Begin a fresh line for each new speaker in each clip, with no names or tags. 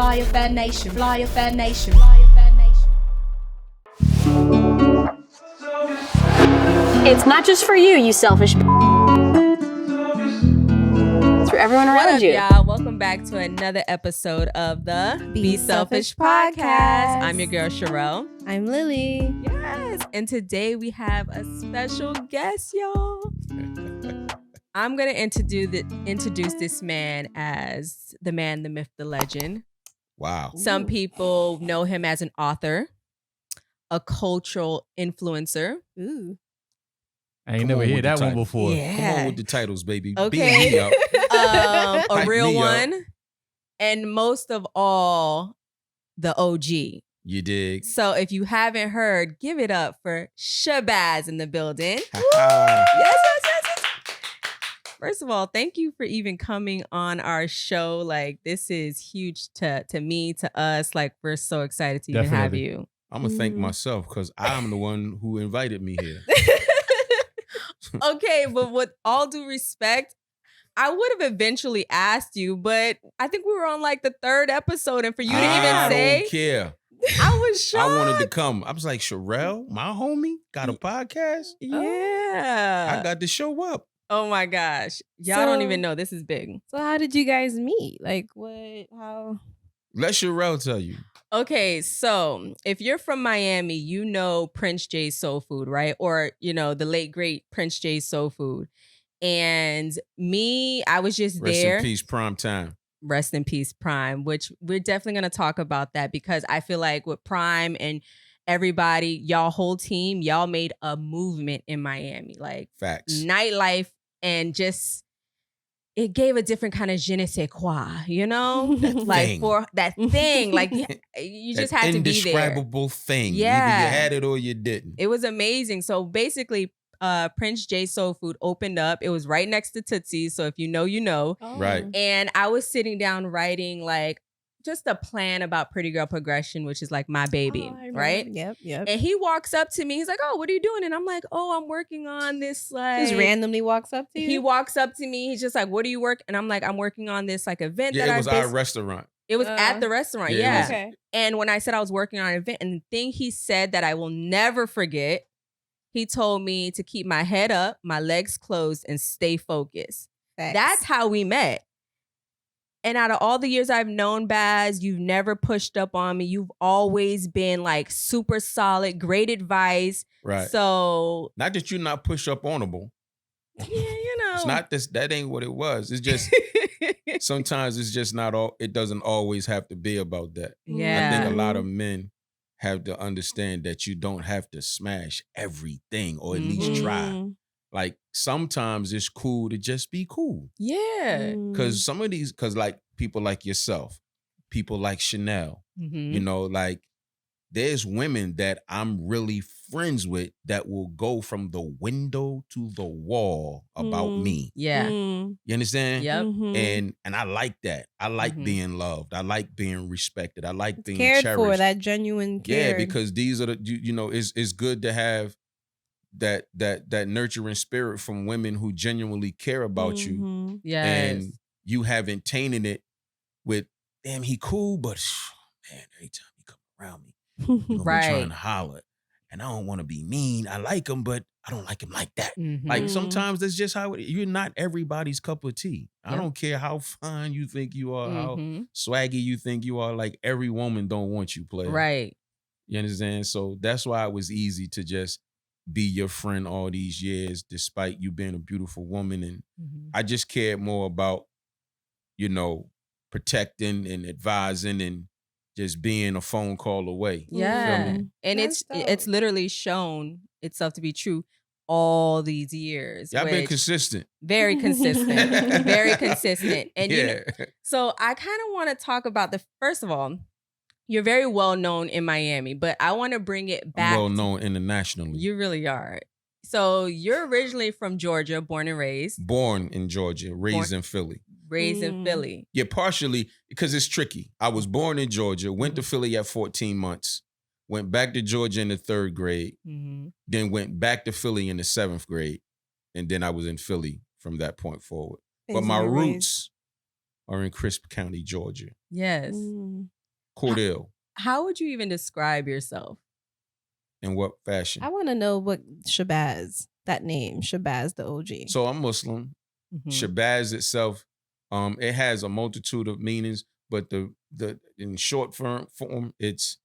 Fly Affair Nation, Fly Affair Nation, Fly Affair Nation.
It's not just for you, you selfish. It's for everyone around
What up,
you.
y'all? Welcome back to another episode of the
Be Selfish Podcast.
I'm your girl, Sharrell.
I'm Lilly.
Yes. And today we have a special guest, y'all. I'm going to introduce this man as the man, the myth, the legend.
Wow.
Some people know him as an author, a cultural influencer.
Ooh.
I ain't never heard that one
title.
before.
Come on with the titles, baby.
Okay.
Beat me up.
A
Hype
real
me up.
one. And most of all, the OG.
You dig?
So if you haven't heard, give it up for Shabazz in the building.
Ha-ha.
Yes. First of all, thank you for even coming on our show. Like, this is huge to me, to us. Like, we're so excited to even have
Definitely.
you.
I'm going to thank myself because I'm the one who invited me here.
Okay, but with all due respect, I would have eventually asked you, but I think we were on like the third episode, and for you to even
I
say,
don't care.
I was shocked.
I wanted to come. I was like, Sharrell, my homie, got a podcast?
Yeah.
I got to show up.
Oh my gosh. Y'all
So-
don't even know. This is big.
So how did you guys meet? Like what? How?
Let Sharrell tell you.
Okay, so if you're from Miami, you know Prince J's Soul Food, right? Or, you know, the late, great Prince J's Soul Food. And me, I was just
Rest
there.
in peace, prime time.
Rest in peace, Prime, which we're definitely going to talk about that because I feel like with Prime and everybody, y'all whole team, y'all made a movement in Miami. Like
Facts.
nightlife and just it gave a different kind of je ne sais quoi, you know? Like
thing.
for that thing, like you just
That
had to be there.
indescribable thing.
Yeah.
Either you had it or you didn't.
It was amazing. So basically, Prince J Soul Food opened up. It was right next to Tootsie's. So if you know, you know.
Right.
And I was sitting down writing like just a plan about Pretty Girl Progression, which is like my baby, right?
Yep.
And he walks up to me. He's like, "Oh, what are you doing?" And I'm like, "Oh, I'm working on this like."
Just randomly walks up to you.
He walks up to me. He's just like, "What do you work?" And I'm like, "I'm working on this like event
Yeah,
that
it was our restaurant.
It was at the restaurant,
yeah, it
yeah.
was-
Okay.
And when I said I was working on an event, and the thing he said that I will never forget, he told me to keep my head up, my legs closed, and stay focused.
Facts.
That's how we met. And out of all the years I've known Baz, you've never pushed up on me. You've always been like super solid, great advice.
Right.
So,
Not that you're not push up onable.
yeah, you know.
It's not this. That ain't what it was. It's just sometimes it's just not all. It doesn't always have to be about that.
Yeah.
I think a lot of men have to understand that you don't have to smash everything or at least try.
Mm.
Like sometimes it's cool to just be cool.
Yeah.
Mm.
Cause some of these, cause like people like yourself, people like Chanel,
Mhm.
you know, like there's women that I'm really friends with that will go from the window to the wall about
Mm.
me.
Yeah.
Mm.
You understand?
Yep.
Mhm.
And I like that. I like
Mhm.
being loved. I like being respected. I like being
Cared
cherished.
for, that genuine care.
Yeah, because these are the you know, it's good to have that nurturing spirit from women who genuinely care about you,
Mhm.
Yes.
and you haven't tainted it with, damn, he cool, but man, every time he come around me, he gonna
Right.
be trying to holler, and I don't want to be mean. I like him, but I don't like him like that.
Mhm.
Like
Mhm.
sometimes that's just how you're not everybody's cup of tea. I
Yep.
don't care how fine you think you are, how
Mhm.
swaggy you think you are. Like every woman don't want you, player.
Right.
You understand? So that's why it was easy to just be your friend all these years, despite you being a beautiful woman. And
Mhm.
I just cared more about, you know, protecting and advising and just being a phone call away.
Yeah.
Mhm.
And
That's
it's
dope.
literally shown itself to be true all these years.
Y'all been
which-
consistent.
very consistent. Very consistent. And you know,
yeah.
so I kind of want to talk about first of all, you're very well known in Miami, but I want to bring it back.
I'm well known internationally.
You really are. So you're originally from Georgia, born and raised,
Born in Georgia, raised in Philly.
raised in
Mm.
Philly.
Yeah, partially because it's tricky. I was born in Georgia, went to Philly at 14 months, went back to Georgia in the 3rd grade,
Mm-hmm.
then went back to Philly in the 7th grade, and then I was in Philly from that point forward. But
And
my
you were raised-
are in Crisp County, Georgia.
Yes.
Cordell.
How would you even describe yourself?
In what fashion?
I want to know what Shabazz, that name, Shabazz the OG.
So I'm Muslim.
Mhm.
Shabazz itself, it has a multitude of meanings, but the in short form, it's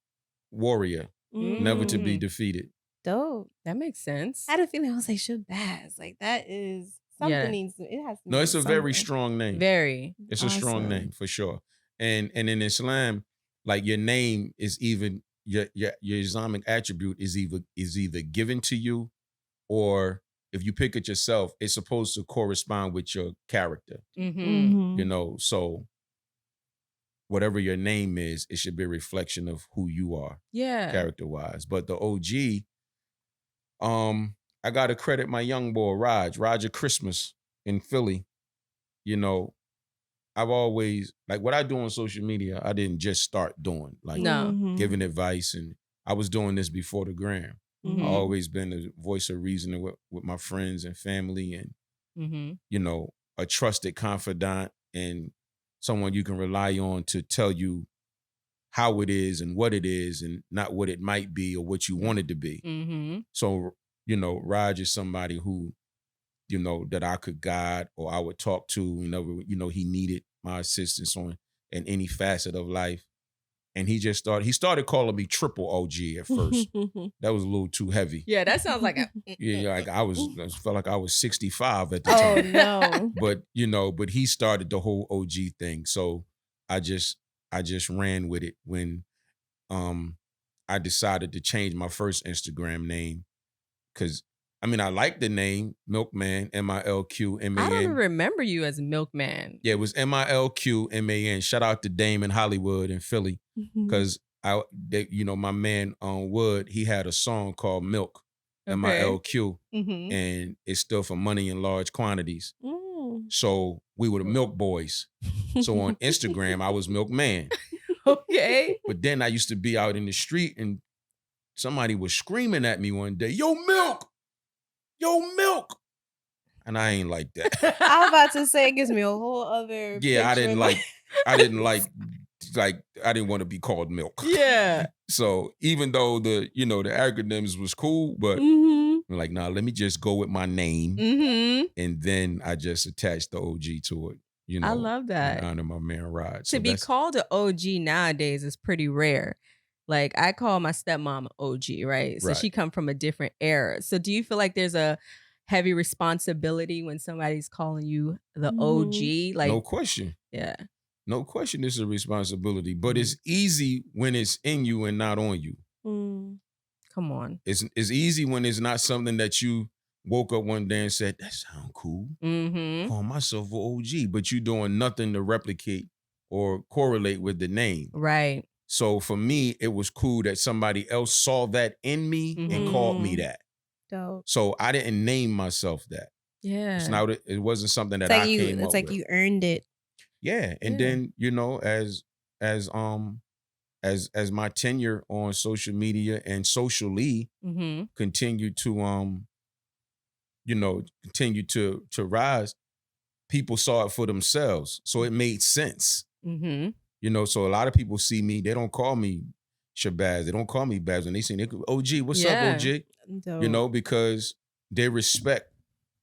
warrior, never to be defeated.
Dope.
That makes sense.
I had a feeling I was like Shabazz. Like that is something
Yeah.
needs to, it has to
No, it's a
mean
very
something.
strong name.
Very.
It's a strong
Awesome.
name for sure. And in Islam, like your name is even your Islamic attribute is either given to you, or if you pick it yourself, it's supposed to correspond with your character.
Mm-hmm.
You know, so whatever your name is, it should be a reflection of who you are,
Yeah.
character-wise. But the OG, I gotta credit my young boy Roger Christmas in Philly. You know, I've always, like, what I do on social media, I didn't just start doing, like
No.
giving advice, and I was doing this before the gram.
Mhm.
I always been a voice of reason with my friends and family, and
Mm-hmm.
you know, a trusted confidant and someone you can rely on to tell you how it is and what it is, and not what it might be or what you want it to be.
Mm-hmm.
So, you know, Raj is somebody who, you know, that I could guide or I would talk to whenever, you know, he needed my assistance on in any facet of life. And he started calling me Triple OG at first. That was a little too heavy.
Yeah, that sounds like a.
Yeah, like I felt like I was 65 at the
Oh
time.
no.
But, you know, but he started the whole OG thing. So I just ran with it when I decided to change my first Instagram name. Cause I mean, I like the name Milkman, MILQMAN.
I don't remember you as Milkman.
Yeah, it was MILQMAN. Shout out to Dame in Hollywood and Philly. Cause you know, my man Wood, he had a song called Milk, MILQ,
Mm-hmm.
and it stood for money in large quantities.
Mm.
So we were the Milk Boys. So on Instagram, I was Milkman.
Okay.
But then I used to be out in the street and somebody was screaming at me one day, "Yo, Milk! Yo, Milk!" And I ain't like that.
I was about to say it gives me a whole other.
Yeah, I
picture
didn't
in
like,
my-
I didn't like I didn't want to be called Milk.
Yeah.
So even though the acronyms was cool, but
Mhm.
I'm like, nah, let me just go with my name.
Mm-hmm.
And then I just attached the OG to it. You know,
I love that.
in honor of my man Rod.
To be called an OG nowadays is pretty rare. Like I call my stepmom OG, right? So
Right.
she come from a different era. So do you feel like there's a heavy responsibility when somebody's calling you the OG? Like,
no question.
yeah.
No question, this is a responsibility, but it's easy when it's in you and not on you.
Mm.
Come on.
It's easy when it's not something that you woke up one day and said, that sound cool.
Mm-hmm.
Call myself an OG, but you doing nothing to replicate or correlate with the name.
Right.
So for me, it was cool that somebody else saw that in me and called me that.
Dope.
So I didn't name myself that.
Yeah.
It's not. It wasn't something that
It's like
I
you.
came up
It's like
with.
you earned it.
Yeah, and
Yeah.
then you know, as my tenure on social media and socially
Mm-hmm.
continued to continue to rise, people saw it for themselves, so it made sense.
Mm-hmm.
You know, so a lot of people see me, they don't call me Shabazz, they don't call me Babs, and they say, OG, what's
Yeah.
up, OG?
Dope.
You know, because they respect,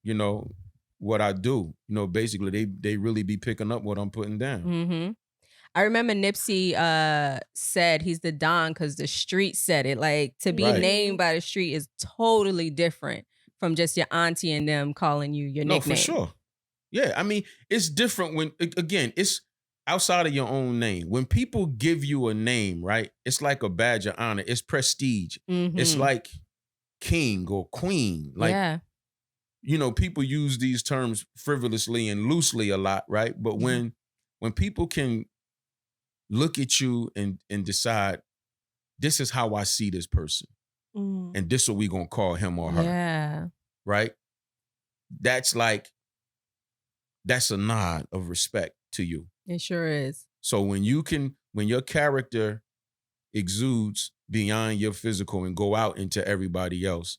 you know, what I do. You know, basically they really be picking up what I'm putting down.
Mm-hmm. I remember Nipsey said he's the Don because the street said it. Like to be
Right.
named by the street is totally different from just your auntie and them calling you your
No,
nickname.
for sure. Yeah, I mean, it's different when, again, it's outside of your own name. When people give you a name, right, it's like a badge of honor. It's prestige.
Mhm.
It's like king or queen. Like,
yeah.
you know, people use these terms frivolously and loosely a lot, right? But when people can look at you and decide, this is how I see this person,
Mm.
and this is what we gonna call him or her,
Yeah.
right? That's a nod of respect to you.
It sure is.
So when your character exudes beyond your physical and go out into everybody else,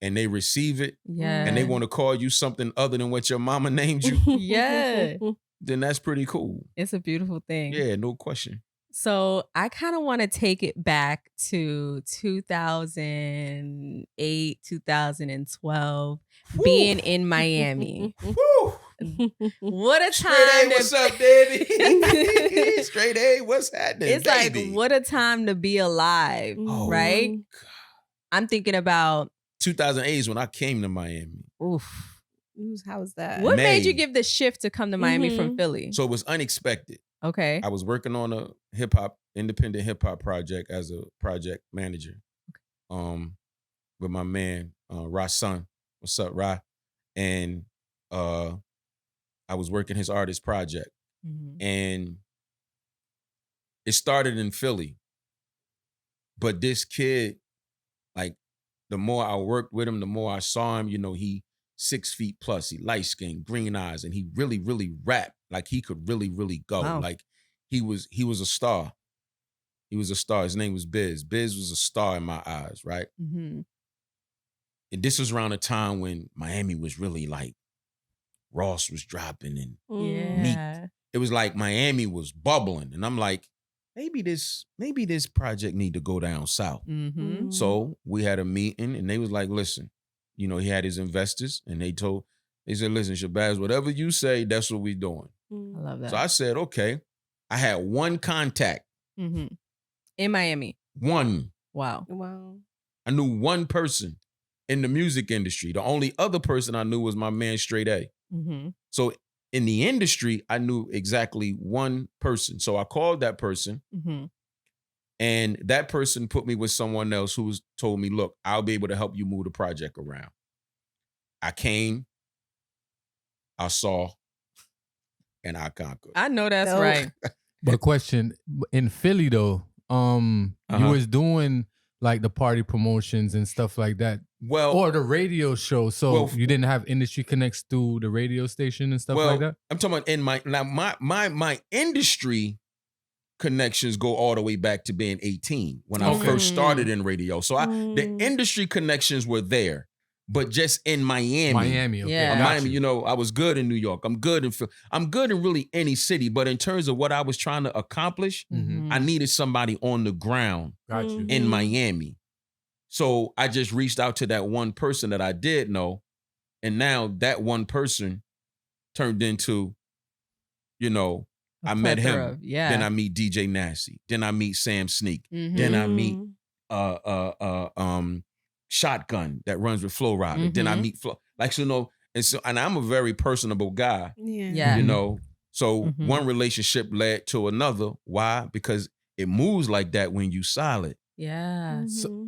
and they receive it,
Yeah.
and they want to call you something other than what your mama named you,
Yeah.
then that's pretty cool.
It's a beautiful thing.
Yeah, no question.
So I kind of want to take it back to 2008, 2012, being in Miami.
Woo!
What a
Straight
time!
A, what's up, Daddy? Straight A, what's happening?
It's
baby?
like, what a time to be alive,
Oh,
right? I'm thinking about
2008 is when I came to Miami.
oof.
How was that?
What made you
May.
give the shift to come to Miami from Philly?
So it was unexpected.
Okay.
I was working on a independent hip hop project as a project manager. With my man, Ra Sun. What's up, Ra? And I was working his artist project. And it started in Philly. But this kid, like, the more I worked with him, the more I saw him, he 6 feet plus, he light skinned, green eyes, and he really, really rapped. Like he could really, really go.
Wow.
Like he was a star. He was a star. His name was Biz. Biz was a star in my eyes, right? And this was around a time when Miami was really like, Ross was dropping and
Yeah.
it was like Miami was bubbling. And I'm like, maybe this project need to go down south. So we had a meeting and they was like, listen, he had his investors and they said, listen, Shabazz, whatever you say, that's what we doing.
I love that.
So I said, okay. I had one contact.
In Miami.
One.
Wow.
I knew one person in the music industry. The only other person I knew was my man Straight A. So in the industry, I knew exactly one person. So I called that person and that person put me with someone else who told me, look, I'll be able to help you move the project around. I came, I saw, and I conquered.
I know that's right.
But question, in Philly though, you was doing like the party promotions and stuff like that.
Well,
or the radio show. So you didn't have industry connects through the radio station and stuff like that?
I'm talking about my industry connections go all the way back to being 18 when I first started in radio. So the industry connections were there, but just in Miami.
Miami, okay.
Yeah.
Miami, I was good in New York. I'm good in really any city, but in terms of what I was trying to accomplish, I needed somebody on the ground in Miami. So I just reached out to that one person that I did know, and now that one person turned into, I met him. Then I meet DJ Nasty. Then I meet Sam Sneak. Then I meet Shotgun that runs with Flo Rida. Then I meet Flo. And I'm a very personable guy. So one relationship led to another. Why? Because it moves like that when you solid.
Yeah.
So,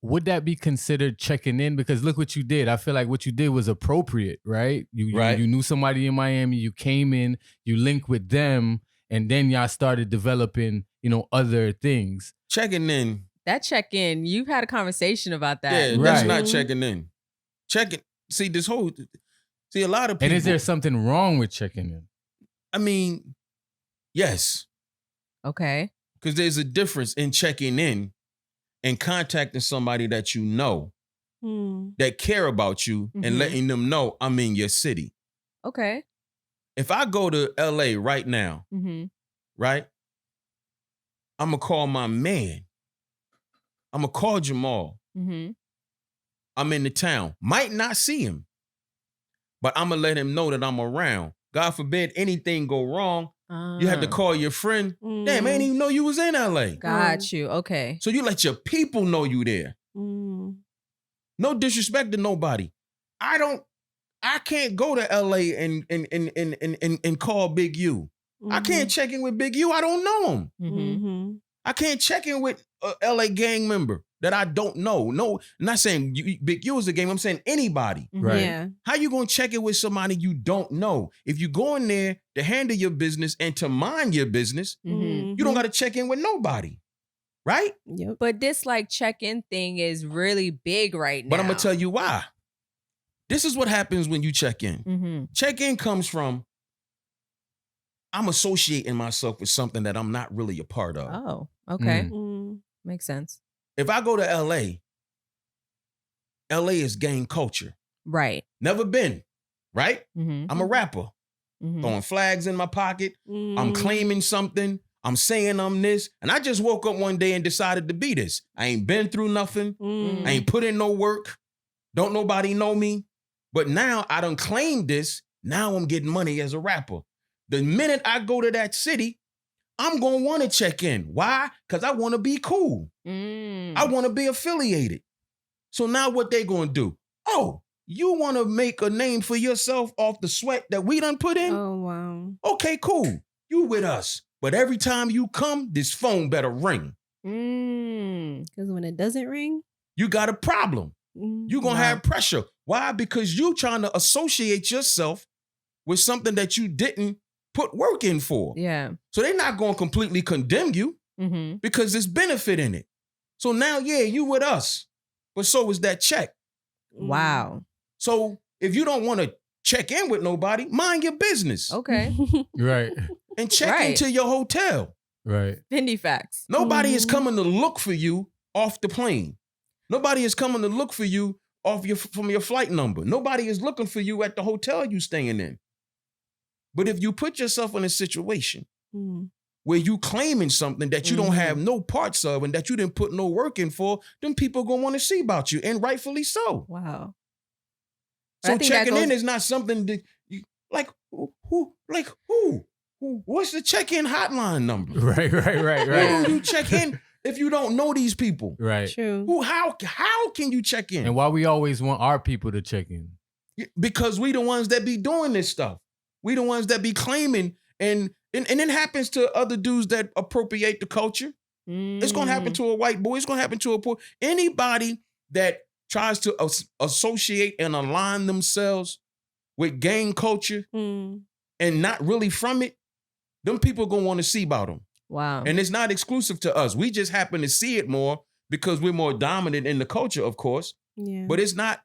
would that be considered checking in? Because look what you did. I feel like what you did was appropriate, right? You knew somebody in Miami. You came in, you linked with them, and then y'all started developing, other things.
Checking in.
That check-in, you've had a conversation about that.
Yeah, that's not checking in. See, a lot of people.
And is there something wrong with checking in?
I mean, yes.
Okay.
Because there's a difference in checking in and contacting somebody that you know, that care about you and letting them know I'm in your city.
Okay.
If I go to LA right now, right, I'm going to call my man. I'm going to call Jamal. I'm in the town. Might not see him, but I'm going to let him know that I'm around. God forbid anything go wrong. You have to call your friend. Damn, I didn't even know you was in LA.
Got you. Okay.
So you let your people know you there. No disrespect to nobody. I can't go to LA and call Big U. I can't check in with Big U. I don't know him. I can't check in with a LA gang member that I don't know. No, I'm not saying Big U is a gang. I'm saying anybody.
Right.
Yeah.
How you gonna check it with somebody you don't know? If you go in there to handle your business and to mind your business, you don't got to check in with nobody, right?
Yep.
But this check-in thing is really big right now.
But I'm gonna tell you why. This is what happens when you check in. Check-in comes from I'm associating myself with something that I'm not really a part of.
Oh, okay. Makes sense.
If I go to LA is gang culture.
Right.
Never been, right?
Mm-hmm.
I'm a rapper. throwing flags in my pocket. I'm claiming something. I'm saying I'm this. And I just woke up one day and decided to be this. I ain't been through nothing. I ain't put in no work. Don't nobody know me. But now I done claimed this. Now I'm getting money as a rapper. The minute I go to that city, I'm going to want to check in. Why? Because I want to be cool. I want to be affiliated. So now what they going to do? Oh, you want to make a name for yourself off the sweat that we done put in?
Oh, wow.
Okay, cool. You with us. But every time you come, this phone better ring.
Because when it doesn't ring,
you got a problem. You're going to have pressure. Why? Because you trying to associate yourself with something that you didn't put work in for.
Yeah.
So they're not going to completely condemn you because there's benefit in it. So now, yeah, you with us. But so is that check.
Wow.
So if you don't want to check in with nobody, mind your business.
Okay.
Right.
And check into your hotel.
Right.
Fendi facts.
Nobody is coming to look for you off the plane. Nobody is coming to look for you from your flight number. Nobody is looking for you at the hotel you staying in. But if you put yourself in a situation where you claiming something that you don't have no parts of and that you didn't put no work in for, then people gonna want to see about you, and rightfully so.
Wow.
So checking in is not something that you who. What's the check-in hotline number?
Right.
Who do you check in if you don't know these people?
Right.
True.
How can you check in?
And why we always want our people to check in?
Because we the ones that be doing this stuff. We the ones that be claiming, and it happens to other dudes that appropriate the culture. It's gonna happen to a white boy. It's gonna happen to a poor. Anybody that tries to associate and align themselves with gang culture and not really from it, them people gonna want to see about them.
Wow.
And it's not exclusive to us. We just happen to see it more because we're more dominant in the culture, of course.
Yeah.
But it's not.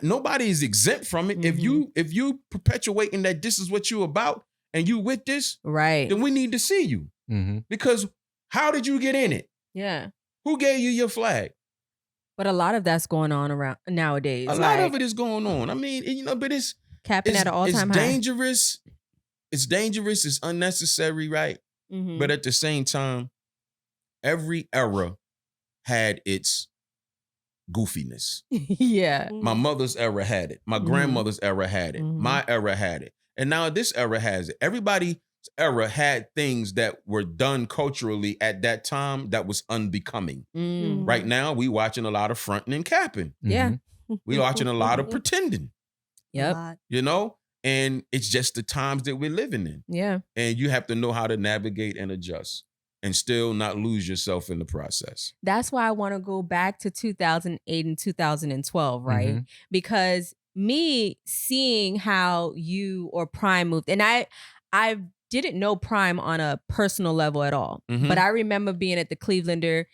Nobody is exempt from it. If you perpetuating that this is what you about and you with this,
right,
then we need to see you. Because how did you get in it?
Yeah.
Who gave you your flag?
But a lot of that's going on around nowadays.
A lot of it is going on. I mean, but it's
capping at an all-time high.
Dangerous. It's dangerous. It's unnecessary, right? But at the same time, every era had its goofiness.
Yeah.
My mother's era had it. My grandmother's era had it. My era had it. And now this era has it. Everybody's era had things that were done culturally at that time that was unbecoming. Right now, we watching a lot of fronting and capping.
Yeah.
We watching a lot of pretending.
Yep.
You know? And it's just the times that we're living in.
Yeah.
And you have to know how to navigate and adjust and still not lose yourself in the process.
That's why I want to go back to 2008 and 2012, right? Because me seeing how you or Prime moved, and I didn't know Prime on a personal level at all, but I remember being at the Clevelander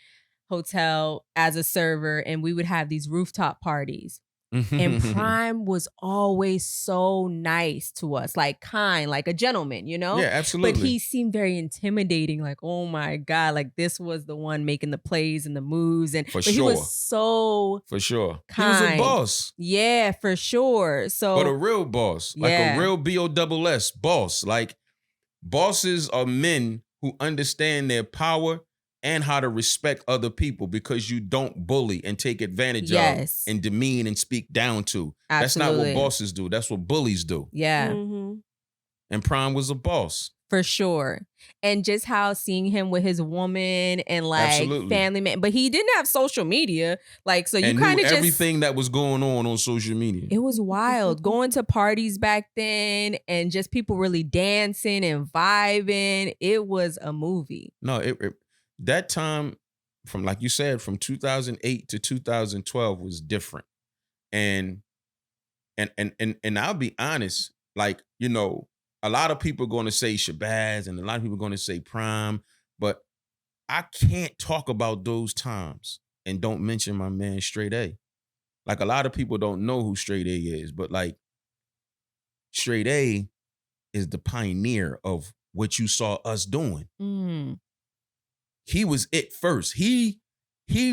Hotel as a server, and we would have these rooftop parties. And Prime was always so nice to us, like kind, like a gentleman, you know?
Yeah, absolutely.
But he seemed very intimidating, like, oh my God, like this was the one making the plays and the moves. And he was so
for sure.
kind.
He was a boss.
Yeah, for sure. So,
but a real boss, like a real BOSS boss. Like bosses are men who understand their power and how to respect other people, because you don't bully and take advantage of and demean and speak down to.
Absolutely.
That's not what bosses do. That's what bullies do.
Yeah.
And Prime was a boss.
For sure. And just how seeing him with his woman and like family man, but he didn't have social media. Like, so you kind of just
everything that was going on social media.
It was wild going to parties back then and just people really dancing and vibing. It was a movie.
No, that time, from like you said, from 2008 to 2012 was different. And I'll be honest, like, you know, a lot of people are going to say Shabazz and a lot of people are going to say Prime, but I can't talk about those times and don't mention my man Straight A. Like, a lot of people don't know who Straight A is, but like Straight A is the pioneer of what you saw us doing. He was it first. He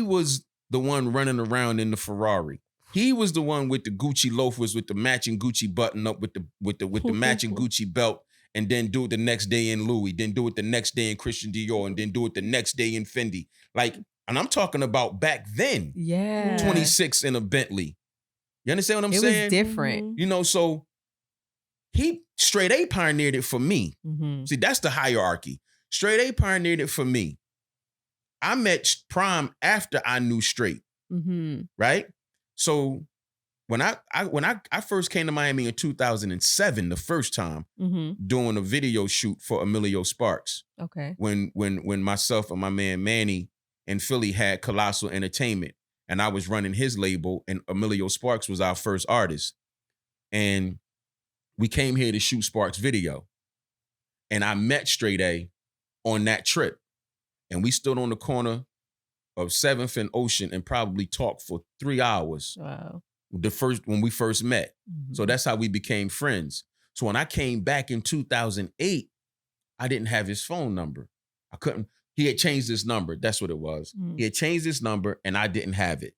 was the one running around in the Ferrari. He was the one with the Gucci loafers with the matching Gucci button up with the matching Gucci belt, and then do it the next day in Louis, then do it the next day in Christian Dior, and then do it the next day in Fendi. Like, and I'm talking about back then.
Yeah.
26 in a Bentley. You understand what I'm saying?
It was different.
You know, so he straight A pioneered it for me.
Mm-hmm.
See, that's the hierarchy. Straight A pioneered it for me. I met Prime after I knew Straight.
Mm-hmm.
Right? So when I first came to Miami in 2007, the first time, doing a video shoot for Emilio Sparks.
Okay.
When myself and my man Manny in Philly had Colossal Entertainment, and I was running his label, and Emilio Sparks was our first artist. And we came here to shoot Sparks' video. And I met Straight A on that trip. And we stood on the corner of 7th and Ocean and probably talked for 3 hours.
Wow.
When we first met.
Mm-hmm.
So that's how we became friends. So when I came back in 2008, I didn't have his phone number. I couldn't. He had changed his number. That's what it was.
Mm-hmm.
He had changed his number and I didn't have it.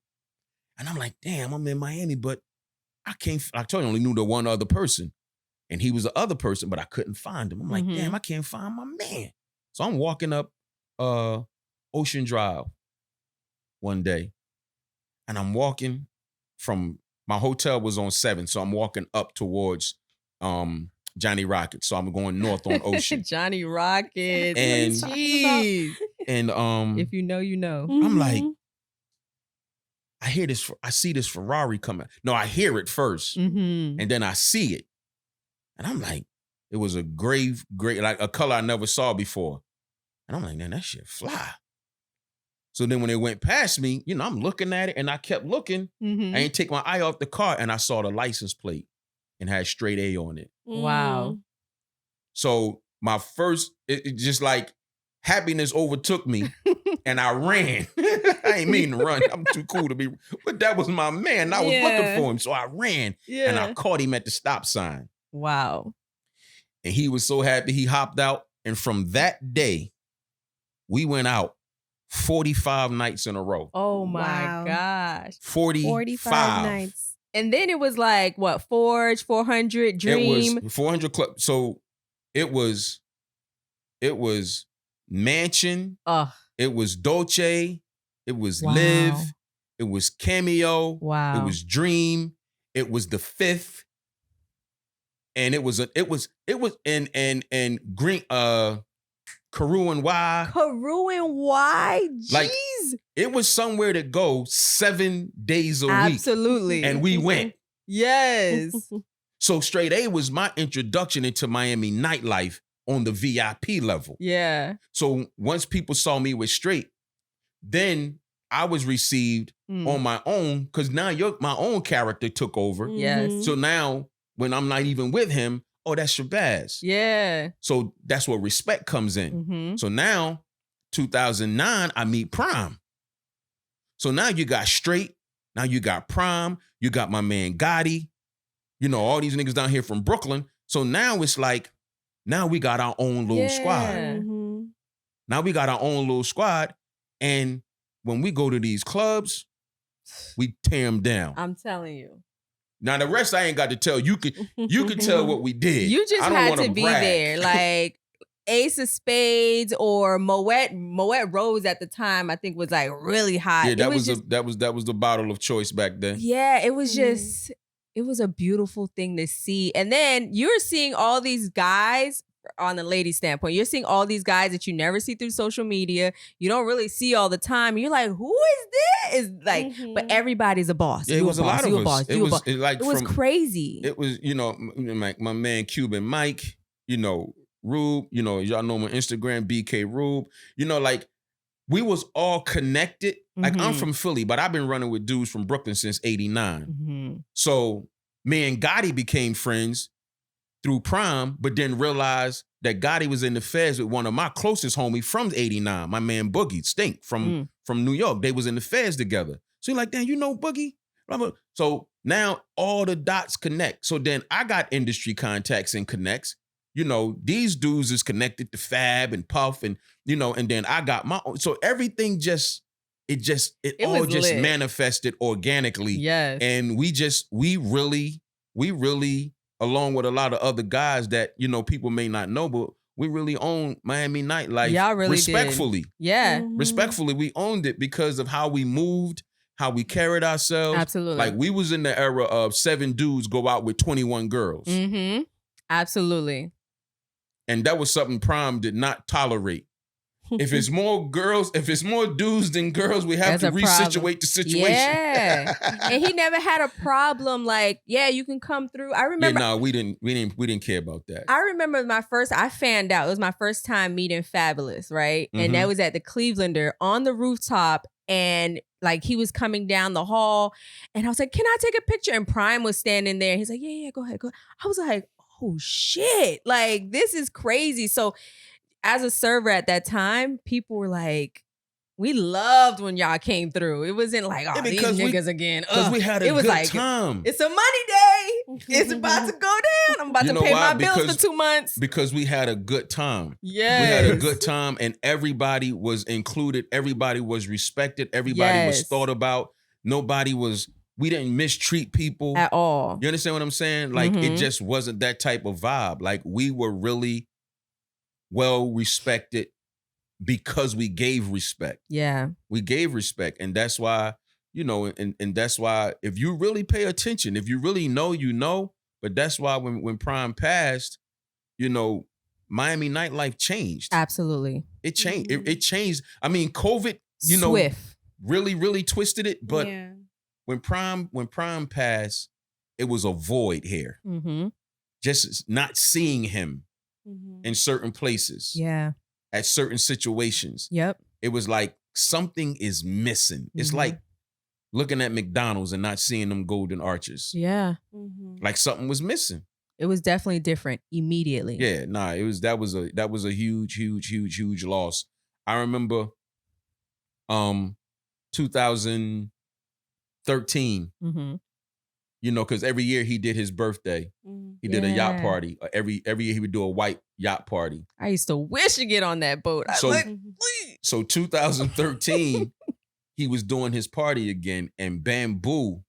And I'm like, damn, I'm in Miami, but I told you, I only knew the one other person. And he was the other person, but I couldn't find him. I'm like, damn, I can't find my man. So I'm walking up Ocean Drive one day. And I'm walking from, my hotel was on 7th. So I'm walking up towards Johnny Rockets. So I'm going north on Ocean.
Johnny Rockets.
And,
jeez.
And
if you know, you know.
I'm like, I see this Ferrari coming. No, I hear it first. And then I see it. And I'm like, it was a gray, like a color I never saw before. And I'm like, man, that shit fly. So then when it went past me, you know, I'm looking at it and I kept looking. I ain't take my eye off the car and I saw the license plate and had Straight A on it.
Wow.
So my first, it just like happiness overtook me and I ran. I ain't mean to run. I'm too cool to be, but that was my man. I was looking for him. So I ran and I caught him at the stop sign.
Wow.
And he was so happy he hopped out. And from that day, we went out 45 nights in a row.
Oh my gosh.
45
nights.
And then it was like, what, Forge, 400, Dream?
It was 400 Club. So it was Mansion. It was Dolce. It was Live. It was Cameo.
Wow.
It was Dream. It was The Fifth. And it was Green Carew and Y.
Carew and Y? Jeez.
Like, it was somewhere to go 7 days a week.
Absolutely.
And we went.
Yes.
So Straight A was my introduction into Miami nightlife on the VIP level.
Yeah.
So once people saw me with Straight, then I was received on my own, because now my own character took over.
Yes.
So now when I'm not even with him, oh, that's Shabazz.
Yeah.
So that's where respect comes in. So now, 2009, I meet Prime. So now you got Straight. Now you got Prime. You got my man Gotti. You know, all these niggas down here from Brooklyn. So now it's like, now we got our own little squad. Now we got our own little squad. And when we go to these clubs, we tear them down.
I'm telling you.
Now the rest I ain't got to tell. You could tell what we did.
You just
I don't
had
wanna
to be
brag.
there. Like Ace of Spades or Moet Rose at the time, I think was like really hot.
Yeah, that was the bottle of choice back then.
Yeah, it was just, it was a beautiful thing to see. And then you're seeing all these guys on the lady standpoint. You're seeing all these guys that you never see through social media. You don't really see all the time. You're like, who is this? It's like, but everybody's a boss.
Yeah, it was a lot of us. It
was crazy.
It was, you know, my man Cuban Mike, you know, Rube, you know, y'all know my Instagram, BK Rube. You know, like, we was all connected. Like, I'm from Philly, but I've been running with dudes from Brooklyn since 89. So me and Gotti became friends through Prime, but then realized that Gotti was in the feds with one of my closest homies from 89, my man Boogie Stink from New York. They was in the feds together. So you're like, damn, you know Boogie? So now all the dots connect. So then I got industry contacts and connects. You know, these dudes is connected to Fab and Puff and, you know, and then I got my own. So everything just, it
It
all
was
just
lit.
manifested organically.
Yes.
And we really, along with a lot of other guys that, you know, people may not know, but we really own Miami nightlife.
Y'all really did.
respectfully.
Yeah.
Respectfully, we owned it because of how we moved, how we carried ourselves.
Absolutely.
Like we was in the era of 7 dudes go out with 21 girls.
Mm-hmm. Absolutely.
And that was something Prime did not tolerate. If it's more dudes than girls, we have
That's
to
a problem.
resituate the situation.
Yeah. And he never had a problem like, yeah, you can come through. I remember.
Yeah, no, we didn't care about that.
I remember I fanned out. It was my first time meeting Fabulous, right? And that was at the Clevelander on the rooftop. And like he was coming down the hall. And I was like, can I take a picture? And Prime was standing there. He's like, yeah, go ahead. I was like, oh shit. Like, this is crazy. So as a server at that time, people were like, we loved when y'all came through. It wasn't like, oh, these niggas again.
Because we had a good time.
It's a money day. It's about to go down. I'm about to pay my bills for 2 months.
Because we had a good time.
Yes.
We had a good time and everybody was included. Everybody was respected. Everybody was thought about. We didn't mistreat people.
At all.
You understand what I'm saying? Like, it just wasn't that type of vibe. Like, we were really well respected because we gave respect.
Yeah.
We gave respect. And that's why, you know, and that's why if you really pay attention, if you really know, you know, but that's why when Prime passed, you know, Miami nightlife changed.
Absolutely.
It changed. It changed. I mean, COVID, you
Swift.
know, really twisted it. But when Prime passed, it was a void here.
Mm-hmm.
Just not seeing him in certain places.
Yeah.
At certain situations.
Yep.
It was like something is missing. It's like looking at McDonald's and not seeing them golden arches.
Yeah.
Like something was missing.
It was definitely different immediately.
Yeah, nah, that was a huge loss. I remember 2013. You know, because every year he did his birthday. He did a yacht party. Every year he would do a white yacht party.
I used to wish to get on that boat.
So 2013, he was doing his party again, and Bamboo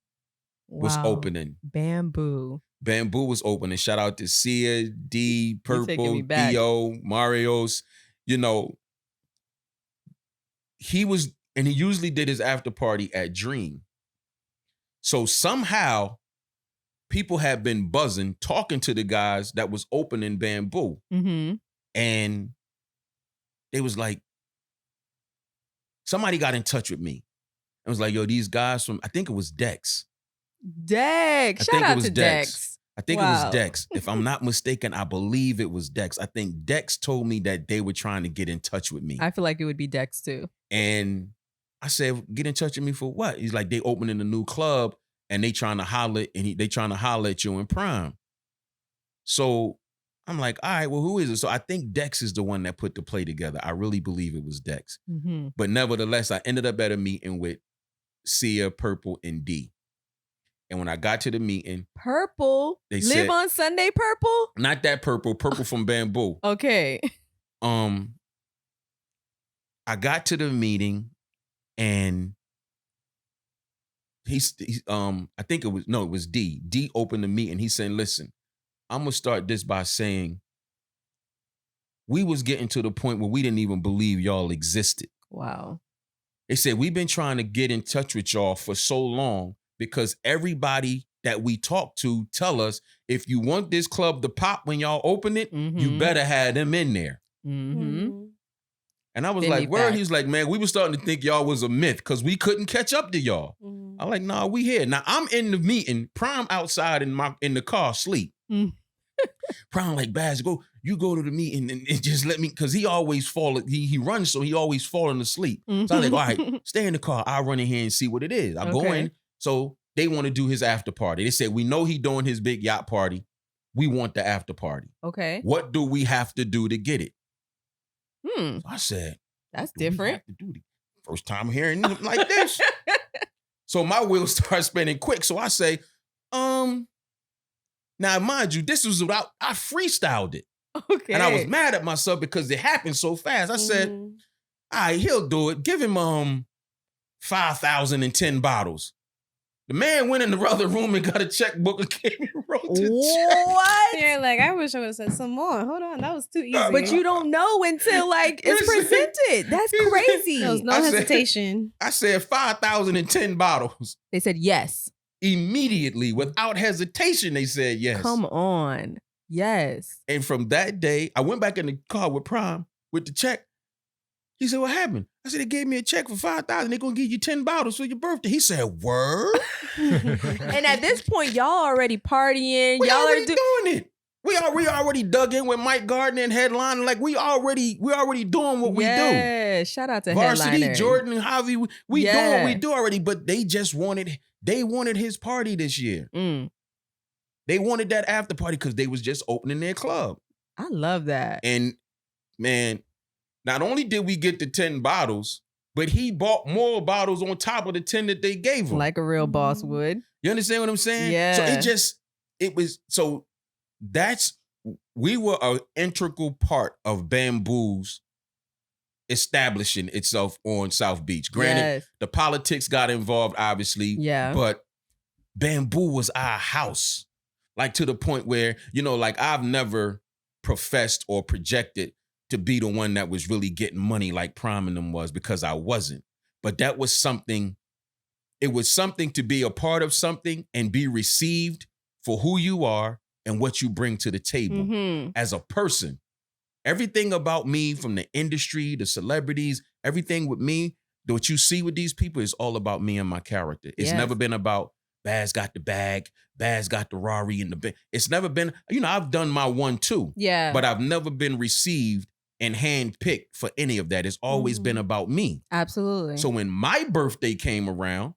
was opening.
Bamboo
was opening. Shout out to Sia, D, Purple, Dio, Marios. You know, he usually did his after party at Dream. So somehow people had been buzzing, talking to the guys that was opening Bamboo. And they was like, somebody got in touch with me. It was like, yo, these guys from, I think it was Dex.
Shout out to Dex.
I think it was Dex. If I'm not mistaken, I believe it was Dex. I think Dex told me that they were trying to get in touch with me.
I feel like it would be Dex too.
And I said, get in touch with me for what? He's like, they opening a new club and they trying to holler at you in Prime. So I'm like, all right, well, who is it? So I think Dex is the one that put the play together. I really believe it was Dex. But nevertheless, I ended up at a meeting with Sia, Purple, and D. And when I got to the meeting,
Purple,
they
Live
said,
on Sunday Purple?
Not that Purple from Bamboo.
Okay.
I got to the meeting and I think it was D. D opened the meeting. He said, listen, I'm going to start this by saying we was getting to the point where we didn't even believe y'all existed.
Wow.
They said, we've been trying to get in touch with y'all for so long because everybody that we talk to tell us if you want this club to pop when y'all open it, you better have them in there. And I was like, word? He's like, man, we were starting to think y'all was a myth because we couldn't catch up to y'all. I'm like, nah, we here. Now I'm in the meeting, Prime outside in the car, sleep. Prime like, Baz, you go to the meeting and just let me, because he always he runs, so he always falling asleep. So I was like, all right, stay in the car. I'll run in here and see what it is. I go in. So they want to do his after party. They said, we know he doing his big yacht party. We want the after party.
Okay.
What do we have to do to get it? So I said,
that's different.
First time hearing it like this. So my wheels start spinning quick. So I say, now mind you, this was about, I freestyled it.
Okay.
And I was mad at myself because it happened so fast. I said, all right, he'll do it. Give him 5,010 bottles. The man went in the other room and got a checkbook and came and wrote the check.
What?
You're like, I wish I would have said some more. Hold on, that was too easy.
But you don't know until like it's presented. That's crazy.
There was no hesitation.
I said 5,010 bottles.
They said yes.
Immediately, without hesitation, they said yes.
Come on. Yes.
And from that day, I went back in the car with Prime with the check. He said, what happened? I said, they gave me a check for 5,000. They're going to give you 10 bottles for your birthday. He said, word?
And at this point, y'all already partying.
We
y'all
already
are
doing it. We already dug in with Mike Gardner and headlining. Like we already doing what we do.
Yeah, shout out to
Varsity,
Headliner.
Jordan, and Javi, we doing what we do already, but they just wanted his party this year. They wanted that after party because they was just opening their club.
I love that.
And man, not only did we get the 10 bottles, but he bought more bottles on top of the 10 that they gave him.
Like a real boss would.
You understand what I'm saying?
Yeah.
We were an integral part of Bamboo's establishing itself on South Beach. Granted, the politics got involved, obviously.
Yeah.
But Bamboo was our house. Like to the point where, like I've never professed or projected to be the one that was really getting money like Prime and them was, because I wasn't. But that was something. It was something to be a part of something and be received for who you are and what you bring to the table as a person. Everything about me, from the industry, the celebrities, everything with me, what you see with these people is all about me and my character. It's never been about Baz got the bag, Baz got the Rari and the bag. It's never been, I've done my 1 too.
Yeah.
But I've never been received and handpicked for any of that. It's always been about me.
Absolutely.
So when my birthday came around,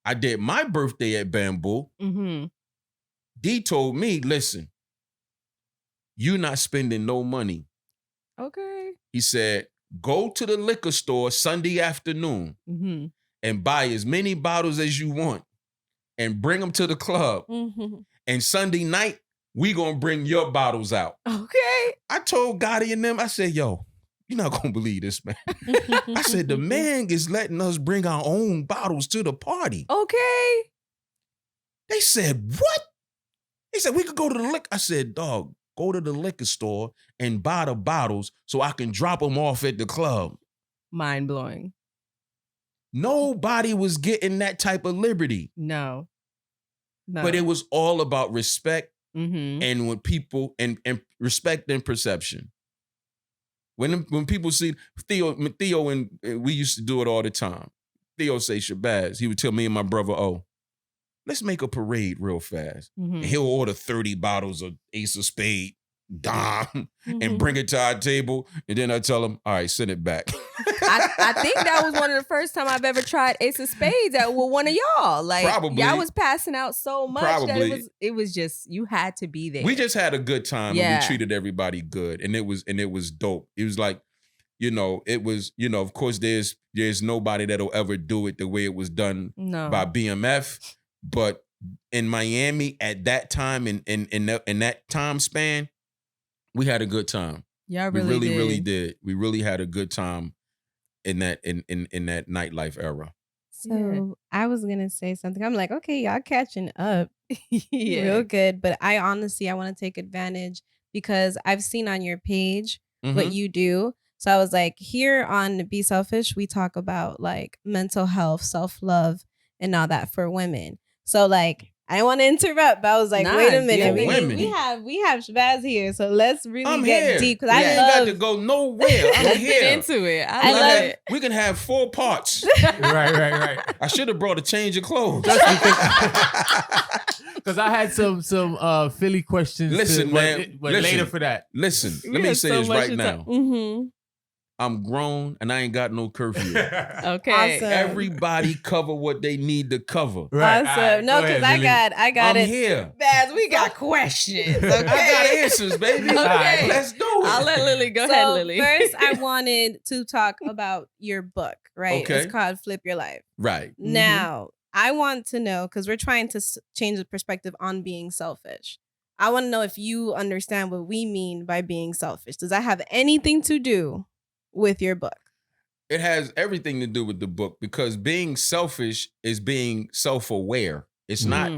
I did my birthday at Bamboo. D told me, listen, you not spending no money.
Okay.
He said, go to the liquor store Sunday afternoon and buy as many bottles as you want and bring them to the club. And Sunday night, we gonna bring your bottles out.
Okay.
I told Gotti and them, I said, yo, you're not gonna believe this, man. I said, the man is letting us bring our own bottles to the party.
Okay.
They said, what? He said, we could go to the liquor. I said, dog, go to the liquor store and buy the bottles so I can drop them off at the club.
Mind blowing.
Nobody was getting that type of liberty.
No.
But it was all about respect and when people and respect and perception. When people see Theo and we used to do it all the time. Theo say Shabazz, he would tell me and my brother, oh, let's make a parade real fast. And he'll order 30 bottles of Ace of Spade, Dom, and bring it to our table. And then I tell him, all right, send it back.
I think that was one of the first time I've ever tried Ace of Spades with one of y'all. Like,
Probably.
y'all was passing out so much that it was just, you had to be there.
We just had a good time and we treated everybody good. And it was dope. It was like, it was, of course there's nobody that'll ever do it the way it was done by BMF. But in Miami at that time, in that time span, we had a good time.
Y'all
We
really did.
really did. We really had a good time in that nightlife era.
So I was gonna say something. I'm like, okay, y'all catching up
Yeah.
real good. But I want to take advantage because I've seen on your page what you do. So I was like, here on Be Selfish, we talk about like mental health, self-love, and all that for women. So like, I didn't want to interrupt, but I was like, wait a minute. We have Shabazz here. So let's really get deep. Because I
ain't got to go nowhere. I'm here.
Get into it.
I love it.
We can have 4 parts.
Right.
I should have brought a change of clothes.
Because I had some Philly questions.
Listen, man.
But later for that.
Listen, let me say this right now. I'm grown and I ain't got no curfew.
Okay.
Awesome.
Everybody cover what they need to cover.
Right.
Awesome. No, because I got
I'm
it.
here.
Baz, we got questions. Okay.
I got answers, baby.
Okay.
Let's do it.
I'll let Lily go
So
ahead, Lily.
first, I wanted to talk about your book, right?
Okay.
It's called Flip Your Life.
Right.
Now, I want to know, because we're trying to change the perspective on being selfish. I want to know if you understand what we mean by being selfish. Does that have anything to do with your book?
It has everything to do with the book because being selfish is being self-aware. It's not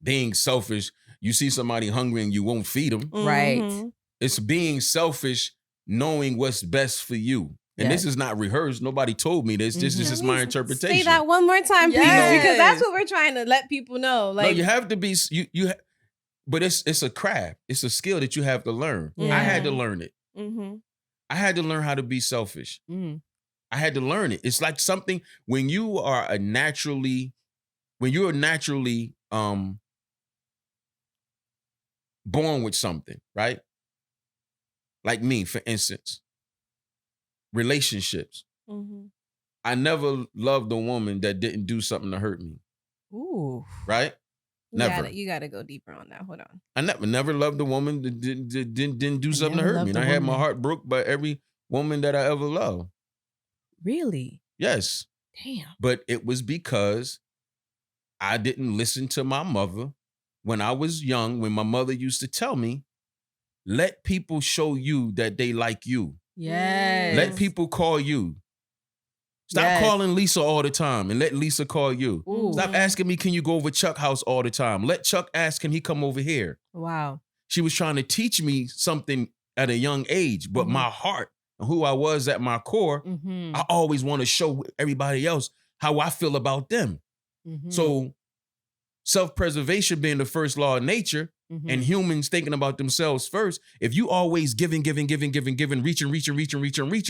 being selfish. You see somebody hungry and you won't feed them.
Right.
It's being selfish, knowing what's best for you. And this is not rehearsed. Nobody told me this. This is just my interpretation.
Say that one more time, please,
Yes.
because that's what we're trying to let people know. Like,
no, you have to be but it's a craft. It's a skill that you have to learn.
Yeah.
I had to learn it.
mm-hmm.
I had to learn how to be selfish. I had to learn it. It's like something when you're naturally born with something, right? Like me, for instance, relationships. I never loved a woman that didn't do something to hurt me.
Ooh.
Right? Never.
You gotta go deeper on that. Hold on.
I never loved a woman that didn't do something to hurt me. And I had my heart broke by every woman that I ever loved.
Really?
Yes.
Damn.
But it was because I didn't listen to my mother when I was young, when my mother used to tell me, let people show you that they like you.
Yes.
Let people call you. Stop calling Lisa all the time and let Lisa call you.
Ooh.
Stop asking me, can you go over Chuck's house all the time? Let Chuck ask, can he come over here?
Wow.
She was trying to teach me something at a young age, but my heart and who I was at my core, I always want to show everybody else how I feel about them. So self-preservation being the first law of nature and humans thinking about themselves first, if you always giving, reaching,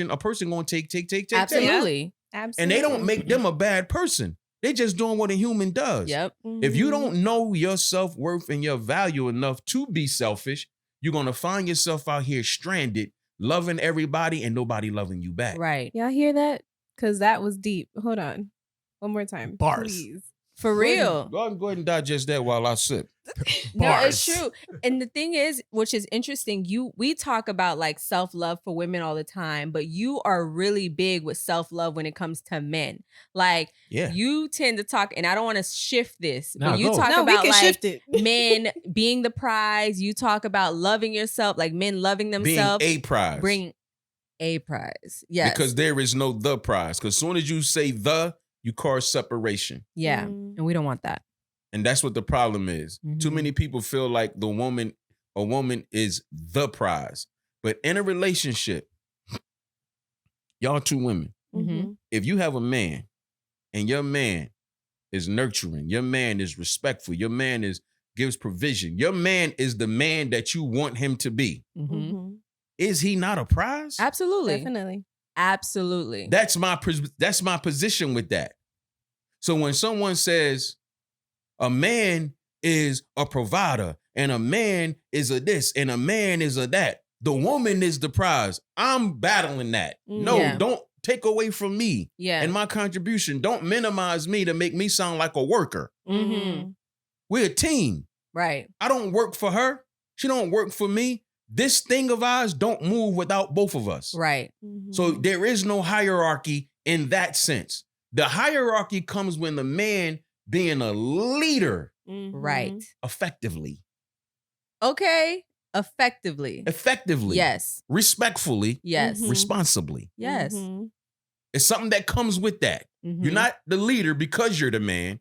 a person gonna take.
Absolutely.
Absolutely.
And they don't make them a bad person. They just doing what a human does.
Yep.
If you don't know your self-worth and your value enough to be selfish, you're gonna find yourself out here stranded, loving everybody and nobody loving you back.
Right.
Y'all hear that? Because that was deep. Hold on. One more time.
Bars.
Please.
For real.
Go ahead and digest that while I sip.
No, it's true. And the thing is, which is interesting, we talk about like self-love for women all the time, but you are really big with self-love when it comes to men. Like you tend to talk, and I don't want to shift this, but you talk about like men being the prize. You talk about loving yourself, like men loving themselves.
Being a prize.
Bring a prize. Yes.
Because there is no the prize. Because as soon as you say the, you cause separation.
Yeah. And we don't want that.
And that's what the problem is. Too many people feel like a woman is the prize. But in a relationship, y'all two women, if you have a man and your man is nurturing, your man is respectful, your man gives provision, your man is the man that you want him to be, is he not a prize?
Absolutely.
Definitely.
Absolutely.
That's my position with that. So when someone says a man is a provider and a man is a this and a man is a that, the woman is the prize. I'm battling that. No, don't take away from me and my contribution. Don't minimize me to make me sound like a worker. We're a team.
Right.
I don't work for her. She don't work for me. This thing of ours don't move without both of us.
Right.
So there is no hierarchy in that sense. The hierarchy comes when the man being a leader.
Right.
Effectively.
Okay. Effectively.
Yes. Respectfully.
Yes.
Responsibly.
Yes.
It's something that comes with that. You're not the leader because you're the man.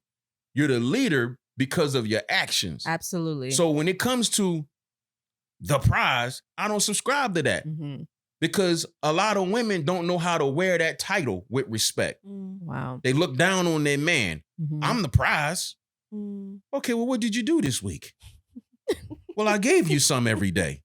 You're the leader because of your actions.
Absolutely.
So when it comes to the prize, I don't subscribe to that. Because a lot of women don't know how to wear that title with respect.
Wow.
They look down on their man. I'm the prize. Okay, well, what did you do this week? Well, I gave you some every day.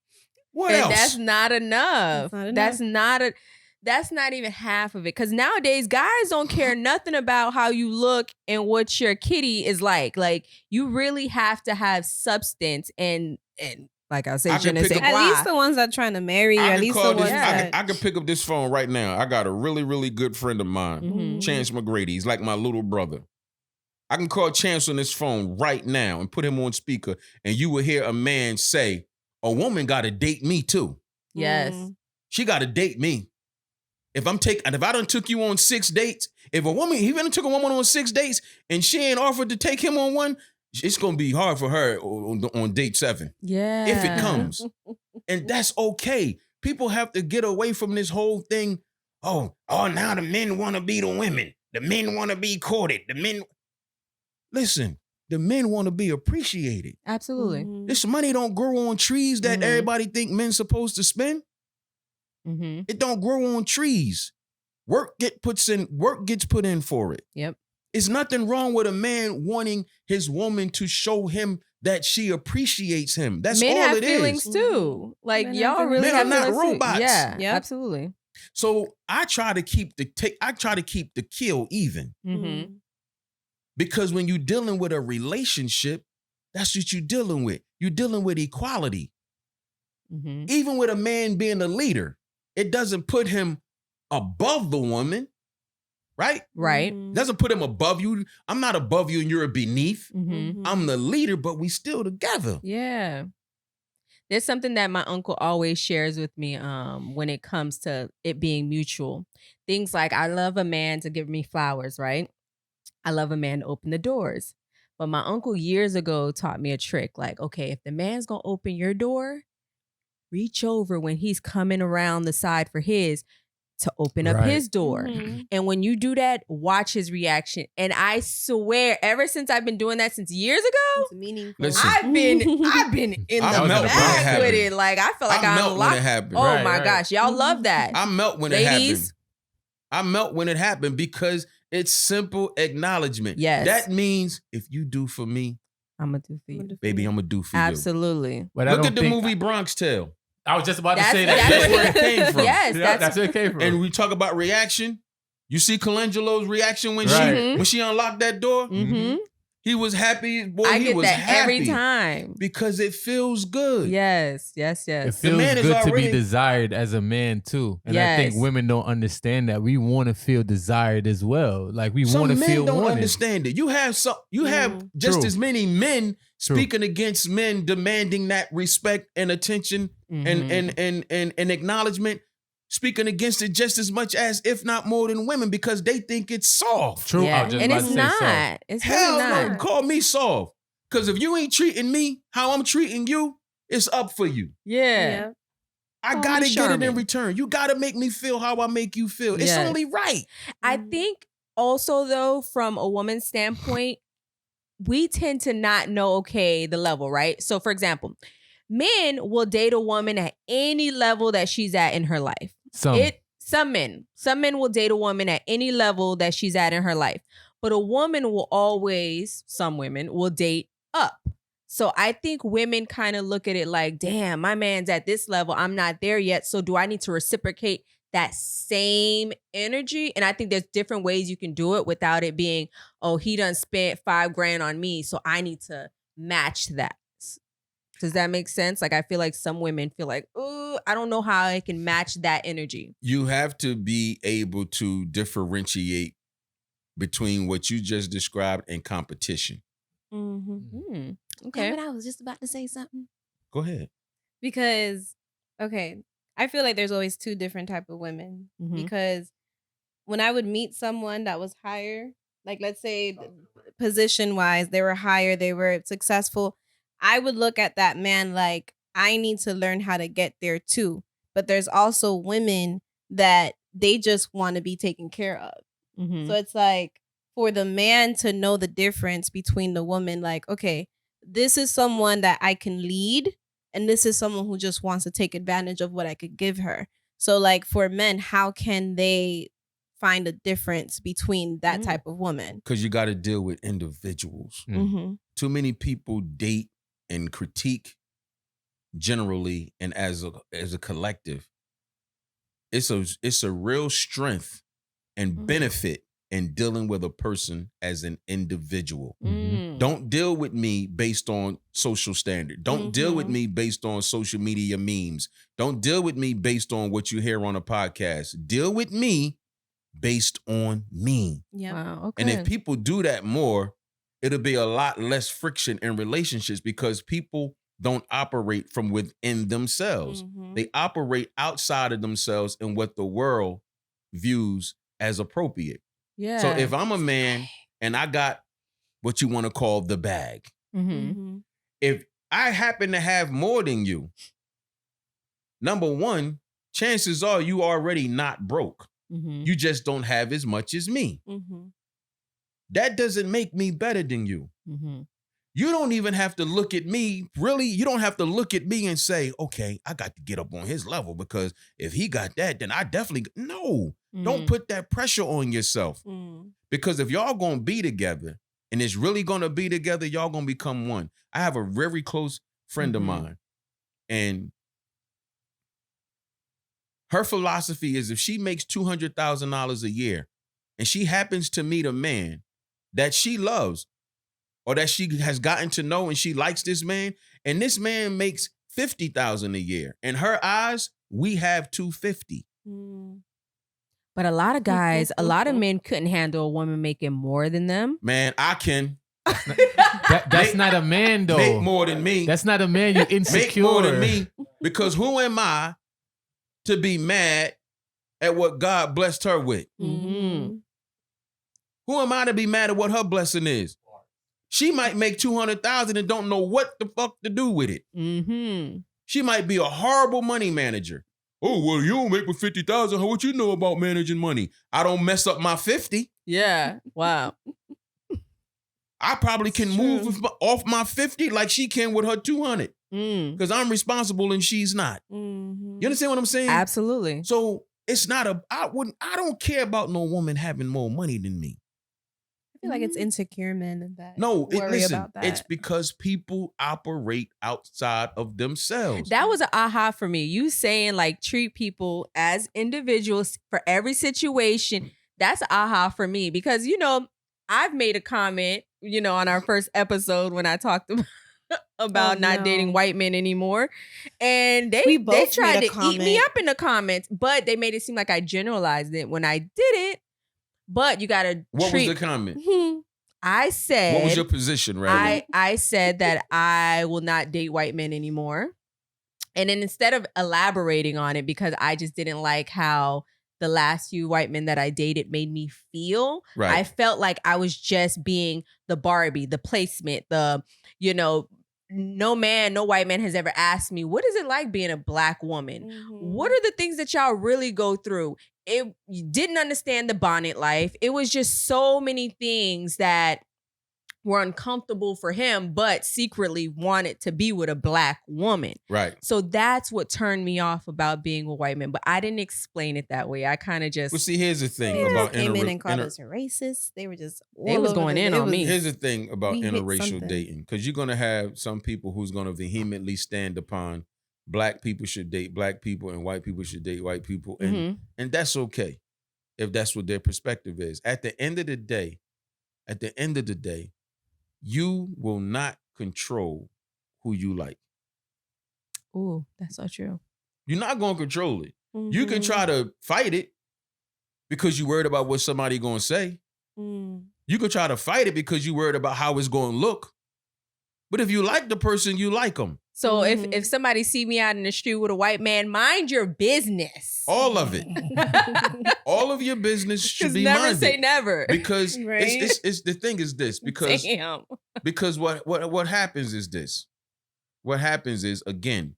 What else?
That's not enough. That's not even half of it. Because nowadays, guys don't care nothing about how you look and what your kitty is like. Like, you really have to have substance and like I said,
at least the ones that are trying to marry you. At least the ones that
I can pick up this phone right now. I got a really, really good friend of mine, Chance McGrady. He's like my little brother. I can call Chance on this phone right now and put him on speaker, and you will hear a man say, a woman got to date me too.
Yes.
She got to date me. If I done took you on 6 dates, if he done took a woman on 6 dates and she ain't offered to take him on one, it's going to be hard for her on date 7.
Yeah.
If it comes. And that's okay. People have to get away from this whole thing. oh, now the men want to be the women. The men want to be courted. Listen, the men want to be appreciated.
Absolutely.
Mhm.
This money don't grow on trees that everybody think men's supposed to spend.
Mm-hmm.
It don't grow on trees. Work gets put in for it.
Yep.
It's nothing wrong with a man wanting his woman to show him that she appreciates him. That's
Men
all
have
it
feelings
is.
too. Like
Men
y'all
have
really
feelings.
have
Men are not
feelings too.
robots.
Yeah,
Yep.
absolutely.
So I try to keep the kill even.
Mm-hmm.
Because when you're dealing with a relationship, that's what you're dealing with. You're dealing with equality.
Mm-hmm.
Even with a man being a leader, it doesn't put him above the woman, right?
Right.
Mhm.
Doesn't put him above you. I'm not above you and you're beneath.
Mm-hmm.
I'm the leader, but we still together.
Yeah. There's something that my uncle always shares with me when it comes to it being mutual. Things like, I love a man to give me flowers, right? I love a man to open the doors. But my uncle years ago taught me a trick. Like, okay, if the man's going to open your door, reach over when he's coming around the side for his to open up
Right.
his door.
Mhm.
And when you do that, watch his reaction. And I swear, ever since I've been doing that since years ago,
It's meaningful.
Listen.
I've been in
I
the
melt
when it
bag
happens.
with it. Like, I feel like
I
I
melt when
unlocked.
it happens.
Oh
Right,
my
right.
gosh, y'all love that.
I melt when it
Ladies.
happens. I melt when it happened because it's simple acknowledgement.
Yes.
That means if you do for me,
I'm gonna do for you.
baby, I'm gonna do for
Absolutely.
But I
you. Look
don't
at the
think-
movie Bronx Tale.
I was just about to
That's-
say that.
that's where it came from.
Yes,
Yeah, that's where it came from.
And we talk about reaction. You see Colangelo's reaction when
Right.
when she unlocked that door?
Mm-hmm.
He was happy. Boy,
I
he
get
was
that
happy
every time.
because it feels good.
Yes.
it
The
feels
man is
good to
already-
be desired as a man too, and I
Yes.
think women don't understand that. We want to feel desired as well. Like we
Some
want to
men
feel
don't
wanted.
understand it. You have just
True.
as many men
True.
speaking against men demanding that respect and attention
Mhm.
and acknowledgement, speaking against it just as much as, if not more than women, because they think it's soft.
True. I
Yeah.
was just
And
about
it's
to say so.
not. It's
Hell
really
no,
not.
call me soft. Because if you ain't treating me how I'm treating you, it's up for you.
Yeah.
I
Call
gotta
me
get it in
Sherman.
return. You gotta make me feel how I make you feel. It's
Yes.
only right.
I
Mhm.
think also though, from a woman's standpoint, we tend to not know, okay, the level, right? So for example, men will date a woman at any level that she's at in her life. Some men will date a woman at any level that she's at in her life. But a woman will always, some women will date up. So I think women kind of look at it like, damn, my man's at this level. I'm not there yet. So do I need to reciprocate that same energy? And I think there's different ways you can do it without it being, oh, he done spent $5,000 on me, so I need to match that. Does that make sense? Like, I feel like some women feel like, oh, I don't know how I can match that energy.
You have to be able to differentiate between what you just described and competition.
Mhm.
Okay.
Damn it, I was just about to say something.
Go ahead.
Because, okay, I feel like there's always two different type of women.
Mhm.
Because when I would meet someone that was higher, like let's say position wise, they were higher, they were successful, I would look at that man like, I need to learn how to get there too. But there's also women that they just want to be taken care of.
Mhm.
So it's like for the man to know the difference between the woman, like, okay, this is someone that I can lead, and this is someone who just wants to take advantage of what I could give her. So like for men, how can they find a difference between that type of woman?
Because you got to deal with individuals.
Mm-hmm.
Too many people date and critique generally and as a collective. It's a real strength and benefit in dealing with a person as an individual.
Mm.
Don't deal with me based on social standard. Don't deal with me based on social media memes. Don't deal with me based on what you hear on a podcast. Deal with me based on me.
Yeah.
Wow. Okay.
And if people do that more, it'll be a lot less friction in relationships because people don't operate from within themselves.
Mhm.
They operate outside of themselves in what the world views as appropriate.
yeah.
So if I'm a man and I got what you want to call the bag,
Mhm.
Mhm.
if I happen to have more than you, number one, chances are you already not broke.
Mm-hmm.
You just don't have as much as me.
Mm-hmm.
That doesn't make me better than you.
Mm-hmm.
You don't even have to look at me. Really, you don't have to look at me and say, okay, I got to get up on his level because if he got that, then I definitely, no. Don't put that pressure on yourself. Because if y'all gonna be together and it's really gonna be together, y'all gonna become one. I have a very close friend of mine, and her philosophy is if she makes $200,000 a year and she happens to meet a man that she loves or that she has gotten to know and she likes this man, and this man makes $50,000 a year, in her eyes, we have 250.
But a lot of guys, a lot of men couldn't handle a woman making more than them.
Man, I can.
That's not a man, though.
Make more than me.
That's not a man. You're insecure.
Make more than me. Because who am I to be mad at what God blessed her with?
Mm-hmm.
Who am I to be mad at what her blessing is? She might make $200,000 and don't know what the fuck to do with it.
Mm-hmm.
She might be a horrible money manager. Oh, well, you don't make but $50,000. What you know about managing money? I don't mess up my 50.
Yeah. Wow.
I probably can move off my 50 like she can with her 200. Because I'm responsible and she's not. You understand what I'm saying?
Absolutely.
So it's not I don't care about no woman having more money than me.
I feel like it's insecure men that
listen,
about that.
It's because people operate outside of themselves.
That was an aha for me. You saying like treat people as individuals for every situation. That's an aha for me because, I've made a comment, on our first episode when I talked about not dating white men anymore. And they tried to eat me up in the comments, but they made it seem like I generalized it when I didn't. But you got to
What was the comment?
I said...
What was your position, right?
I said that I will not date white men anymore. And then instead of elaborating on it, because I just didn't like how the last few white men that I dated made me feel,
right.
I felt like I was just being the Barbie, the placement, no white man has ever asked me, what is it like being a black woman? What are the things that y'all really go through? You didn't understand the bonnet life. It was just so many things that were uncomfortable for him, but secretly wanted to be with a black woman.
Right.
So that's what turned me off about being with white men. But I didn't explain it that way. I kind of just...
Well, see, here's the thing about
came in and called us racist. They were just...
They was going in on me.
Here's the thing about interracial dating. Because you're going to have some people who's going to vehemently stand upon black people should date black people and white people should date white people. And that's okay if that's what their perspective is. At the end of the day, you will not control who you like.
Ooh, that's so true.
You're not going to control it. You can try to fight it because you're worried about what somebody going to say. You can try to fight it because you're worried about how it's going to look. But if you like the person, you like them.
So if somebody see me out in the street with a white man, mind your business.
All of it. All of your business should be
never
minded.
Say never.
Because it's the thing is this. Because
Damn.
Because what happens is this. What happens is, again,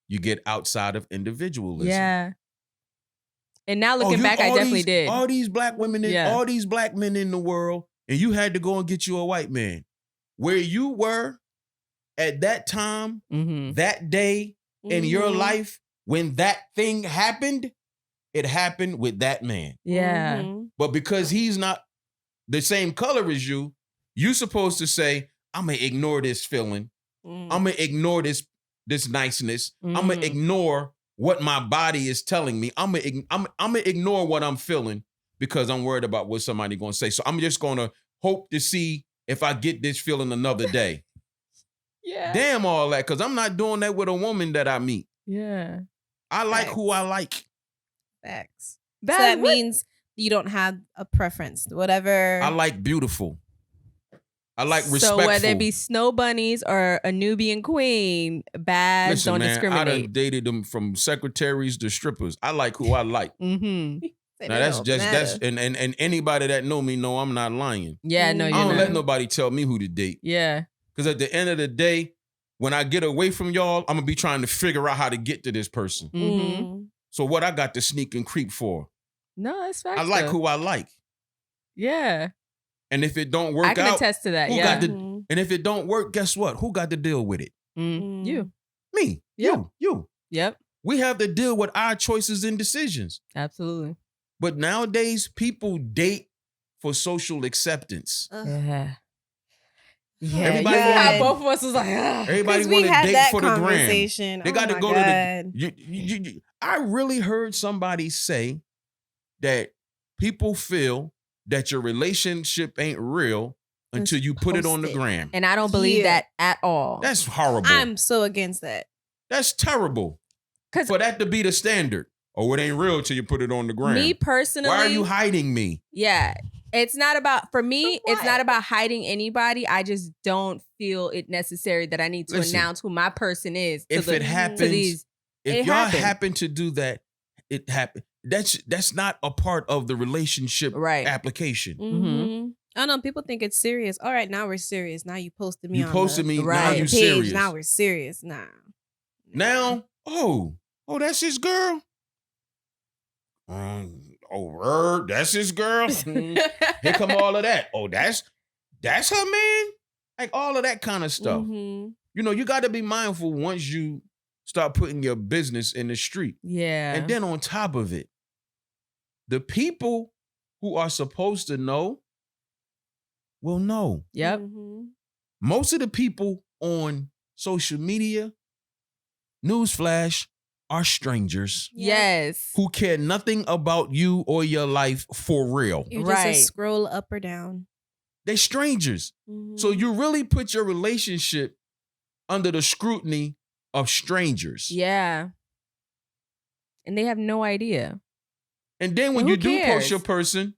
you get outside of individualism.
Yeah. And now looking back, I definitely did.
All these black women, all these black men in the world, and you had to go and get you a white man. Where you were at that time, that day in your life, when that thing happened, it happened with that man.
Yeah.
But because he's not the same color as you, you're supposed to say, I'm going to ignore this feeling. I'm going to ignore this niceness. I'm going to ignore what my body is telling me. I'm going to ignore what I'm feeling because I'm worried about what somebody going to say. So I'm just going to hope to see if I get this feeling another day.
Yeah.
Damn all that, because I'm not doing that with a woman that I meet.
Yeah.
I like who I like.
Facts. So that
what?
means you don't have a preference. Whatever.
I like beautiful. I like respectful.
So whether it be snow bunnies or a Nubian queen, Baz don't discriminate.
I done dated them from secretaries to strippers. I like who I like. Now that's and anybody that know me know I'm not lying.
Yeah, no, you're
I don't
not.
let nobody tell me who to date.
Yeah.
Because at the end of the day, when I get away from y'all, I'm gonna be trying to figure out how to get to this person. So what I got to sneak and creep for?
No, that's facts.
I like
though.
who I like.
Yeah.
And if it don't work
I can
out,
attest to that.
who
Yeah.
got the, and if it don't work, guess what? Who got to deal with it?
You.
Me.
Yeah.
You.
Yep.
We have to deal with our choices and decisions.
Absolutely.
But nowadays, people date for social acceptance.
Yeah. Yeah.
Everybody
you see how
wanna-
both of us was like,
Everybody
we
want to
had
date
that
for the gram.
conversation.
They got
Oh
to
my
go
God.
to the. I really heard somebody say that people feel that your relationship ain't real until you put it on the
post it.
gram.
and I don't believe
Yeah.
that at all.
That's horrible.
I'm so against that.
That's terrible.
'Cause-
For that to be the standard. Oh, it ain't real till you put it on the gram.
me personally.
Why are you hiding me?
Yeah. It's not about, for me,
For
it's
what?
not about hiding anybody. I just don't feel it necessary that I need to
Listen,
announce who my person is.
If it
to
happens,
these.
if
it
y'all
happened.
happen to do that, it happened. That's not a part of the relationship
Right.
application.
Mm-hmm. I know people think it's serious. All right, now we're serious. Now you posted me.
You
on
posted
the,
me, now
Right.
you
page.
serious.
Now we're serious. Nah.
Now, oh, that's his girl. That's his girl. Here come all of that. Oh, that's her man. Like all of that kind of stuff.
Mm-hmm.
You know, you got to be mindful once you start putting your business in the street.
Yeah.
And then on top of it, the people who are supposed to know will know.
Yep.
Mm-hmm.
Most of the people on social media, newsflash, are strangers
Yes.
who care nothing about you or your life for real.
You're just a
Right.
scroll up or down.
They're strangers.
Mm-hmm.
So you really put your relationship under the scrutiny of strangers.
Yeah. And they have no idea.
And then when
And
you
who
do
cares?
post your person,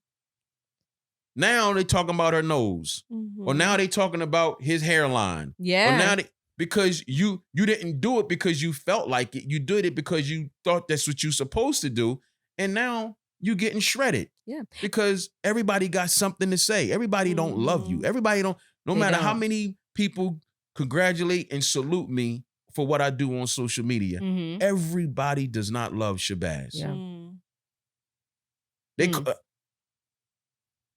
now they talking about her nose.
Mm-hmm.
Or now they talking about his hairline.
Yeah.
Or now because you didn't do it because you felt like it. You did it because you thought that's what you're supposed to do. And now you getting shredded.
Yeah.
Because everybody got something to say. Everybody don't love you.
Mhm.
Everybody don't, no
They
matter how
don't.
many people congratulate and salute me for what I do on social media.
Mm-hmm.
Everybody does not love Shabazz.
Yeah.
Mm.
They
Mm.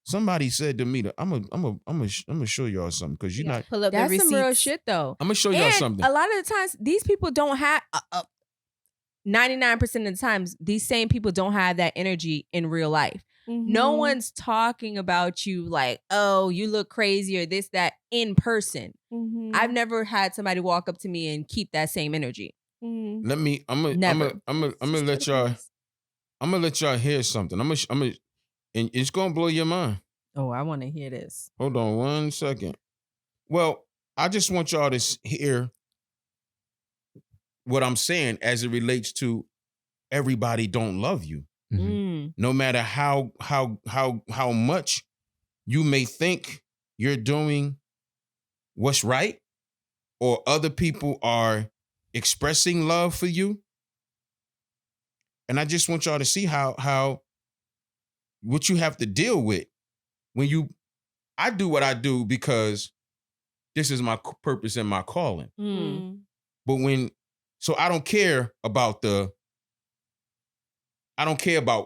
somebody said to me that I'm gonna show y'all something because you're not.
Pull up
That's
the
some real
receipts.
shit, though.
I'm gonna show y'all
And
something.
a lot of the times, these people don't have. 99% of the times, these same people don't have that energy in real life. No
Mhm.
one's talking about you like, oh, you look crazy or this, that in person.
Mhm.
I've never had somebody walk up to me and keep that same energy.
Mhm.
Let me. I'm
Never.
gonna let y'all. I'm gonna let y'all hear something. I'm gonna, and it's gonna blow your mind.
Oh, I want to hear this.
Hold on 1 second. Well, I just want y'all to hear what I'm saying as it relates to everybody don't love you.
Mm.
No matter how much you may think you're doing what's right, or other people are expressing love for you. And I just want y'all to see how what you have to deal with when I do what I do because this is my purpose and my calling.
Mm.
Mm.
So I don't care about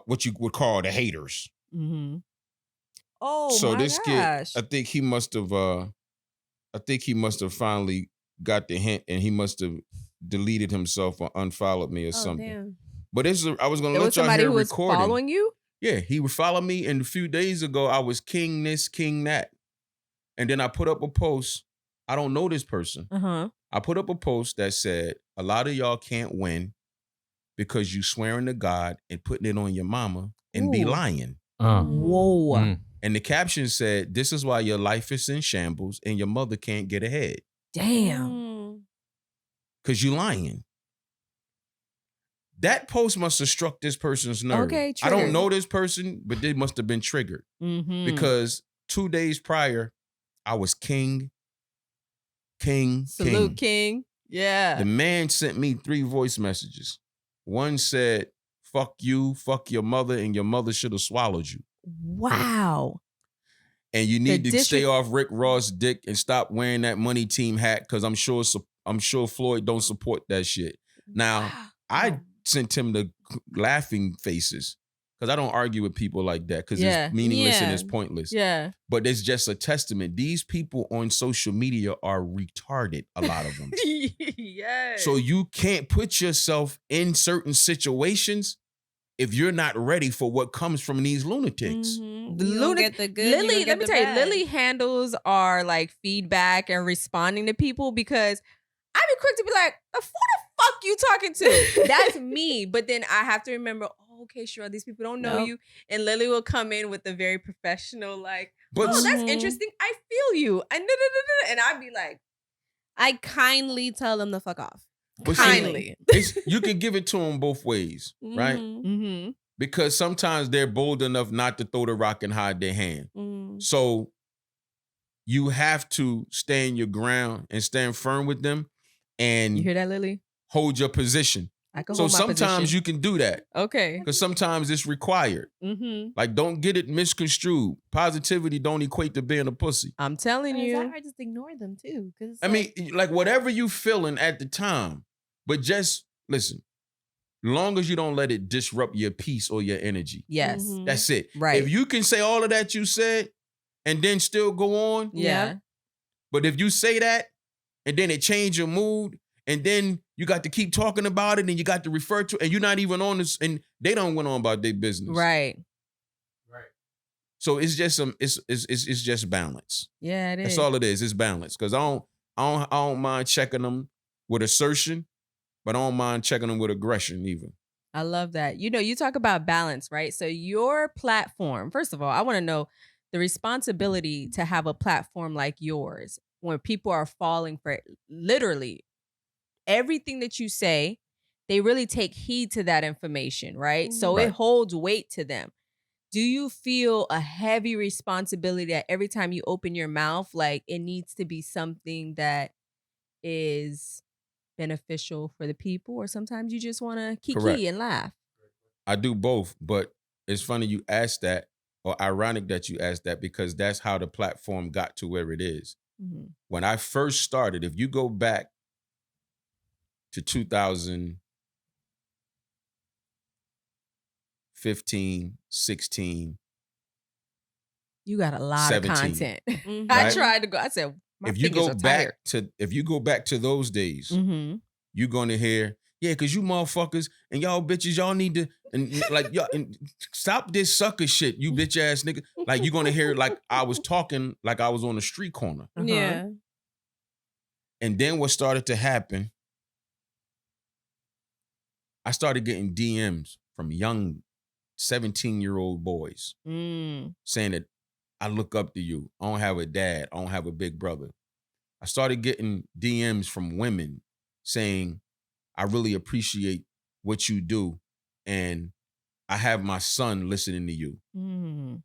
what you would call the haters.
Mm-hmm. Oh,
So
my
this
gosh.
kid, I think he must have finally got the hint, and he must have deleted himself or unfollowed me or
Oh,
something.
damn.
But I was gonna
There
let
was
y'all
somebody
hear
who was
recording.
following you?
Yeah, he would follow me, and a few days ago I was king this, king that, and then I put up a post. I don't know this person.
Uh-huh.
I put up a post that said, "A lot of y'all can't win because you swearing to God and putting it on your mama and be
Ooh.
lying."
Whoa.
Mm.
And the caption said, "This is why your life is in shambles and your mother can't get ahead
Damn.
Mm.
because you lying." That post must have struck this person's nerve.
Okay,
I don't
triggered.
know this person, but they must have been triggered
Mm-hmm.
because 2 days prior, I was king.
Salute, King. Yeah.
The man sent me 3 voice messages. One said, "Fuck you, fuck your mother, and your mother should have swallowed you.
Wow.
And you need to
The
stay
district-
off Rick Ross' dick and stop wearing that money team hat because I'm sure Floyd don't support that shit." Now, I sent him the laughing faces because I don't argue with people like that because it's meaningless and it's pointless.
Yeah.
But it's just a testament. These people on social media are retarded, a lot of them.
Yes.
So you can't put yourself in certain situations if you're not ready for what comes from these lunatics.
Mm-hmm.
The
You don't get the good.
Lilly,
you
let me
get the
tell you,
bad.
Lilly handles our like feedback and responding to people because I be quick to be like, who the fuck you talking to? That's me. But then I have to remember, oh, okay, sure, these people don't know you. And Lilly will come in with a very professional, like,
But
oh, that's interesting. I feel you. And I'd be like,
I kindly tell them to fuck off.
But
Kindly.
you can give it to them both ways, right?
mm-hmm.
Because sometimes they're bold enough not to throw the rock and hide their hand.
Mm-hmm.
So you have to stand your ground and stand firm with them and
You hear that, Lilly?
hold your position.
I can
So
hold my
sometimes
position.
you can do that
Okay.
because sometimes it's required.
Mm-hmm.
Like, don't get it misconstrued. Positivity don't equate to being a pussy.
I'm telling you.
I just ignore them too. Cause
I mean, like whatever you feeling at the time, but just listen. Long as you don't let it disrupt your peace or your energy.
Yes.
Mhm.
That's it.
Right.
If you can say all of that you said and then still go on,
Yeah.
but if you say that and then it change your mood and then you got to keep talking about it and you got to refer to and you're not even on this and they don't went on about their business.
Right.
So it's just it's just balance.
Yeah, it is.
That's all it is. It's balance. Cause I don't mind checking them with assertion, but I don't mind checking them with aggression either.
I love that. You know, you talk about balance, right? So your platform, first of all, I want to know the responsibility to have a platform like yours when people are falling for literally everything that you say, they really take heed to that information, right? So
Right.
it holds weight to them. Do you feel a heavy responsibility that every time you open your mouth, like it needs to be something that is beneficial for the people, or sometimes you just want to kiki
Correct.
and laugh?
I do both, but it's funny you asked that, or ironic that you asked that, because that's how the platform got to where it is.
Mm-hmm.
When I first started, if you go back to 2015, 16,
You got a lot
17.
of content.
Mhm.
I
Right?
tried to go. I said, my
if you
fingers
go
are
back to those days,
Mm-hmm.
you're gonna hear, yeah, because you motherfuckers and y'all bitches, y'all need to and like y'all and stop this sucker shit, you bitch ass nigga. Like you're gonna hear like I was talking like I was on a street corner.
Uh-huh.
Yeah.
And then what started to happen, I started getting DMs from young 17-year-old boys
Mm.
saying that I look up to you. I don't have a dad. I don't have a big brother. I started getting DMs from women saying, I really appreciate what you do. And I have my son listening to you.
Mm.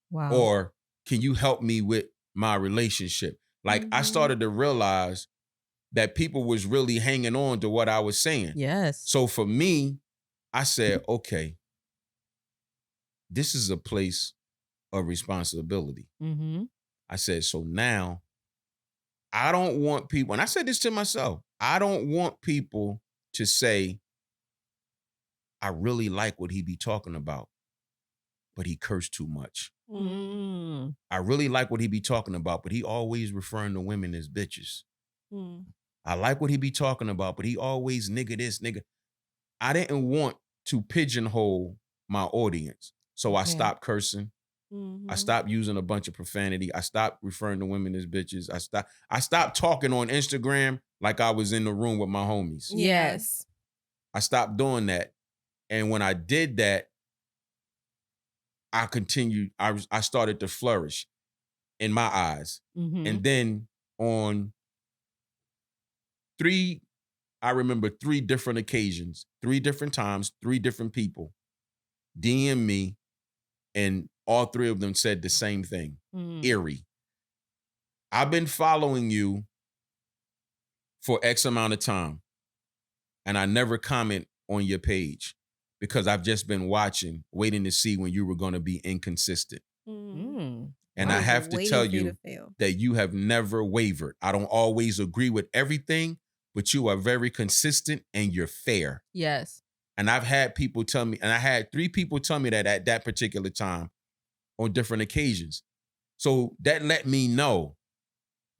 Wow.
Or can you help me with my relationship? Like I
Mhm.
started to realize that people was really hanging on to what I was saying.
Yes.
So for me, I said, okay, this is a place of responsibility.
Mm-hmm.
I said, so now I don't want people, and I said this to myself, I don't want people to say, I really like what he be talking about, but he cursed too much.
Mm.
I really like what he be talking about, but he always referring to women as bitches.
Mm.
I like what he be talking about, but he always nigga this, nigga. I didn't want to pigeonhole my audience. So I
Okay.
stopped cursing.
Mhm.
I stopped using a bunch of profanity. I stopped referring to women as bitches. I stopped talking on Instagram like I was in the room with my homies.
Yes.
I stopped doing that. And when I did that, I continued, I started to flourish in my eyes.
Mm-hmm.
And then on I remember 3 different occasions, 3 different times, 3 different people DM me, and all 3 of them said the same thing.
Mm.
Eerie. I've been following you for X amount of time, and I never comment on your page because I've just been watching, waiting to see when you were going to be inconsistent.
Mm.
Mm.
And
I
I
was
have to
waiting
tell
for
you
to fail.
that you have never wavered. I don't always agree with everything, but you are very consistent and you're fair.
Yes.
And I've had people tell me, and I had 3 people tell me that at that particular time on different occasions. So that let me know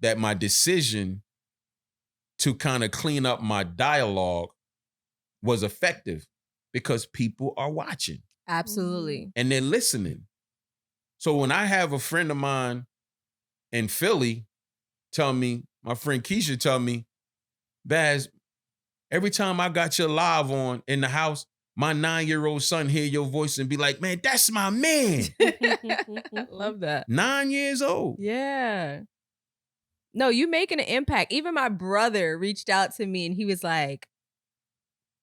that my decision to kind of clean up my dialogue was effective because people are watching.
Absolutely.
And they're listening. So when I have a friend of mine in Philly tell me, my friend Keisha tell me, Baz, every time I got your live on in the house, my 9-year-old son hear your voice and be like, man, that's my man.
Love that.
9 years old.
Yeah. No, you making an impact. Even my brother reached out to me and he was like,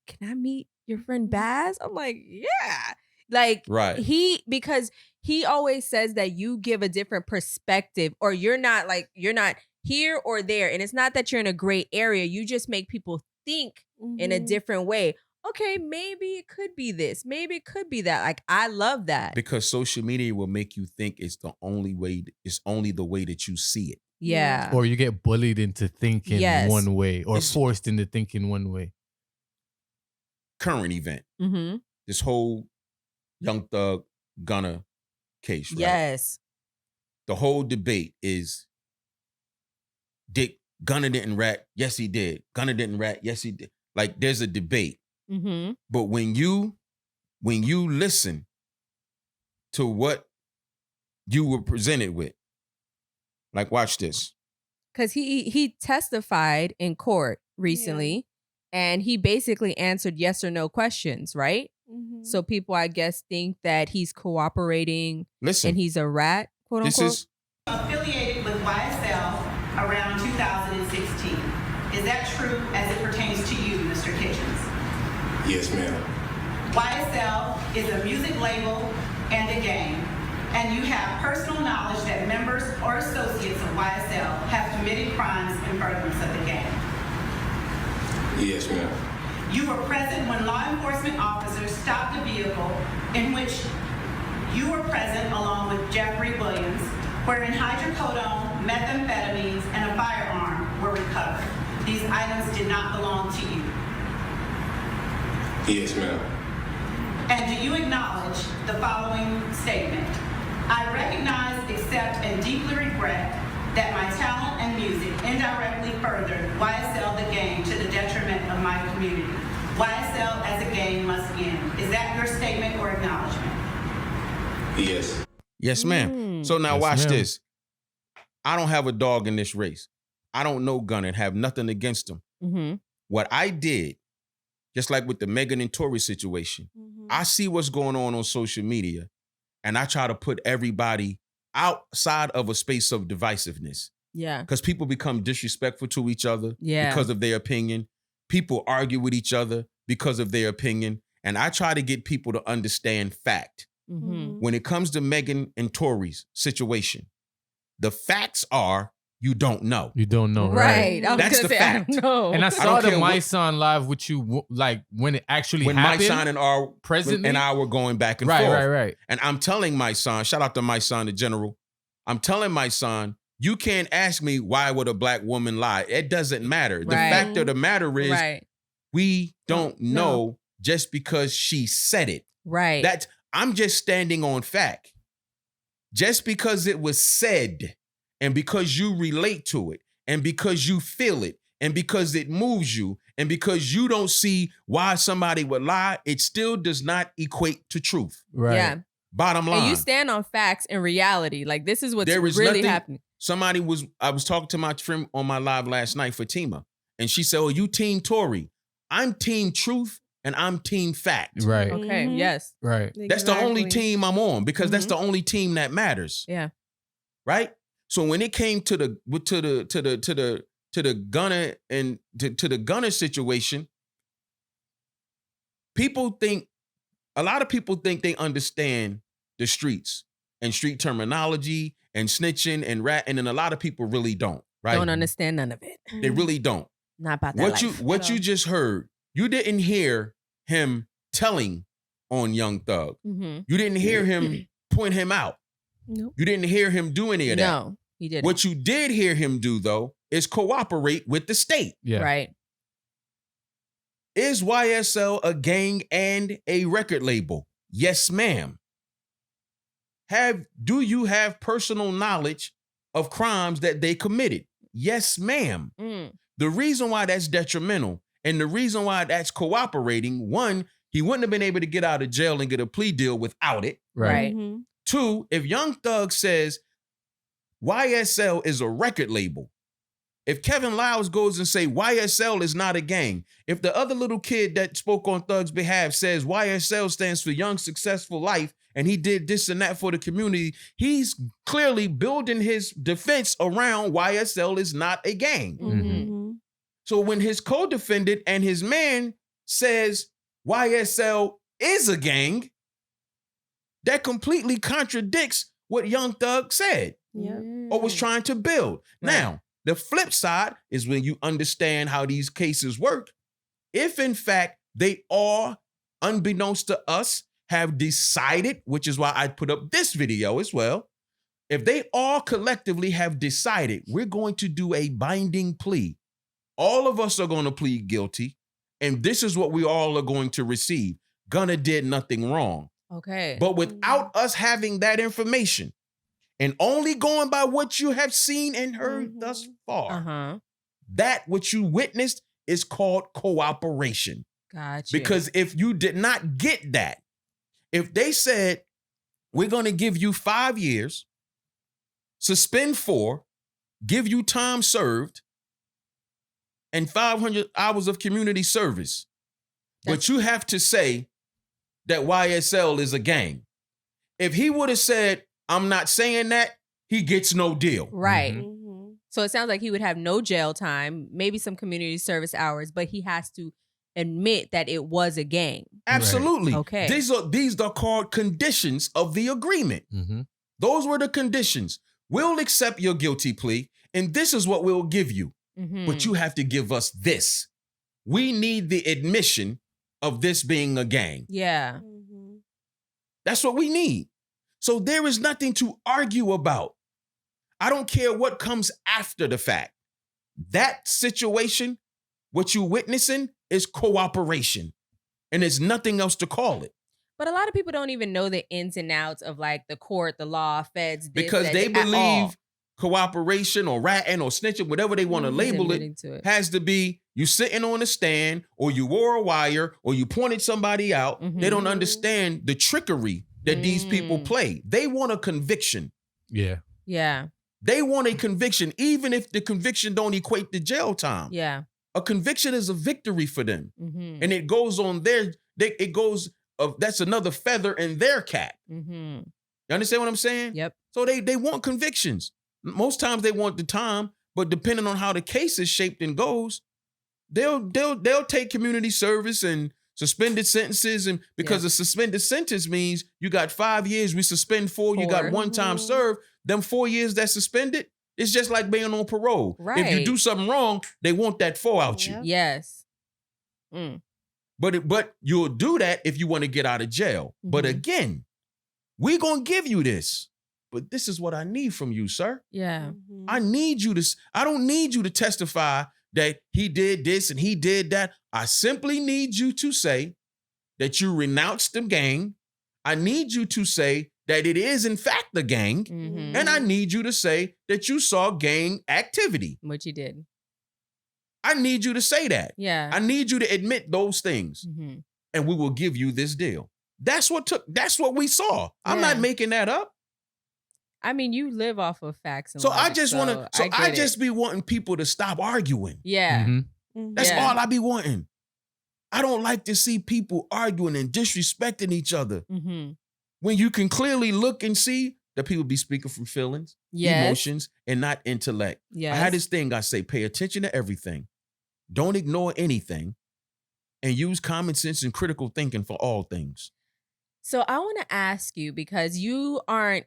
can I meet your friend Baz? I'm like, yeah. Like,
right.
Because he always says that you give a different perspective, or you're not here or there. And it's not that you're in a gray area. You just make people think in a different way. Okay, maybe it could be this. Maybe it could be that. Like, I love that.
Because social media will make you think it's the only way, it's only the way that you see it.
Yeah.
Or you get bullied into thinking one way, or forced into thinking one way.
Current event.
Mm-hmm.
This whole Young Thug Gunna case, right?
Yes.
The whole debate is, Gunna didn't rat. Yes, he did. Gunna didn't rat. Yes, he did. Like, there's a debate.
Mm-hmm.
But when you listen to what you were presented with, like, watch this.
Because he testified in court recently, and he basically answered yes or no questions, right? Mm-hmm. So people, I guess, think that he's cooperating.
Listen,
and he's a rat, quote unquote.
This is affiliated with YSL around 2016. Is that true as it pertains to you, Mr. Kitchens?
Yes, ma'am.
YSL is a music label and a gang, and you have personal knowledge that members or associates of YSL have committed crimes in furtherance of the gang.
Yes, ma'am.
You were present when law enforcement officers stopped a vehicle in which you were present along with Jeffrey Williams, wherein hydrocodone, methamphetamines, and a firearm were recovered. These items did not belong to you.
Yes, ma'am.
And do you acknowledge the following statement? I recognize, accept, and deeply regret that my talent and music indirectly furthered YSL the gang to the detriment of my community. YSL as a gang must end. Is that your statement or acknowledgement?
Yes.
Yes, ma'am. So now watch this. I don't have a dog in this race. I don't know Gunna and have nothing against him.
Mm-hmm.
What I did, just like with the Megan and Tory situation, I see what's going on social media, and I try to put everybody outside of a space of divisiveness.
Yeah.
Because people become disrespectful to each other because of their opinion. People argue with each other because of their opinion. And I try to get people to understand fact.
Mm-hmm.
When it comes to Megan and Tory's situation, the facts are you don't know.
You don't know, right?
That's the fact.
And I saw the My Son live with you, like when it actually happened.
When My Son and I were going back and forth.
Right.
And I'm telling My Son, shout out to My Son, the general. I'm telling My Son, you can't ask me why would a black woman lie. It doesn't matter. The fact of the matter is we don't know just because she said it.
Right.
I'm just standing on fact. Just because it was said, and because you relate to it, and because you feel it, and because it moves you, and because you don't see why somebody would lie, it still does not equate to truth.
Right.
Yeah.
Bottom line.
And you stand on facts and reality. Like, this is what's really happening.
I was talking to my friend on my live last night, Fatima, and she said, oh, you team Tory. I'm team truth and I'm team fact.
Right.
Okay.
Mhm.
Yes.
Right.
That's the only team I'm on because that's the only team that matters.
Yeah.
Right? So when it came to the Gunna and to the Gunna situation, a lot of people think they understand the streets and street terminology and snitching and ratting, and a lot of people really don't. Right?
Don't understand none of it.
They really don't.
Not about that.
What you just heard, you didn't hear him telling on Young Thug.
Mm-hmm.
You didn't hear him point him out.
Nope.
You didn't hear him do any of that.
No, he didn't.
What you did hear him do, though, is cooperate with the state.
Yeah.
Right.
Is YSL a gang and a record label? Yes, ma'am. Do you have personal knowledge of crimes that they committed? Yes, ma'am. The reason why that's detrimental and the reason why that's cooperating, one, he wouldn't have been able to get out of jail and get a plea deal without it.
Right.
Mhm.
Two, if Young Thug says YSL is a record label, if Kevin Liles goes and say YSL is not a gang, if the other little kid that spoke on Thug's behalf says YSL stands for Young Successful Life and he did this and that for the community, he's clearly building his defense around YSL is not a gang.
Mhm.
So when his co-defendant and his man says YSL is a gang, that completely contradicts what Young Thug said
Yeah.
or was trying to build.
Right.
Now, the flip side is when you understand how these cases work. If in fact they all, unbeknownst to us, have decided, which is why I put up this video as well, if they all collectively have decided we're going to do a binding plea, all of us are going to plead guilty, and this is what we all are going to receive. Gunna did nothing wrong.
Okay.
But without us having that information and only going by what you have seen and heard thus far, that what you witnessed is called cooperation.
Gotcha.
Because if you did not get that, if they said, we're going to give you 5 years, suspend 4, give you time served, and 500 hours of community service, but you have to say that YSL is a gang. If he would have said, I'm not saying that, he gets no deal.
Right.
Mhm.
So it sounds like he would have no jail time, maybe some community service hours, but he has to admit that it was a gang.
Absolutely.
Okay.
These are called conditions of the agreement. Those were the conditions. We'll accept your guilty plea, and this is what we'll give you. But you have to give us this. We need the admission of this being a gang.
Yeah.
Mhm.
That's what we need. So there is nothing to argue about. I don't care what comes after the fact. That situation, what you're witnessing, is cooperation. And there's nothing else to call it.
But a lot of people don't even know the ins and outs of like the court, the law, feds, this,
Because
that,
they
at all.
believe cooperation or ratting or snitching, whatever they want to label
Admitting
it,
to it.
has to be you sitting on a stand or you wore a wire or you pointed somebody out. They don't understand the trickery that these people play. They want a conviction.
Yeah.
Yeah.
They want a conviction, even if the conviction don't equate to jail time.
Yeah.
A conviction is a victory for them.
Mm-hmm.
And it goes on that's another feather in their cap.
Mm-hmm.
You understand what I'm saying?
Yep.
So they want convictions. Most times they want the time, but depending on how the case is shaped and goes, they'll take community service and suspended sentences. And because a suspended sentence means you got 5 years, we suspend 4, you got 1 time served. Them 4 years that's suspended, it's just like being on parole.
Right.
If you do something wrong, they want that 4 out you.
Yes.
But you'll do that if you want to get out of jail. But again, we're going to give you this. But this is what I need from you, sir.
Yeah.
I don't need you to testify that he did this and he did that. I simply need you to say that you renounced the gang. I need you to say that it is in fact the gang. And I need you to say that you saw gang activity.
Which he did.
I need you to say that.
Yeah.
I need you to admit those things. And we will give you this deal. That's what we saw. I'm not making that up.
I mean, you live off of facts and
So
logic,
I just want to, I just be wanting people to stop arguing.
Yeah.
That's all I be wanting. I don't like to see people arguing and disrespecting each other. When you can clearly look and see that people be speaking from feelings, emotions, and not intellect.
Yes.
I had this thing I say, pay attention to everything. Don't ignore anything. And use common sense and critical thinking for all things.
So I want to ask you, because you aren't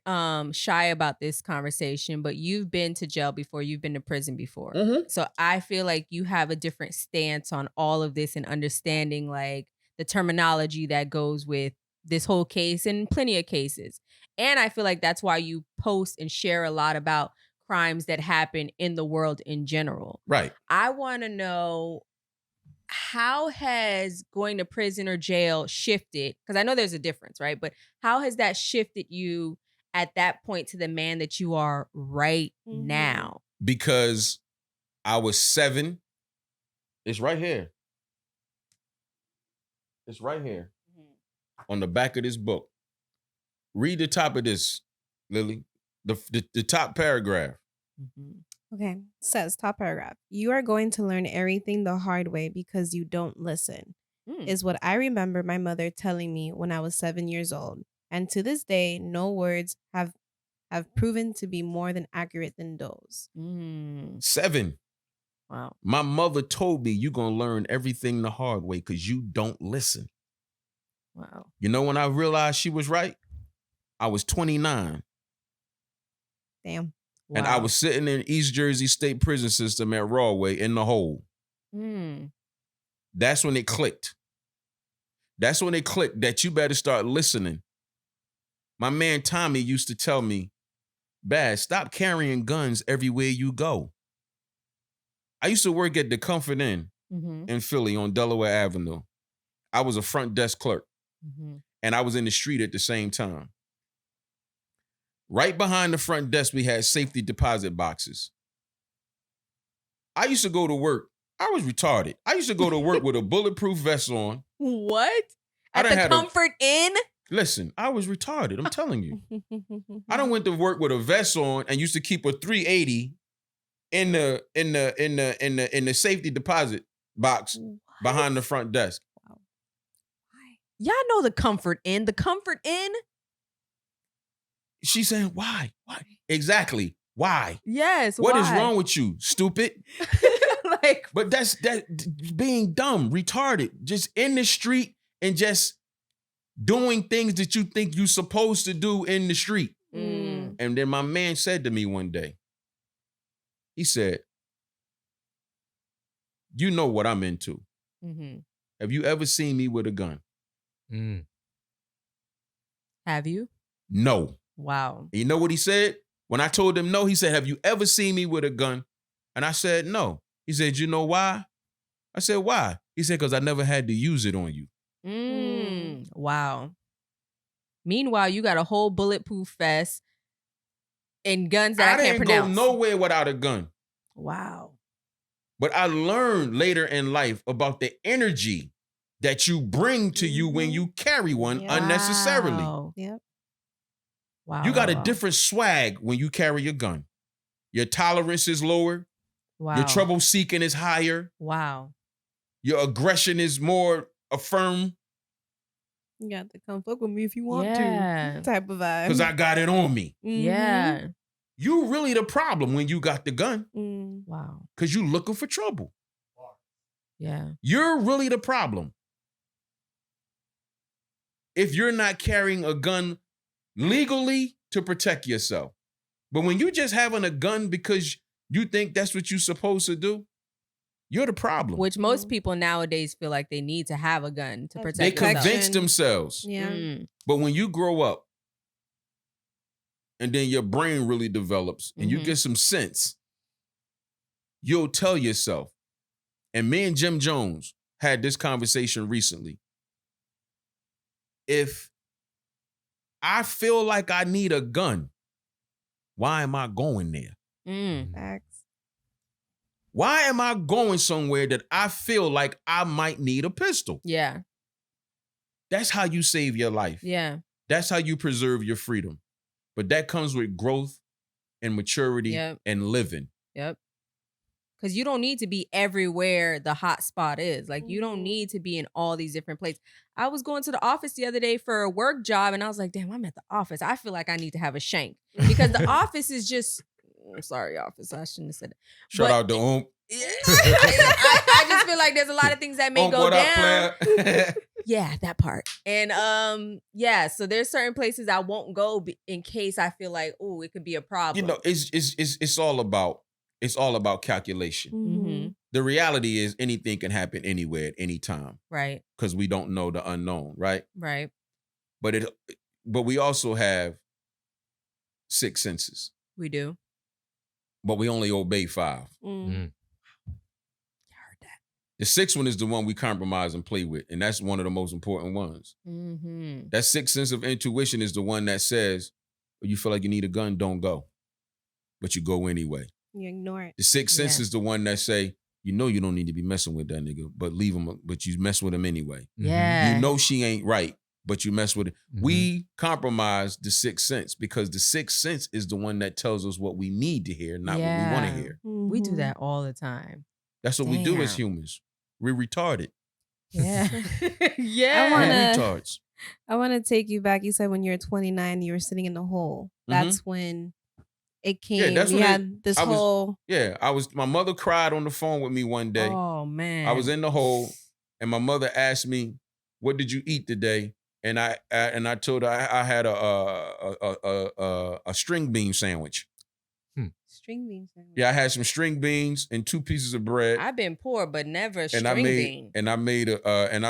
shy about this conversation, but you've been to jail before, you've been to prison before. So I feel like you have a different stance on all of this and understanding like the terminology that goes with this whole case and plenty of cases. And I feel like that's why you post and share a lot about crimes that happen in the world in general.
Right.
I want to know, how has going to prison or jail shifted? Because I know there's a difference, right? But how has that shifted you at that point to the man that you are right now?
Because I was 7. It's right here. It's right here on the back of this book. Read the top of this, Lily. The top paragraph.
Okay. Says top paragraph. You are going to learn everything the hard way because you don't listen. Is what I remember my mother telling me when I was 7 years old. And to this day, no words have proven to be more than accurate than those.
7.
Wow.
My mother told me you're going to learn everything the hard way because you don't listen.
Wow.
You know when I realized she was right? I was 29.
Damn.
Wow.
And I was sitting in East Jersey State Prison System at Rawway in the hole. That's when it clicked. That's when it clicked that you better start listening. My man Tommy used to tell me, Baz, stop carrying guns everywhere you go. I used to work at the Comfort Inn in Philly on Delaware Avenue. I was a front desk clerk. And I was in the street at the same time. Right behind the front desk, we had safety deposit boxes. I used to go to work. I was retarded. I used to go to work with a bulletproof vest on.
What? At the Comfort Inn?
Listen, I was retarded. I'm telling you. I done went to work with a vest on and used to keep a 380 in the safety deposit box behind the front desk.
Wow. Y'all know the Comfort Inn. The Comfort Inn?
She's saying, why? Why? Exactly. Why?
Yes.
What is wrong with you, stupid?
Like,
but that's being dumb, retarded, just in the street and just doing things that you think you're supposed to do in the street. And then my man said to me one day, he said, you know what I'm into. Have you ever seen me with a gun?
Have you?
No.
Wow.
And you know what he said? When I told him no, he said, have you ever seen me with a gun? And I said, no. He said, you know why? I said, why? He said, because I never had to use it on you.
Wow. Meanwhile, you got a whole bulletproof vest and guns that I can't pronounce.
I didn't go nowhere without a gun.
Wow.
But I learned later in life about the energy that you bring to you when you carry one unnecessarily.
Yep.
Wow.
You got a different swag when you carry a gun. Your tolerance is lower.
Wow.
Your trouble seeking is higher.
Wow.
Your aggression is more affirmed.
You got to come fuck with me if you want to. Type of vibe.
Because I got it on me.
Yeah.
You really the problem when you got the gun.
Wow.
Because you looking for trouble.
Yeah.
You're really the problem. If you're not carrying a gun legally to protect yourself. But when you just having a gun because you think that's what you're supposed to do, you're the problem.
Which most people nowadays feel like they need to have a gun to protect
They
themselves.
convince themselves.
Yeah.
But when you grow up and then your brain really develops and you get some sense, you'll tell yourself. And me and Jim Jones had this conversation recently. If I feel like I need a gun, why am I going there?
Facts.
Why am I going somewhere that I feel like I might need a pistol?
Yeah.
That's how you save your life.
Yeah.
That's how you preserve your freedom. But that comes with growth and maturity and living.
Yep. Because you don't need to be everywhere the hot spot is. Like, you don't need to be in all these different places. I was going to the office the other day for a work job, and I was like, damn, I'm at the office. I feel like I need to have a shank. Because the office is just, I'm sorry, office. I shouldn't have said that.
Shout out to Oomp.
I just feel like there's a lot of things that may
Oomp,
go
what
down.
up, player?
Yeah, that part. And yeah, so there's certain places I won't go in case I feel like, oh, it could be a problem.
You know, it's all about calculation. The reality is anything can happen anywhere at any time.
Right.
Because we don't know the unknown, right?
Right.
But we also have 6 senses.
We do.
But we only obey 5.
I heard that.
The sixth one is the one we compromise and play with, and that's one of the most important ones.
Mm-hmm.
That sixth sense of intuition is the one that says, you feel like you need a gun, don't go. But you go anyway.
You ignore it.
The sixth sense is the one that say, you know you don't need to be messing with that nigga, but leave him, but you mess with him anyway.
Yeah.
You know she ain't right, but you mess with it.
Mhm.
We compromise the sixth sense because the sixth sense is the one that tells us what we need to hear, not what we want to hear.
We do
Mhm.
that all the time.
That's what we do as
Damn.
humans. We're retarded.
Yeah. yeah.
I wanna-
We're retards.
I want to take you back. You said when you were 29, you were sitting in the hole. That's when it came.
that's
we
when
had this
I was-
whole.
Yeah, my mother cried on the phone with me one day.
Oh man.
I was in the hole, and my mother asked me, "What did you eat today?" And I told her I had a string bean sandwich.
String bean sandwich.
Yeah, I had some string beans and 2 pieces of bread,
I've been poor, but never string
and
bean.
I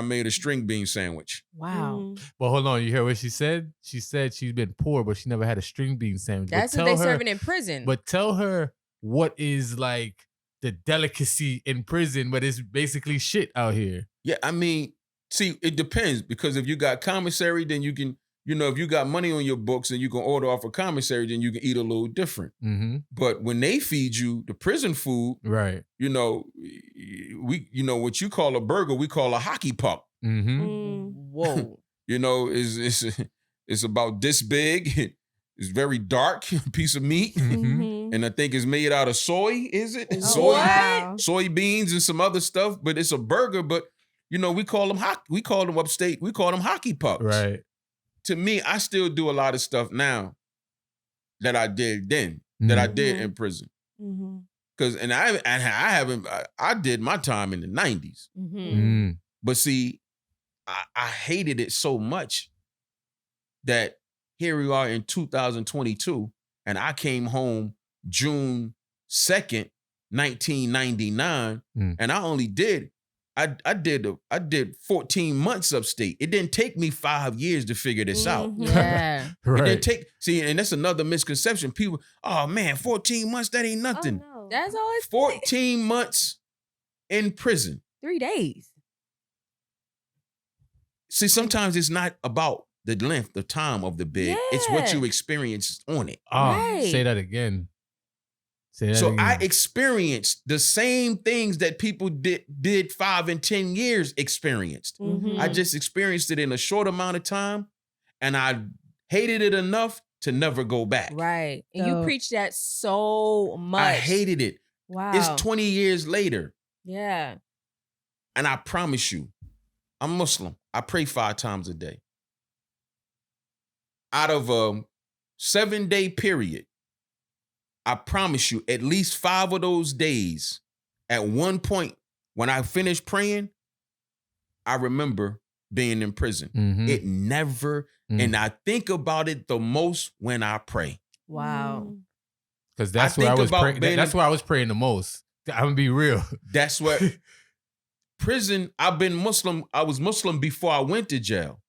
made a string bean sandwich.
Wow.
Mhm.
But hold on, you hear what she said? She said she's been poor, but she never had a string bean sandwich. But
That's what
tell
they
her-
serving in prison.
But tell her what is like the delicacy in prison, but it's basically shit out here.
Yeah, I mean, see, it depends because if you got commissary, then you can, if you got money on your books and you can order off a commissary, then you can eat a little different.
Mm-hmm.
But when they feed you the prison food,
Right.
we, what you call a burger, we call a hockey puck.
Mm-hmm.
Mm.
Whoa.
It's about this big. It's very dark piece of meat,
Mm-hmm.
Mhm.
and I think it's made out of soy. Is it
Oh,
soy?
wow.
Soybeans and some other stuff, but it's a burger. But we call them we call them upstate. We call them hockey pucks.
Right.
To me, I still do a lot of stuff now that I did then, that I did in prison.
Mhm.
Cause I did my time in the 90s.
Mm-hmm.
Mm.
But see, I hated it so much that here we are in 2022, and I came home June 2nd, 1999, and I only did 14 months upstate. It didn't take me 5 years to figure this out.
Mhm.
Yeah.
It
Right.
didn't take, and that's another misconception. People, oh man, 14 months, that ain't nothing.
Oh, no.
That's all it's
14 months in prison.
3 days.
See, sometimes it's not about the length, the time of the bid. It's what
Yeah.
you experience on it.
Oh,
Right.
say that again. Say that
So
again.
I experienced the same things that people did 5 and 10 years experienced.
Mhm.
I just experienced it in a short amount of time, and I hated it enough to never go back.
Right. And you
So-
preach that so much.
I hated it.
Wow.
It's 20 years later,
Yeah.
and I promise you, I'm Muslim. I pray 5 times a day. Out of a 7-day period, I promise you, at least 5 of those days, at one point, when I finished praying, I remember being in prison.
Mhm.
It never, and I think about it the most when I pray.
Wow.
Mm.
Because that's
I
where I
think
was
about
praying.
being
That's
in-
where I was praying the most. I'm gonna be real.
That's what prison, I was Muslim before I went to jail.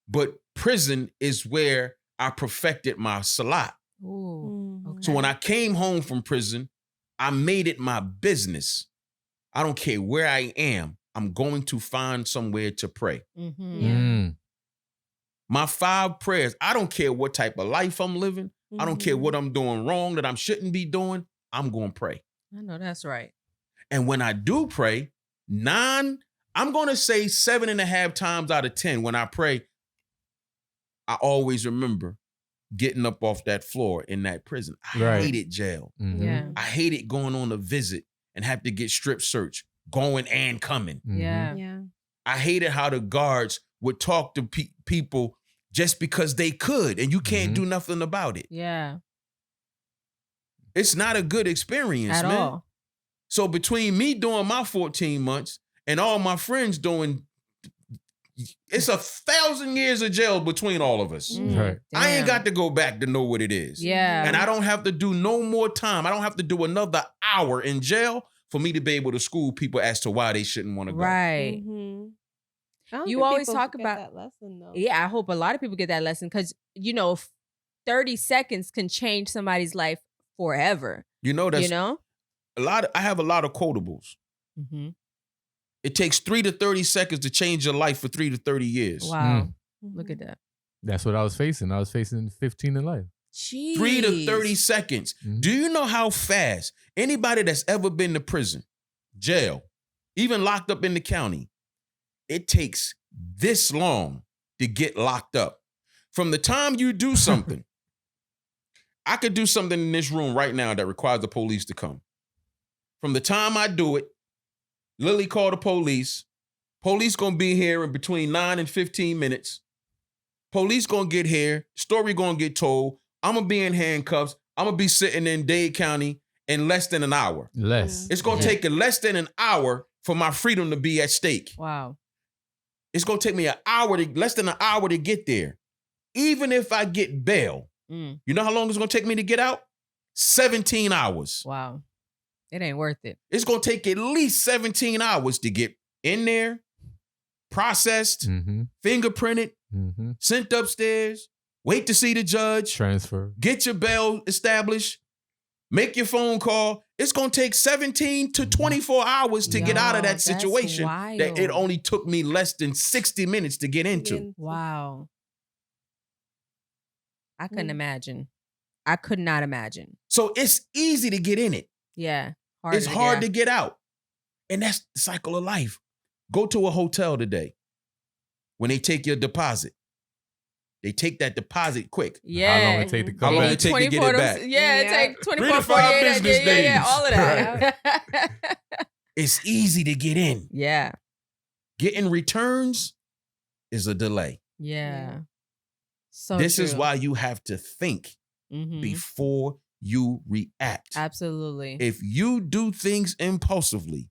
But prison is where I perfected my salat.
Ooh.
Mhm.
So when I came home from prison, I made it my business. I don't care where I am. I'm going to find somewhere to pray.
Mm-hmm.
Yeah.
Mm.
My 5 prayers, I don't care what type of life I'm living. I don't care what I'm doing wrong that I shouldn't be doing. I'm going to pray.
I know that's right.
And when I do pray, I'm going to say 7.5 times out of 10 when I pray, I always remember getting up off that floor in that prison. I
Right.
hated jail.
Mhm.
Yeah.
I hated going on a visit and have to get strip searched, going and coming.
Mhm.
Yeah.
Yeah.
I hated how the guards would talk to people just because they could, and you can't
Mhm.
do nothing about it.
Yeah.
It's not a good experience,
At
man.
all.
So between me doing my 14 months and all my friends doing, it's 1,000 years of jail between all of us.
Mm,
Right.
I ain't
damn.
got to go back to know what it is.
Yeah.
And I don't have to do no more time. I don't have to do another hour in jail for me to be able to school people as to why they shouldn't want to go.
Right.
Mhm. I don't
You
think
always
people
talk
get
about-
that lesson though.
Yeah, I hope a lot of people get that lesson because 30 seconds can change somebody's life forever.
You know, that's
You know?
I have a lot of quotables.
Mm-hmm.
It takes 3 to 30 seconds to change your life for 3 to 30 years.
Wow. Look at that.
That's what I was facing. I was facing 15 in life.
Jeez.
3 to 30 seconds. Do you know how fast anybody that's ever been to prison, jail, even locked up in the county, it takes this long to get locked up? From the time you do something, I could do something in this room right now that requires the police to come. From the time I do it, Lilly called the police. Police gonna be here in between 9 and 15 minutes. Police gonna get here. Story gonna get told. I'm gonna be in handcuffs. I'm gonna be sitting in Dade County in less than an hour. It's gonna take less than an hour for my freedom to be at stake.
Wow.
It's gonna take me less than an hour to get there. Even if I get bail, you know how long it's gonna take me to get out? 17 hours.
Wow. It ain't worth it.
It's gonna take at least 17 hours to get in there, processed, fingerprinted, sent upstairs, wait to see the judge,
transfer,
get your bail established, make your phone call. It's gonna take 17 to 24 hours to get out of that situation that it only took me less than 60 minutes to get into.
Wow. I couldn't imagine. I could not imagine.
So it's easy to get in it.
Yeah.
It's hard to get out. And that's the cycle of life. Go to a hotel today. When they take your deposit, they take that deposit quick.
Yeah.
How long it take to come
How long
back?
it take to get it back?
Yeah, it take 24,
3 to 5
48
business days.
Yeah, all of that.
It's easy to get in.
Yeah.
Getting returns is a delay.
Yeah. So
this is
true.
why you have to think before you react.
Absolutely.
If you do things impulsively,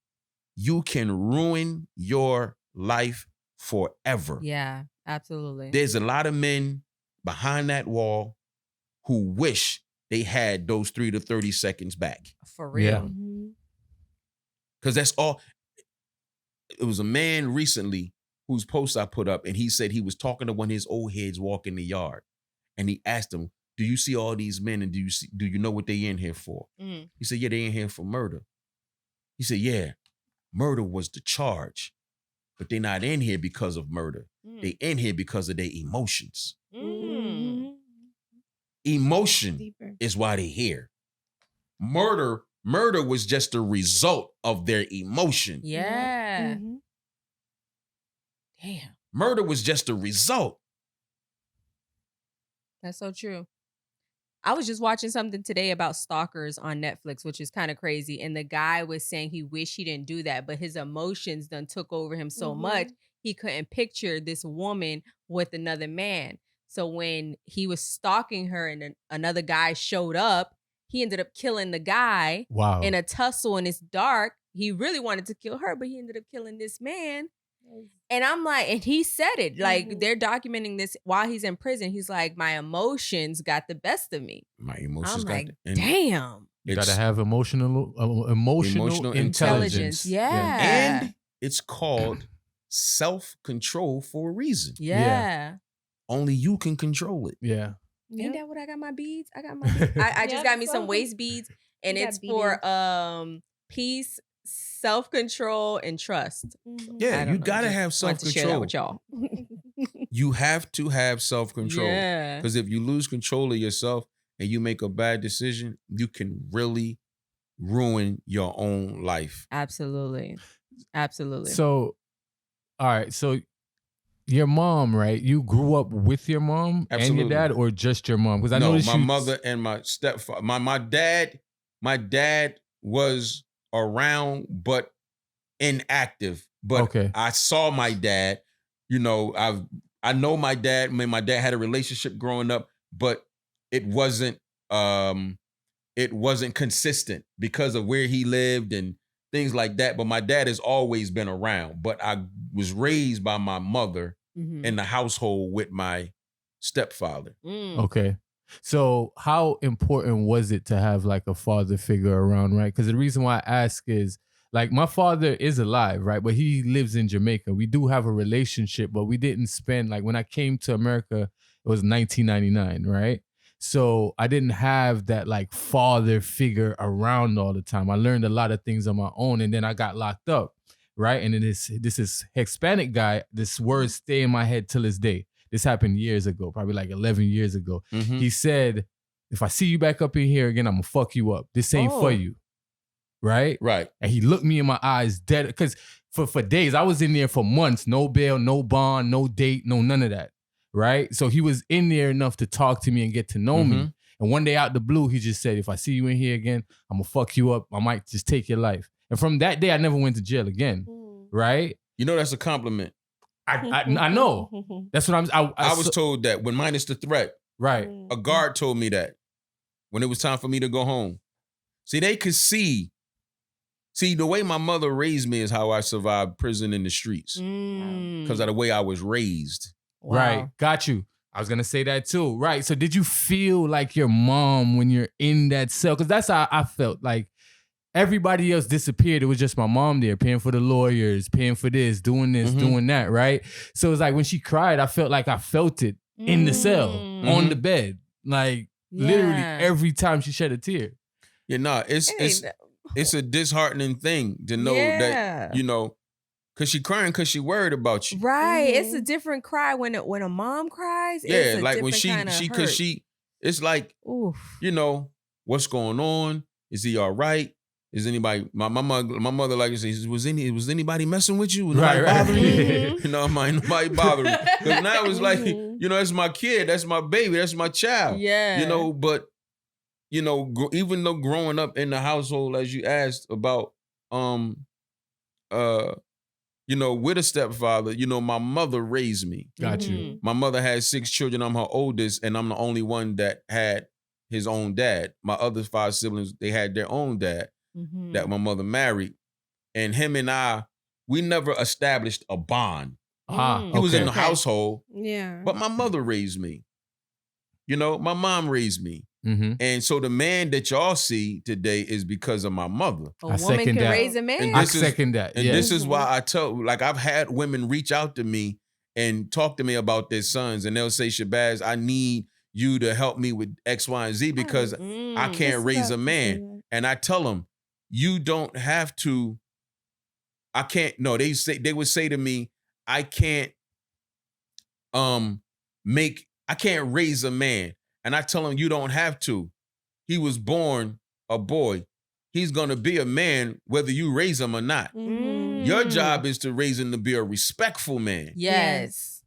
you can ruin your life forever.
Yeah, absolutely.
There's a lot of men behind that wall who wish they had those 3 to 30 seconds back.
For real.
Yeah.
Because that's all. It was a man recently whose post I put up, and he said he was talking to one of his old heads walking the yard. And he asked him, do you see all these men, and do you know what they in here for? He said, yeah, they in here for murder. He said, yeah, murder was the charge, but they're not in here because of murder. They in here because of their emotions. Emotion is why they here. Murder was just a result of their emotion.
Yeah. Damn.
Murder was just a result.
That's so true. I was just watching something today about stalkers on Netflix, which is kind of crazy. And the guy was saying he wished he didn't do that, but his emotions done took over him so much, he couldn't picture this woman with another man. So when he was stalking her and another guy showed up, he ended up killing the guy in a tussle, and it's dark. He really wanted to kill her, but he ended up killing this man. And I'm like, and he said it, like they're documenting this while he's in prison. He's like, my emotions got the best of me.
My emotions
I'm like, damn.
You gotta have emotional intelligence.
Yeah.
And it's called self-control for a reason.
Yeah.
Only you can control it.
Yeah.
Ain't that what I got my beads? I got my beads. I just got me some waist beads, and it's for peace, self-control, and trust.
Yeah, you gotta have self-control.
To share that with y'all.
You have to have self-control.
Yeah.
Because if you lose control of yourself and you make a bad decision, you can really ruin your own life.
Absolutely. Absolutely.
So, all right. So your mom, right? You grew up with your mom and your dad, or just your mom? Because I know
my mother and my stepfather. My dad was around but inactive. But I saw my dad. You know, I know my dad. I mean, my dad had a relationship growing up, but it wasn't consistent because of where he lived and things like that. But my dad has always been around. But I was raised by my mother in the household with my stepfather.
Okay. So how important was it to have like a father figure around, right? Because the reason why I ask is, like, my father is alive, right? But he lives in Jamaica. We do have a relationship, but we didn't spend, like, when I came to America, it was 1999, right? So I didn't have that like father figure around all the time. I learned a lot of things on my own, and then I got locked up. right? And then this is Hispanic guy, this word stay in my head till this day. This happened years ago, probably like 11 years ago.
Mhm.
He said, if I see you back up in here again, I'm gonna fuck you up. This ain't for you. Right?
Right.
And he looked me in my eyes dead. Because for days, I was in there for months. No bail, no bond, no date, no none of that. Right? So he was in there enough to talk to me and get to know me. And one day out the blue, he just said, if I see you in here again, I'm gonna fuck you up. I might just take your life. And from that day, I never went to jail again. Right?
You know that's a compliment.
I know. That's what
I was told that when minus the threat.
Right.
A guard told me that when it was time for me to go home. See, they could see. See, the way my mother raised me is how I survived prison in the streets. Because of the way I was raised.
Wow. Right. Got you. I was going to say that too. Right. So did you feel like your mom when you're in that cell? Because that's how I felt. Like everybody else disappeared. It was just my mom there paying for the lawyers, paying for this, doing that. Right. So it's like when she cried, I felt like I felt it in the cell, on the bed. Like literally every time she shed a tear.
Yeah, no, it's a disheartening thing to know that, you know, because she crying because she worried about you.
Right. It's a different cry when a mom cries.
Yeah,
it's a
like when it's like,
oof.
You know, what's going on? Is he all right? Is anybody, my mother like to say, was anybody messing with you? Was nobody bothering you? You know, nobody bothering me. Because now it's like, you know, that's my kid, that's my baby, that's my child.
Yeah.
You know, but you know, even though growing up in the household, as you asked about, you know, with a stepfather, you know, my mother raised me.
Got you.
My mother had 6 children. I'm her oldest, and I'm the only one that had his own dad. My other 5 siblings, they had their own dad that my mother married. And him and I, we never established a bond. He was in the household.
Yeah.
But my mother raised me. You know, my mom raised me. And so the man that y'all see today is because of my mother.
A woman can raise a man.
I second that.
And this is why I tell, like, I've had women reach out to me and talk to me about their sons, and they'll say, Shabazz, I need you to help me with X, Y, and Z because I can't raise a man. And I tell them, you don't have to. I can't. No, they would say to me, I can't I can't raise a man. And I tell him, you don't have to. He was born a boy. He's going to be a man whether you raise him or not. Your job is to raise him to be a respectful man.
Yes.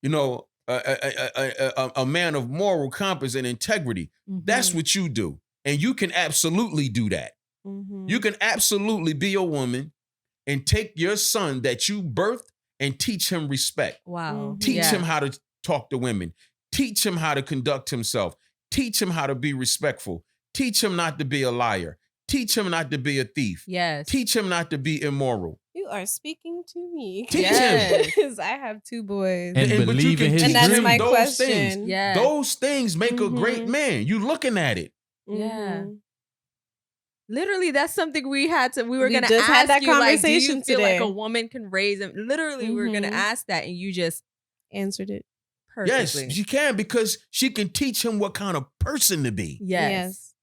You know, a man of moral compass and integrity. That's what you do. And you can absolutely do that. You can absolutely be a woman and take your son that you birthed and teach him respect.
Wow.
Teach him how to talk to women. Teach him how to conduct himself. Teach him how to be respectful. Teach him not to be a liar. Teach him not to be a thief.
Yes.
Teach him not to be immoral.
You are speaking to me.
Teach him.
Because I have 2 boys.
And believe in his
And that's
dream.
my
those
question.
Things,
Yeah.
Those things make a great man. You looking at it.
Yeah. Literally, that's something we were going to
just
ask
had that
you, like, do
conversation
you feel
today.
like a woman can raise him? Literally, we were going to ask that, and you just
Answered it.
perfectly.
Yes, she can because she can teach him what kind of person to be.
Yes.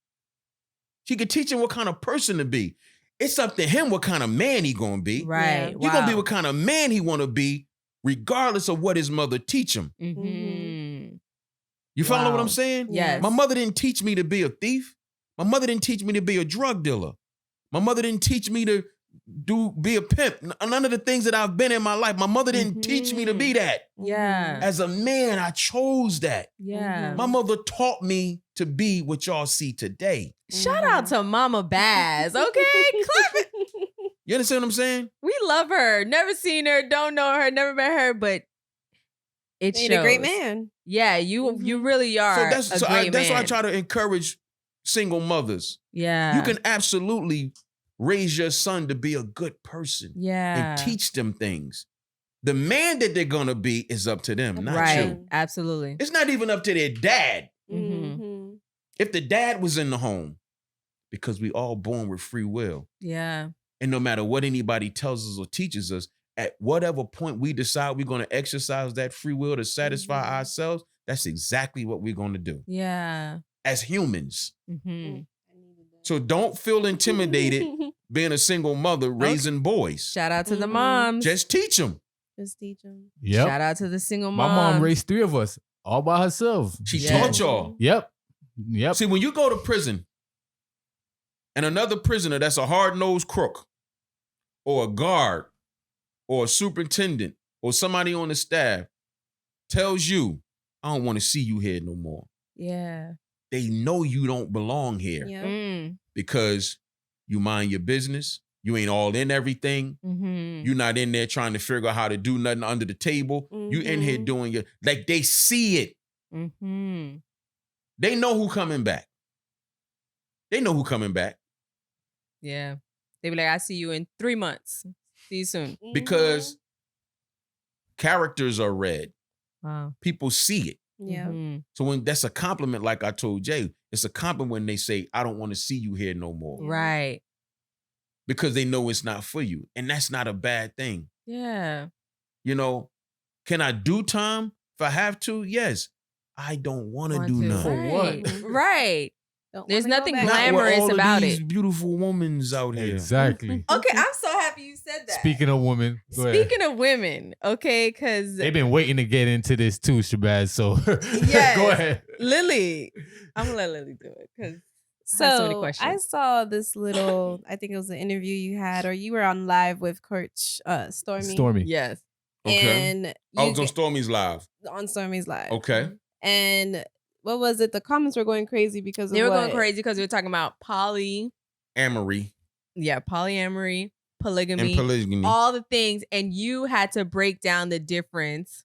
She can teach him what kind of person to be. It's up to him what kind of man he gonna be.
Right.
He gonna be what kind of man he wanna be, regardless of what his mother teach him. You follow what I'm saying?
Yes.
My mother didn't teach me to be a thief. My mother didn't teach me to be a drug dealer. My mother didn't teach me to be a pimp. None of the things that I've been in my life. My mother didn't teach me to be that.
Yeah.
As a man, I chose that.
Yeah.
My mother taught me to be what y'all see today.
Shout out to Mama Baz, okay? Clap it.
You understand what I'm saying?
We love her. Never seen her, don't know her, never met her, but it shows.
Made a great man.
Yeah, you really are
That's
great
why I
man.
try to encourage single mothers.
Yeah.
You can absolutely raise your son to be a good person.
Yeah.
And teach them things. The man that they're going to be is up to them, not
right.
you.
Absolutely.
It's not even up to their dad.
Mm-hmm.
If the dad was in the home, because we all born with free will.
Yeah.
And no matter what anybody tells us or teaches us, at whatever point we decide we're going to exercise that free will to satisfy ourselves, that's exactly what we're going to do.
Yeah.
As humans.
Mm-hmm.
So don't feel intimidated being a single mother, raising boys.
Shout out to the
Mhm.
moms.
Just teach them.
Just teach them.
Yep.
Shout out to the single
My
moms.
mom raised 3 of us all by herself.
She
Yeah.
taught y'all.
Yep. Yep.
See, when you go to prison and another prisoner that's a hard-nosed crook or a guard or a superintendent or somebody on the staff tells you, I don't want to see you here no more.
Yeah.
They know you don't belong here
Yeah.
Mm.
because you mind your business. You ain't all in everything.
Mm-hmm.
You're not in there trying to figure out how to do nothing under the table. You in here
Mhm.
doing your, like they see it.
Mm-hmm.
They know who coming back. They know who coming back
Yeah. They be like, I see you in 3 months. See you soon.
because characters are read.
Wow.
People see it.
Yeah.
Mhm.
So when that's a compliment, like I told Jay, it's a compliment when they say, I don't want to see you here no more.
Right.
Because they know it's not for you. And that's not a bad thing.
Yeah.
You know, can I do time if I have to? Yes. I don't want to
Want
do
to.
nothing.
Right. Right.
Don't
There's
wanna go
nothing
back.
Not with
glamorous
all of
about
these
it.
beautiful women out here.
Exactly.
Okay, I'm so happy you said that.
Speaking of women, go ahead.
Speaking of women, okay, because
They've been waiting to get into this too, Shabazz. So
Yes.
go ahead.
Lily, I'm gonna let Lily do it because I have so many
So
questions.
I saw this little, I think it was an interview you had, or you were on live with Kurt Stormy.
Stormy.
yes.
Okay.
And
I
you
was on Stormy's live.
on Stormy's live.
Okay.
And what was it? The comments were going crazy because
They
of
were
what?
going crazy because we were talking about polyamory, polygamy,
And polygamy.
all the things, and you had to break down the difference.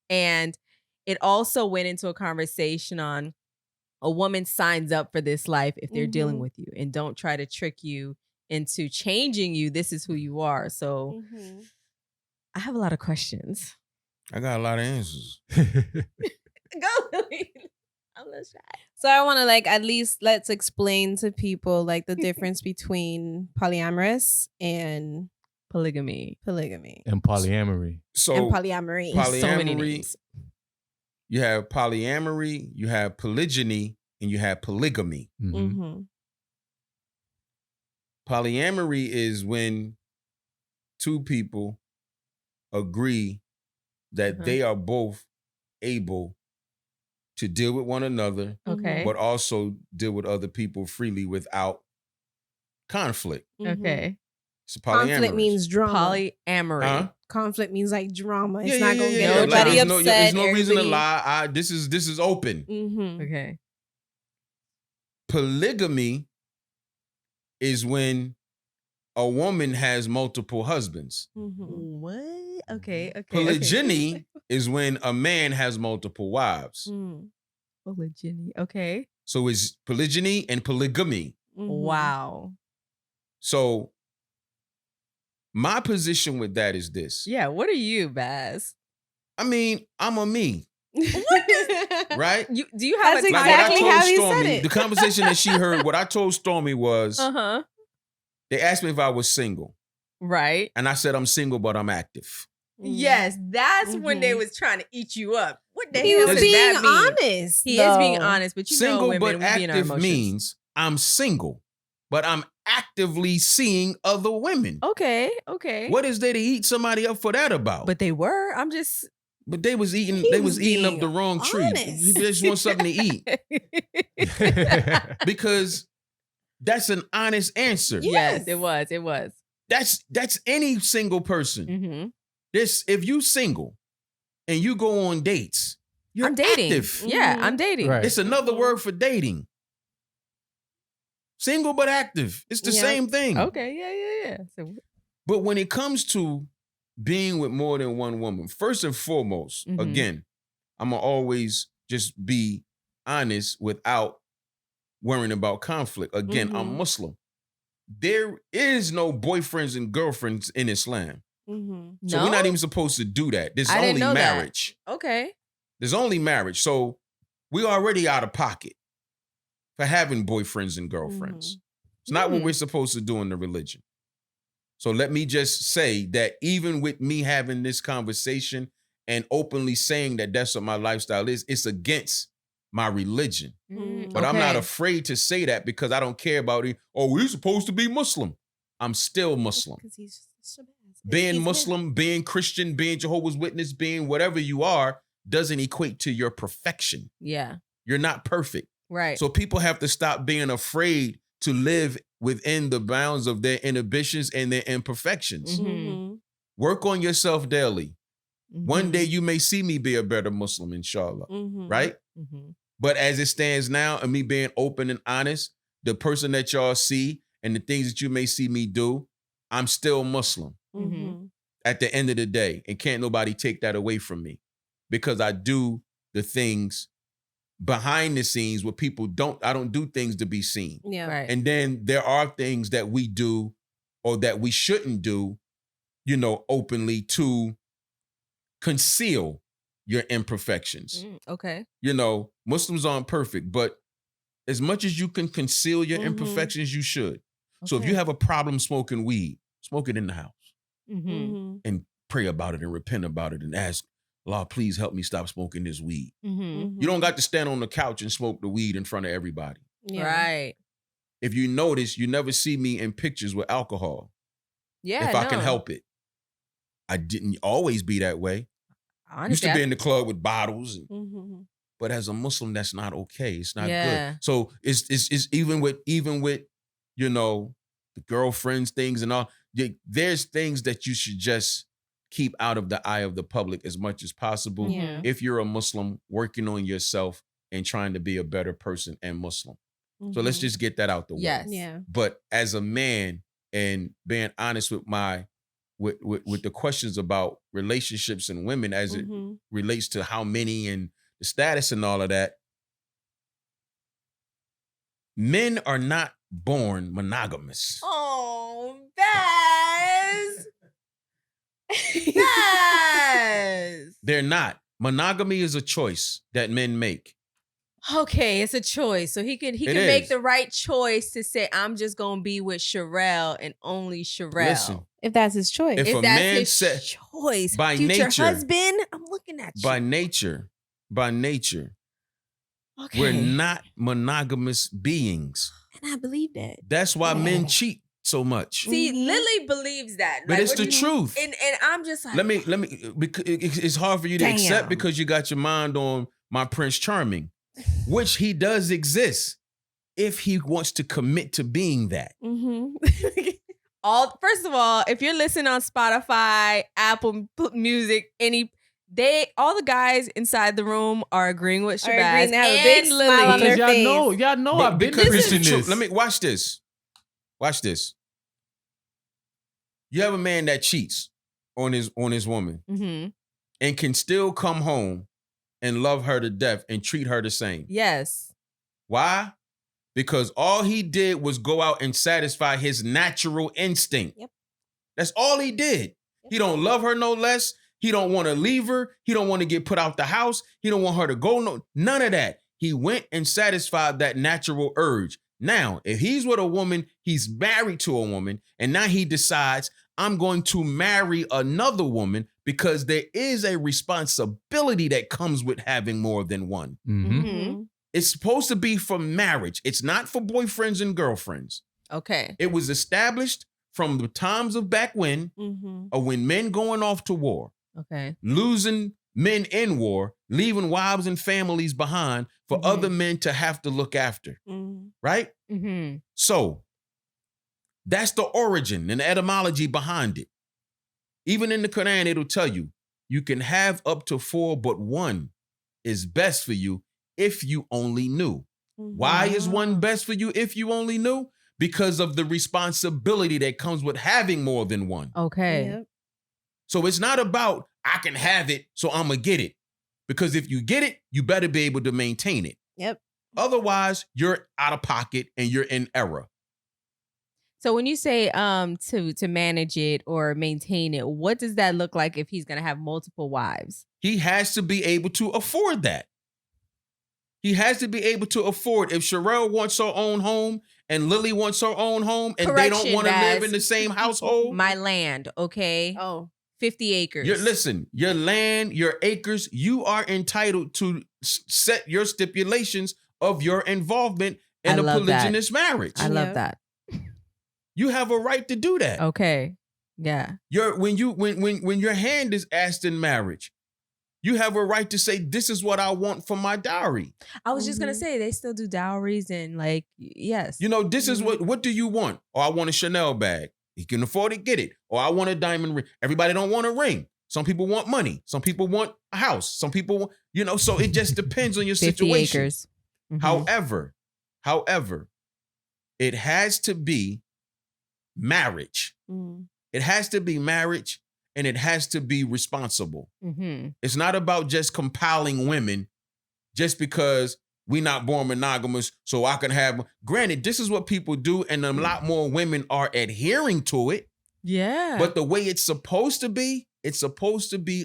And it also went into a conversation on a woman signs up for this life if they're dealing
Mhm.
with you, and don't try to trick you into changing you. This is who you are. So
Mhm.
I have a lot of questions.
I got a lot of answers.
Go, Lily. I'm less shy.
So I want to at least let's explain to people the difference between polyamorous and
Polygamy.
polygamy
And polyamory.
So
and polyamory.
So many
polyamory,
names.
you have polyamory, you have polygyny, and you have polygamy.
Mhm.
Mm-hmm.
Polyamory is when two people agree that
Uh-huh.
they are both able to deal with one another,
Okay.
but also deal with other people freely without conflict.
Okay.
It's
Conflict
polyamorous.
means drama.
Polyamory.
Huh?
Conflict means drama. It's
Yeah,
not
yeah,
gonna
yeah,
get
yeah.
nobody
There's
upset.
there's no reason to lie. This is open.
Mm-hmm.
Okay.
Polygamy is when a woman has multiple husbands.
Mm-hmm.
What? Okay. Okay.
Polygyny is when a man has multiple wives.
Mm-hmm.
Polygyny. Okay.
So it's polygyny and polygamy.
Wow.
So my position with that is this.
Yeah. What are you, Baz?
I mean, I'm a me, right?
Do you have
That's
a
Like
exactly
what I
how
told
you
Stormy,
said it.
the conversation that she heard, what I told Stormy was,
Uh-huh.
they asked me if I was single.
Right.
And I said, I'm single, but I'm active.
Yes, that's when they
Mhm.
was trying to eat you up. What the
He
hell
was
does
being
that mean?
honest.
He is being
though.
honest, but you know
Single
women,
but
we be in our
active
emotions.
means I'm single, but I'm actively seeing other women.
Okay, okay.
What is there to eat somebody up for that about?
But they were. I'm just.
But they was eating.
He
They
was
was eating up
being
the wrong tree.
honest.
You just want something to eat because that's an honest answer.
Yes, it was. It was.
That's any single person.
Mm-hmm.
This if you single and you go on dates, you're
I'm dating.
active.
Yeah,
Mhm.
I'm dating.
Right.
It's another word for dating. Single but active. It's the
Yeah.
same thing.
Okay. Yeah. So,
But when it comes to being with more than one woman, first and foremost,
Mhm.
again, I'm going to always just be honest without worrying about conflict. Again, I'm
Mhm.
Muslim. There is no boyfriends and girlfriends in Islam.
Mm-hmm.
So
no?
we're not even supposed to do that. There's
I didn't
only
know that.
marriage.
Okay.
There's only marriage. So we already out of pocket for having boyfriends and girlfriends. It's not what
Hmm.
we're supposed to do in the religion. So let me just say that even with me having this conversation and openly saying that that's what my lifestyle is, it's against my religion.
Mm,
But I'm not
okay.
afraid to say that because I don't care about it. Oh, we're supposed to be Muslim. I'm still Muslim.
Because he's Shabazz.
Being
He's
Muslim, being Christian, being Jehovah's Witness, being whatever you are, doesn't equate to your perfection.
Yeah.
You're not perfect.
Right.
So people have to stop being afraid to live within the bounds of their inhibitions and their imperfections.
Mm-hmm.
Work on yourself daily. One day you may see me be a better Muslim, inshallah, right?
Mm-hmm.
But as it stands now, and me being open and honest, the person that y'all see and the things that you may see me do, I'm still Muslim at the end of the day. And can't nobody take that away from me, because I do the things behind the scenes where people don't. I don't do things to be seen.
Yeah.
Right.
And then there are things that we do or that we shouldn't do, openly, to conceal your imperfections.
Okay.
Muslims aren't perfect, but as much as you can conceal your imperfections, you should. So if you have a problem smoking weed, smoke it in the house and pray about it and repent about it and ask, Allah, please help me stop smoking this weed. You don't got to stand on the couch and smoke the weed in front of everybody.
Yeah.
Right.
If you notice, you never see me in pictures with alcohol.
Yeah.
If I can help it. I didn't always be that way.
Honestly,
Used to be in the club with bottles.
Mm-hmm.
But as a Muslim, that's not okay. It's not
Yeah.
good. So it's even with the girlfriends things and all. There's things that you should just keep out of the eye of the public as much as possible.
Yeah.
If you're a Muslim, working on yourself and trying to be a better person and Muslim. So let's just get that out the way.
Yes.
Yeah.
But as a man, and being honest with with the questions about relationships and women as it relates to how many and the status and all of that, men are not born monogamous.
Oh, Baz. Baz.
They're not. Monogamy is a choice that men make.
Okay, it's a choice. So he can
It
make
is.
the right choice to say, I'm just gonna be with Sharrell and only Sharrell.
Listen,
If that's his choice.
If
If
a
that's
man
his
said-
choice,
by
future
nature-
husband, I'm looking at you.
by nature,
Okay.
we're not monogamous beings.
And I believe that.
That's why men cheat so much.
See, Lily believes that.
But
Like,
it's
what
the
do you-
truth.
And I'm just like,
Let me, because it's hard for you to accept because you got your mind on my Prince Charming, which he does exist if he wants to commit to being that.
first of all, if you're listening on Spotify, Apple Music, all the guys inside the room are agreeing with
Are
Shabazz
agreeing to have a
and
big smile
Lily.
on their
Because
face.
y'all know
But
I've been
because it's the
preaching
truth.
this.
Let me watch this. Watch this. You have a man that cheats on his woman
Mm-hmm.
and can still come home and love her to death and treat her the same.
Yes.
Why? Because all he did was go out and satisfy his natural instinct.
Yep.
That's all he did. He don't love her no less. He don't want to leave her. He don't want to get put out the house. He don't want her to go. None of that. He went and satisfied that natural urge. Now, if he's with a woman, he's married to a woman, and now he decides, I'm going to marry another woman because there is a responsibility that comes with having more than one.
Mm-hmm.
It's supposed to be for marriage. It's not for boyfriends and girlfriends.
Okay.
It was established from the times of back when, of when men going off to war,
Okay.
losing men in war, leaving wives and families behind for other men to have to look after, right?
Mm-hmm.
So that's the origin and the etymology behind it. Even in the Quran, it'll tell you, you can have up to 4, but one is best for you if you only knew. Why is one best for you if you only knew? Because of the responsibility that comes with having more than one.
Okay.
Yep.
So it's not about, I can have it, so I'm going to get it. Because if you get it, you better be able to maintain it.
Yep.
Otherwise, you're out of pocket and you're in error.
So when you say to manage it or maintain it, what does that look like if he's gonna have multiple wives?
He has to be able to afford that. He has to be able to afford. If Sharrell wants her own home and Lily wants her own home and they don't
Correction,
want to live
Baz.
in the same household.
My land, okay?
Oh.
50 acres.
Listen, your land, your acres, you are entitled to set your stipulations of your involvement in
I
a
love that.
polygynous marriage.
I love
Yeah.
that.
You have a right to do that.
Okay. Yeah.
When your hand is asked in marriage, you have a right to say, this is what I want for my dowry.
I was just gonna say they still do dowries and like yes.
You know, this is what do you want? Or I want a Chanel bag. He can afford it, get it. Or I want a diamond ring. Everybody don't want a ring. Some people want money. Some people want a house. Some people want, you know, so it just depends on your
50
situation.
acres.
However, it has to be marriage. It has to be marriage, and it has to be responsible. It's not about just compiling women just because we not born monogamous, so I can have. Granted, this is what people do, and a lot more women are adhering to it.
Yeah.
But the way it's supposed to be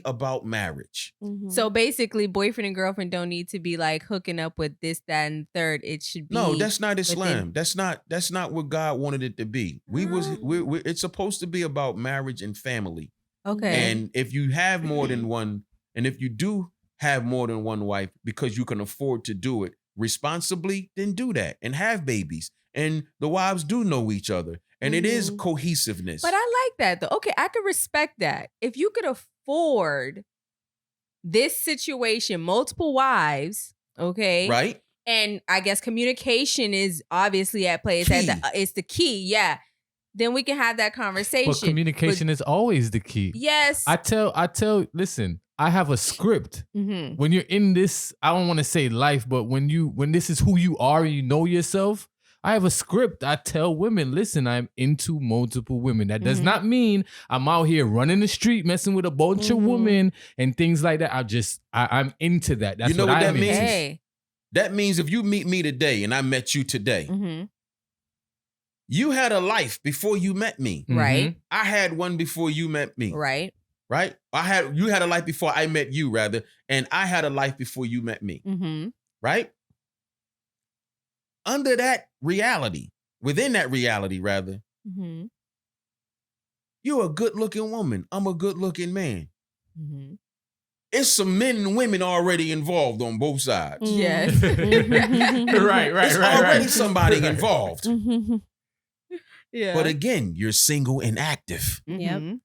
about marriage.
So basically, boyfriend and girlfriend don't need to be like hooking up with this, that, and third. It should be.
No, that's not Islam. That's not what God wanted it to be. It's supposed to be about marriage and family.
Okay.
And if you have more than one, and if you do have more than one wife because you can afford to do it responsibly, then do that and have babies. And the wives do know each other. And it is cohesiveness.
But I like that though. Okay, I could respect that. If you could afford this situation, multiple wives, okay?
Right?
And I guess communication is obviously at play. It's the key, yeah. Then we can have that conversation.
But communication is always the key.
Yes.
I tell, listen, I have a script. When you're in this, I don't want to say life, but when this is who you are and you know yourself, I have a script. I tell women, listen, I'm into multiple women. That does not mean I'm out here running the street, messing with a bunch of women and things like that. I'm into that. That's
you know what that means?
Hey.
That means if you meet me today and I met you today, you had a life before you met me.
Right.
I had one before you met me.
Right.
Right? You had a life before I met you, rather, and I had a life before you met me. Right? Under that reality, within that reality, rather, you're a good-looking woman. I'm a good-looking man. It's some men and women already involved on both sides.
Yes.
right.
It's already somebody involved.
Yeah.
But again, you're single and active.
Yep.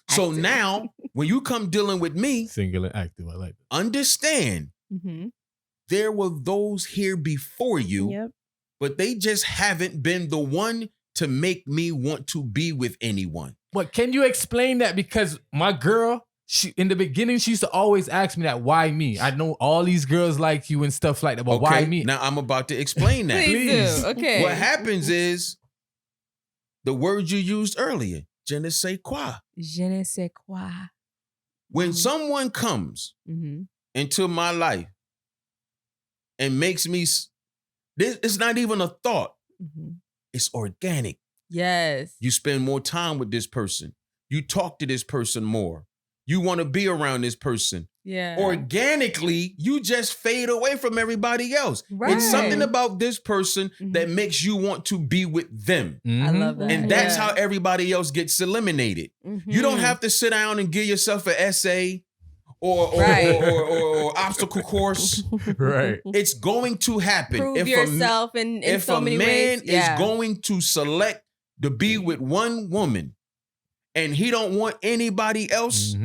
So now, when you come dealing with me,
single and active, I like that.
Understand, there were those here before you, but they just haven't been the one to make me want to be with anyone.
But can you explain that? Because my girl, in the beginning, she used to always ask me that, why me? I know all these girls like you and stuff like that, but why me?
Now I'm about to explain that.
Please do. Okay.
What happens is the word you used earlier, je ne sais quoi.
Je ne sais quoi.
When someone comes into my life and makes me, it's not even a thought. It's organic.
Yes.
You spend more time with this person. You talk to this person more. You want to be around this person.
Yeah.
Organically, you just fade away from everybody else.
Right.
It's something about this person that makes you want to be with them.
I love that.
And that's how everybody else gets eliminated. You don't have to sit down and give yourself an essay or obstacle course.
Right.
It's going to happen.
Prove yourself in so many ways.
If a man is going to select to be with one woman and he don't want anybody else,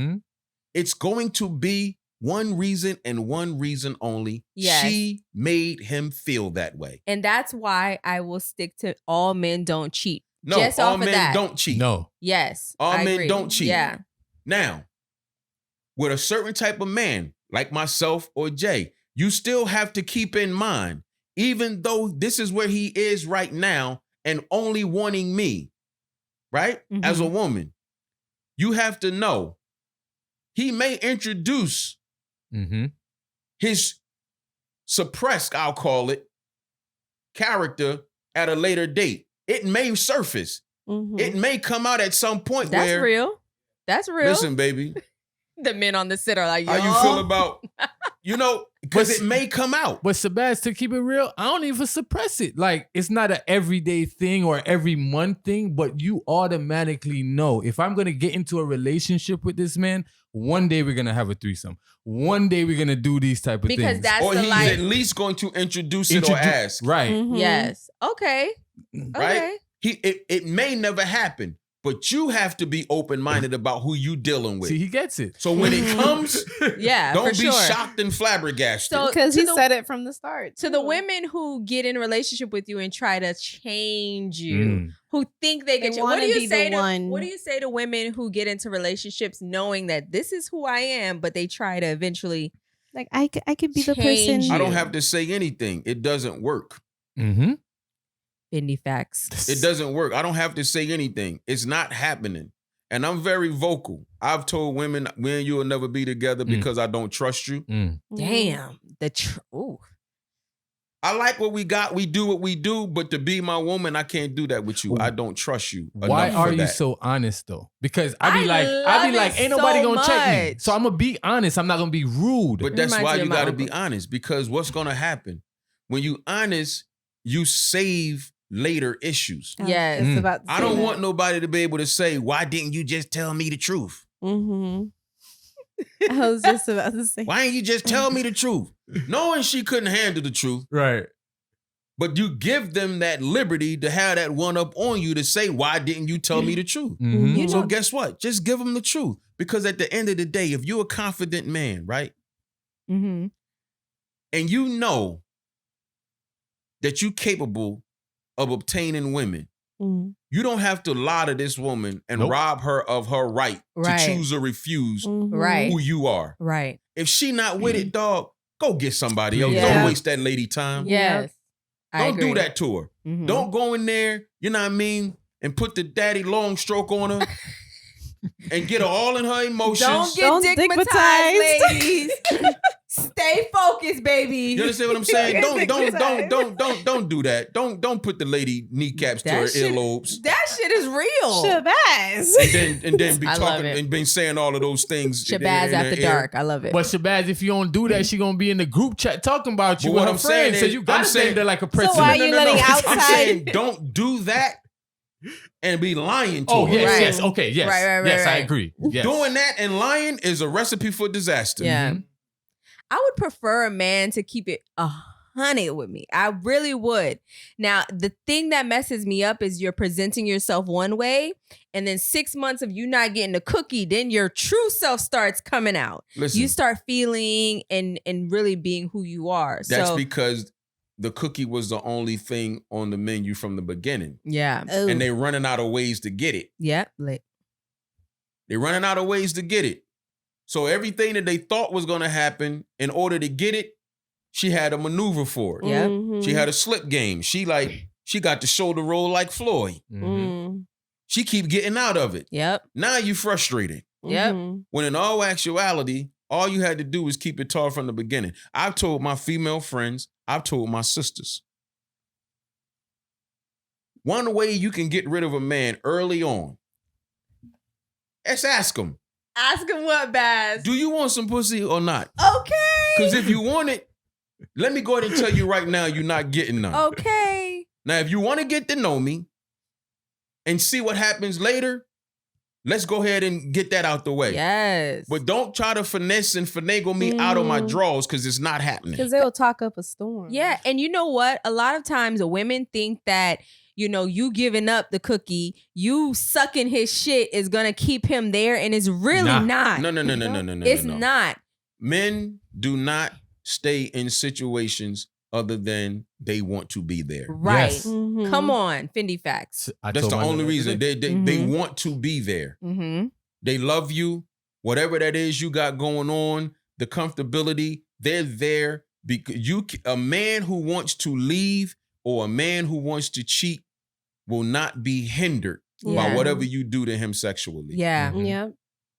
it's going to be one reason and one reason only.
Yes.
She made him feel that way.
And that's why I will stick to all men don't cheat.
No,
just
all
off of
men
that.
don't cheat.
No.
Yes.
All
I
men
agree.
don't cheat.
Yeah.
Now, with a certain type of man, like myself or Jay, you still have to keep in mind, even though this is where he is right now and only wanting me, right? As a woman, you have to know he may introduce his suppressed, I'll call it, character at a later date. It may surface. It may come out at some point.
That's real. That's real.
Listen, baby.
The men on the sit are like, yo.
How you feel about, because it may come out.
But Shabazz, to keep it real, I don't even suppress it. Like, it's not an everyday thing or every month thing, but you automatically know if I'm going to get into a relationship with this man, one day we're going to have a threesome. One day we're going to do these type of things.
Because that's
or
the
he's
life.
at least going to introduce it or ask.
Right.
Yes. Okay.
Right?
Okay.
it may never happen, but you have to be open-minded about who you dealing with.
See, he gets it.
So when it comes,
Yeah,
don't
for
be
sure.
shocked and flabbergasted.
So
Because
to
he
the-
said it from the start.
To the
too.
women who get in a relationship with you and try to change you,
Mm.
who think they can
They
change. What do
wanna
you
be
say
the
to
one.
What do you say to women who get into relationships knowing that this is who I am, but they try to eventually
Like I could be the
Change
person.
I don't have to say anything. It doesn't work.
Mm-hmm.
Bendy facts?
It doesn't work. I don't have to say anything. It's not happening. And I'm very vocal. I've told women, me and you will never be together because I don't trust you.
Mm.
Damn, ooh.
I like what we got. We do what we do, but to be my woman, I can't do that with you. I don't trust you.
Why
enough for
are you
that.
so honest though? Because I be
love
like,
it
ain't nobody
so
gonna check me.
much.
So I'm gonna be honest. I'm not gonna be rude.
But that's
Reminds
why
me
you
of my
got to be
uncle.
honest, because what's going to happen when you honest, you save later issues.
Yes.
It's about to
I
say
don't
that.
want nobody to be able to say, why didn't you just tell me the truth?
Mm-hmm. I was just about to say.
Why didn't you just tell me the truth? Knowing she couldn't handle the truth,
right.
but you give them that liberty to have that one up on you to say, why didn't you tell me the truth?
Mm-hmm.
You
So
know-
guess what? Just give them the truth. Because at the end of the day, if you're a confident man, right?
Mm-hmm.
And you know that you're capable of obtaining women,
Mm.
you don't have to lie to this woman and
Nope.
rob her of her right
Right.
to choose or refuse
Mhm.
Right.
who you are.
Right.
If she not with it, dog, go get somebody else.
Yeah.
Don't waste that lady time.
Yes. I
Don't do
agree.
that to her.
Mhm.
Don't go in there, you know what I mean, and put the daddy long stroke on her and get her all in her emotions.
Don't get
Don't
dickmatized,
dickmatized.
ladies. Stay focused, baby.
You understand what I'm saying?
Don't get
Don't do that. Don't put the lady kneecaps to her
shit-
earlobes.
That shit is real.
Shabazz.
And then be
I love
talking
it.
and been saying all of those things. in
Shabazz
her
after
ear.
dark. I love it.
But Shabazz, if you don't do that, she gonna be in the group chat talking about you
But
with
what
her
I'm saying
friends. So
is-
you
I'm
gotta
saying-
think they're like a precedent.
why you letting
I'm
outside-
saying don't do that and be lying to
Oh
her.
yes,
Right.
yes, okay, yes,
Right,
yes, I
right.
agree. Yes.
Doing that and lying is a recipe for disaster.
Yeah. I would prefer a man to keep it 100 with me. I really would. Now, the thing that messes me up is you're presenting yourself one way, and then 6 months of you not getting the cookie, then your true self starts coming out.
Listen,
You start feeling and really being who you are.
that's
so
because the cookie was the only thing on the menu from the beginning.
yeah.
Oh.
And they're running out of ways to get it.
Yeah. Lit.
They're running out of ways to get it. So everything that they thought was going to happen, in order to get it, she had a maneuver for it.
Yeah.
Mhm.
She had a slip game. She got the shoulder roll like Floyd.
Mhm.
Mm.
She keep getting out of it.
Yep.
Now you frustrated.
Yep.
Mhm.
When in all actuality, all you had to do was keep it tall from the beginning. I've told my female friends, I've told my sisters. One way you can get rid of a man early on, let's ask him,
Ask him what, Baz.
do you want some pussy or not?
Okay.
Because if you want it, let me go ahead and tell you right now, you're not getting none.
Okay.
Now, if you want to get to know me and see what happens later, let's go ahead and get that out the way.
Yes.
But don't try to finesse and finagle me out of my drawers because it's not happening.
Because they'll talk up a storm.
Yeah, and you know what? A lot of times women think that, you know, you giving up the cookie, you sucking his shit is gonna keep him there, and it's really
Nah.
not.
No.
It's
no.
not.
Men do not stay in situations other than they want to be there.
Right.
Yes.
Mhm.
Come on, Fendi facts.
I
That's
told
the
my
only
daughter
reason.
today.
They want to be there.
Mm-hmm.
They love you. Whatever that is you got going on, the comfortability, they're there because a man who wants to leave or a man who wants to cheat will not be hindered by
Yeah.
whatever you do to him sexually.
Yeah.
Mhm.
Yeah.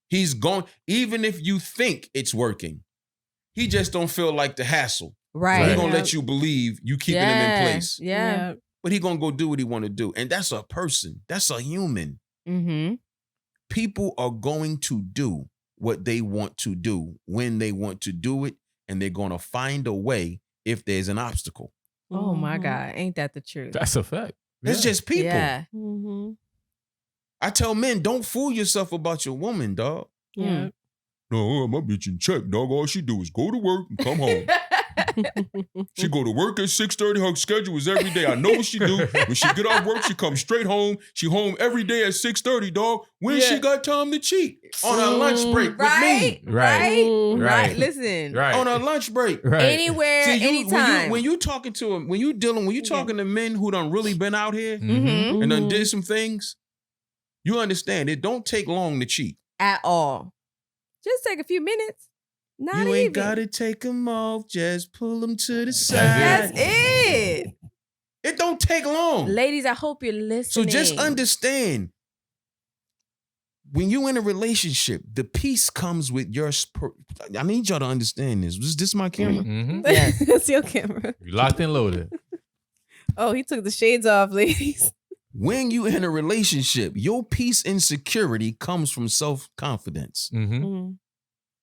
He's gone, even if you think it's working, he just don't feel like the hassle.
Right.
He's gonna
Yeah.
let you believe you keeping him in place.
Yeah.
But he gonna go do what he want to do. And that's a person. That's a human.
Mm-hmm.
People are going to do what they want to do when they want to do it, and they're gonna find a way if there's an obstacle.
Oh my
Mhm.
God. Ain't that the truth?
That's a fact.
It's
Yeah.
just people.
Yeah.
Mhm.
I tell men, don't fool yourself about your woman, dog.
Yeah.
No, my bitch in check, dog. All she do is go to work and come home. She go to work at 6:30. Her schedule is every day. I know what she do. When she get off work, she comes straight home. She home every day at 6:30, dog. When she got time to cheat? On her lunch break with me.
Right. Listen.
Right.
On her lunch break.
Right.
Anywhere, anytime.
When you talking to them, when you talking to men who done really been out here
Mm-hmm.
and done did some things, you understand it don't take long to cheat.
At all. Just take a few minutes. Not
You
even.
ain't gotta take them off, just pull them to the side.
That's it.
It don't take long.
Ladies, I hope you're
So
listening.
just understand, when you in a relationship, the peace comes with your. I need y'all to understand this. Is this my camera?
Mm-hmm.
Yes.
It's your camera.
You locked and loaded.
Oh, he took the shades off, ladies.
When you in a relationship, your peace and security comes from self-confidence.
Mm-hmm.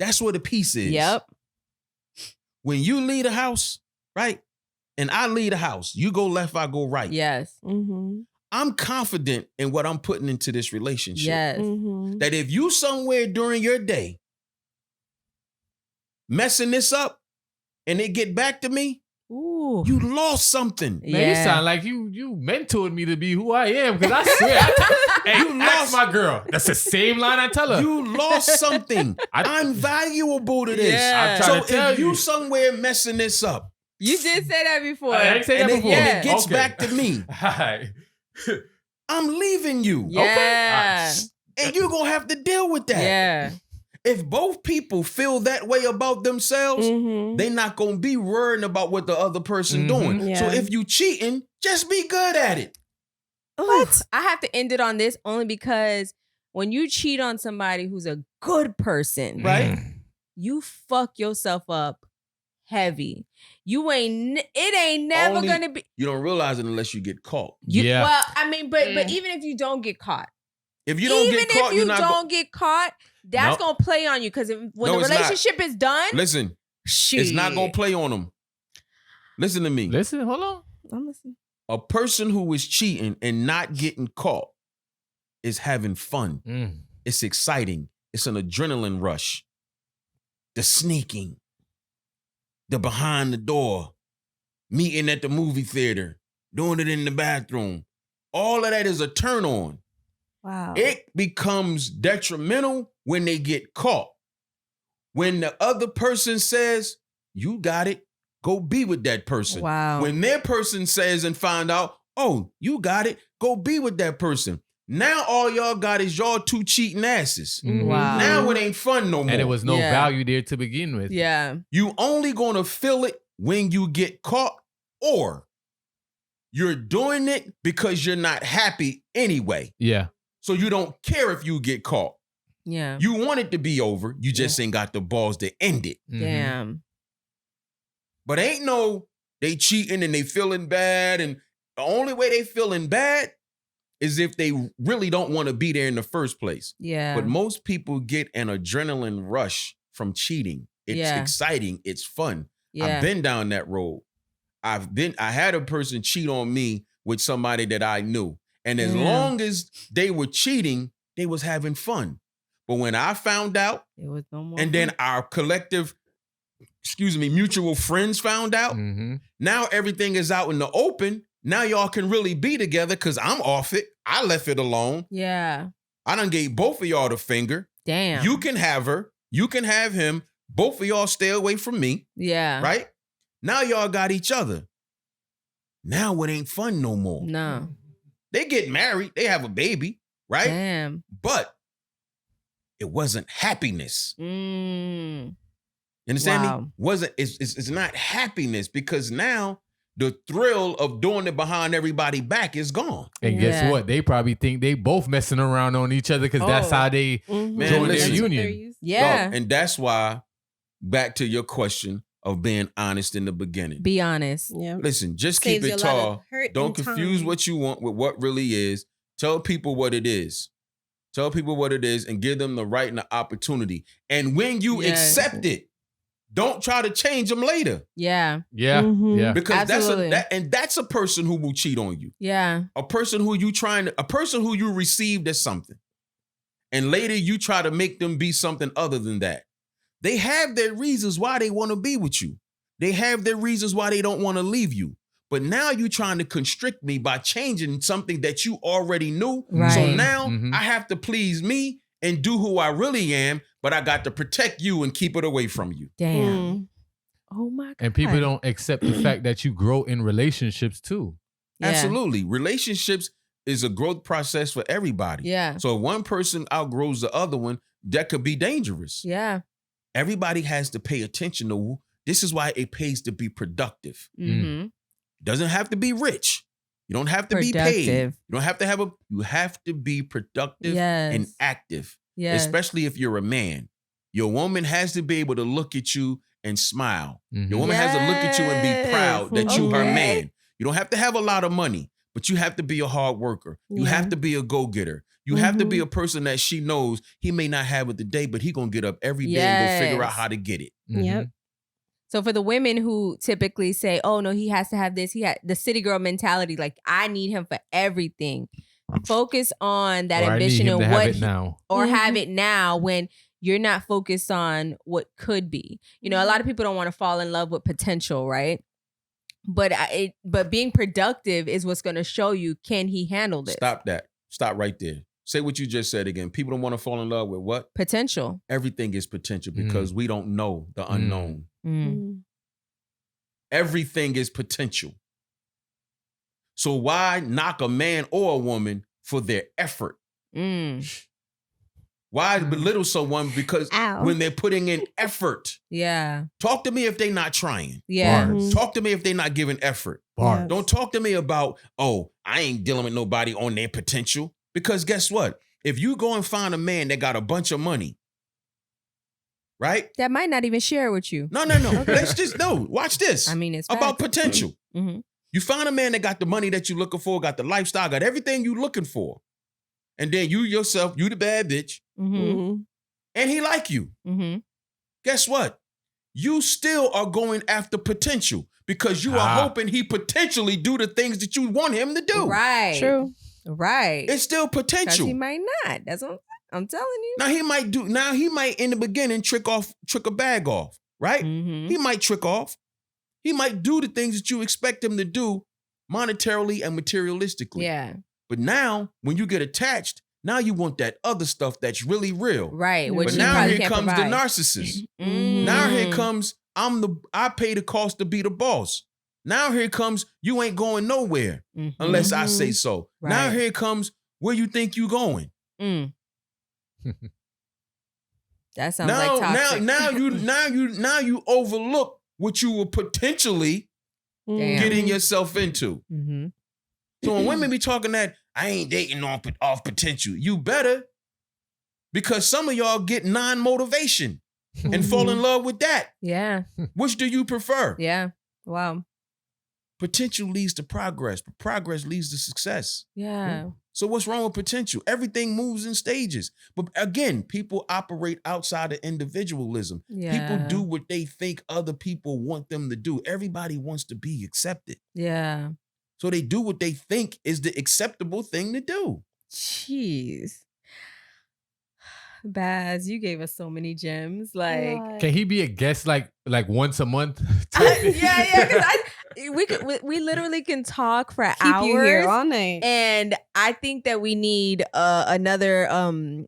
That's where the peace is.
Yep.
When you leave the house, right? And I leave the house, you go left, I go right.
Yes.
Mm-hmm.
I'm confident in what I'm putting into this relationship.
Yes.
Mm-hmm.
That if you somewhere during your day messing this up and it get back to me,
Ooh.
you lost something.
Man, you sound like you mentored me to be who I am. Because I swear, hey,
You
ask
lost-
my girl. That's the same line I tell her.
You lost something. I'm valuable to this.
Yeah.
I'm trying
So
to tell
if you somewhere messing this up
You did say that before.
I ain't say that
and
before.
it gets
Okay.
back to me,
Alright.
I'm leaving you.
Yeah.
And you're going to have to deal with that.
Yeah.
If both people feel that way about themselves,
Mm-hmm.
they not going to be worrying about what the other person
Mhm.
doing.
Yeah.
So if you cheating, just be good at it.
What? I have to end it on this only because when you cheat on somebody who's a good person,
Right?
you fuck yourself up heavy. You ain't. It ain't never
Only-
gonna be.
You don't realize it unless you get caught.
Yeah.
Well, I mean, but even if you don't get caught,
If you don't
even
get caught,
if you
you're not
don't get caught, that's
Nope.
gonna play on you because when
No,
the
it's not.
relationship is done,
Listen,
shit.
it's not going to play on them. Listen to me.
Listen, hold on.
I'm listening.
A person who is cheating and not getting caught is having fun.
Mm.
It's exciting. It's an adrenaline rush. The sneaking, the behind the door, meeting at the movie theater, doing it in the bathroom. All of that is a turn on.
Wow.
It becomes detrimental when they get caught. When the other person says, you got it, go be with that person.
Wow.
When their person says and find out, oh, you got it, go be with that person. Now all y'all got is y'all two cheating asses.
Mhm.
Wow.
Now it ain't fun no more.
And it was no
Yeah.
value there to begin with.
Yeah.
You only gonna feel it when you get caught, or you're doing it because you're not happy anyway.
Yeah.
So you don't care if you get caught.
Yeah.
You want it to be over. You just ain't got the balls to end it.
Mhm.
Damn.
But ain't no they cheating and they feeling bad. And the only way they feeling bad is if they really don't want to be there in the first place.
Yeah.
But most people get an adrenaline rush from cheating. It's
Yeah.
exciting. It's fun.
Yeah.
I've been down that road. I had a person cheat on me with somebody that I knew. And as
Yeah.
long as they were cheating, they was having fun. But when I found out,
It was no more.
and then our collective, mutual friends found out,
Mhm.
now everything is out in the open. Now y'all can really be together because I'm off it. I left it alone.
Yeah.
I done gave both of y'all the finger.
Damn.
You can have her. You can have him. Both of y'all stay away from me,
Yeah.
right? Now y'all got each other. Now it ain't fun no more.
No.
They get married. They have a baby, right?
Damn.
But it wasn't happiness.
Mm.
You understand
Wow.
me? It's not happiness because now the thrill of doing it behind everybody back is gone.
And
Yeah.
guess what? They probably think they both messing around on each other because that's
Oh.
how they
Mhm.
Man,
join their
listen.
union.
Yeah.
Dog, and that's why, back to your question of being honest in the beginning.
Be honest.
Yeah.
Listen, just
Saves
keep
you
it
a lot of
tall.
hurt
Don't
and
confuse
time.
what you want with what really is. Tell people what it is. Tell people what it is and give them the right and the opportunity. And when you
Yeah.
accept it, don't try to change them later.
Yeah.
Yeah.
Mhm.
Yeah.
Because
Absolutely.
that's a person who will cheat on you.
Yeah.
A person who you received as something. And later you try to make them be something other than that. They have their reasons why they want to be with you. They have their reasons why they don't want to leave you. But now you're trying to constrict me by changing something that you already knew.
Right.
So now I have to please me and do who I really am, but I got to protect you and keep it away from you.
Damn. Oh my God.
And people don't accept the fact that you grow in relationships too.
Yeah.
Absolutely. Relationships is a growth process for everybody.
Yeah.
So if one person outgrows the other one, that could be dangerous.
Yeah.
Everybody has to pay attention to this is why it pays to be productive.
Mm-hmm.
It doesn't have to be rich. You don't have to be paid. You don't have to you have to be productive and active.
Yes.
Especially if you're a man. Your woman has to be able to look at you and smile. Your woman has to look at you and be proud that you her man. You don't have to have a lot of money, but you have to be a hard worker. You have to be a go-getter. You have to be a person that she knows he may not have it today, but he gonna get up every day and go figure out how to get it.
Yep.
So for the women who typically say, oh no, he has to have this, he had the city girl mentality, like I need him for everything. Focus on that ambition and what have it now when you're not focused on what could be. You know, a lot of people don't want to fall in love with potential, right? But being productive is what's going to show you, can he handle this?
Stop that. Stop right there. Say what you just said again. People don't want to fall in love with what?
Potential.
Everything is potential because we don't know the unknown. Everything is potential. So why knock a man or a woman for their effort? Why belittle someone because when they're putting in effort?
Yeah.
Talk to me if they're not trying.
Yeah.
Talk to me if they're not giving effort. Don't talk to me about, oh, I ain't dealing with nobody on their potential. Because guess what? If you go and find a man that got a bunch of money, right?
That might not even share with you.
No. Let's just, watch this.
I mean, it's
about
facts.
potential. You find a man that got the money that you're looking for, got the lifestyle, got everything you're looking for. And then you yourself, you the bad bitch. And he like you. Guess what? You still are going after potential because you are hoping he potentially do the things that you want him to do.
Right.
True.
Right.
It's still potential.
He might not. That's what I'm telling you.
Now he might in the beginning trick a bag off, right? He might trick off. He might do the things that you expect him to do monetarily and materialistically.
Yeah.
But now when you get attached, now you want that other stuff that's really real.
Right.
But now here comes the narcissist. Now here comes I pay the cost to be the boss. Now here comes you ain't going nowhere unless I say so.
Right.
Now here comes where you think you going.
That sounds like toxic.
Now you overlook what you were potentially getting yourself into. So when women be talking that I ain't dating off potential, you better, because some of y'all get non-motivation and fall in love with that.
Yeah.
Which do you prefer?
Yeah. Wow.
Potential leads to progress, but progress leads to success.
Yeah.
So what's wrong with potential? Everything moves in stages. But again, people operate outside of individualism.
Yeah.
People do what they think other people want them to do. Everybody wants to be accepted.
Yeah.
So they do what they think is the acceptable thing to do.
Jeez. Baz, you gave us so many gems. Like,
can he be a guest like once a month?
yeah, because we literally can talk for hours.
You here all night.
And I think that we need another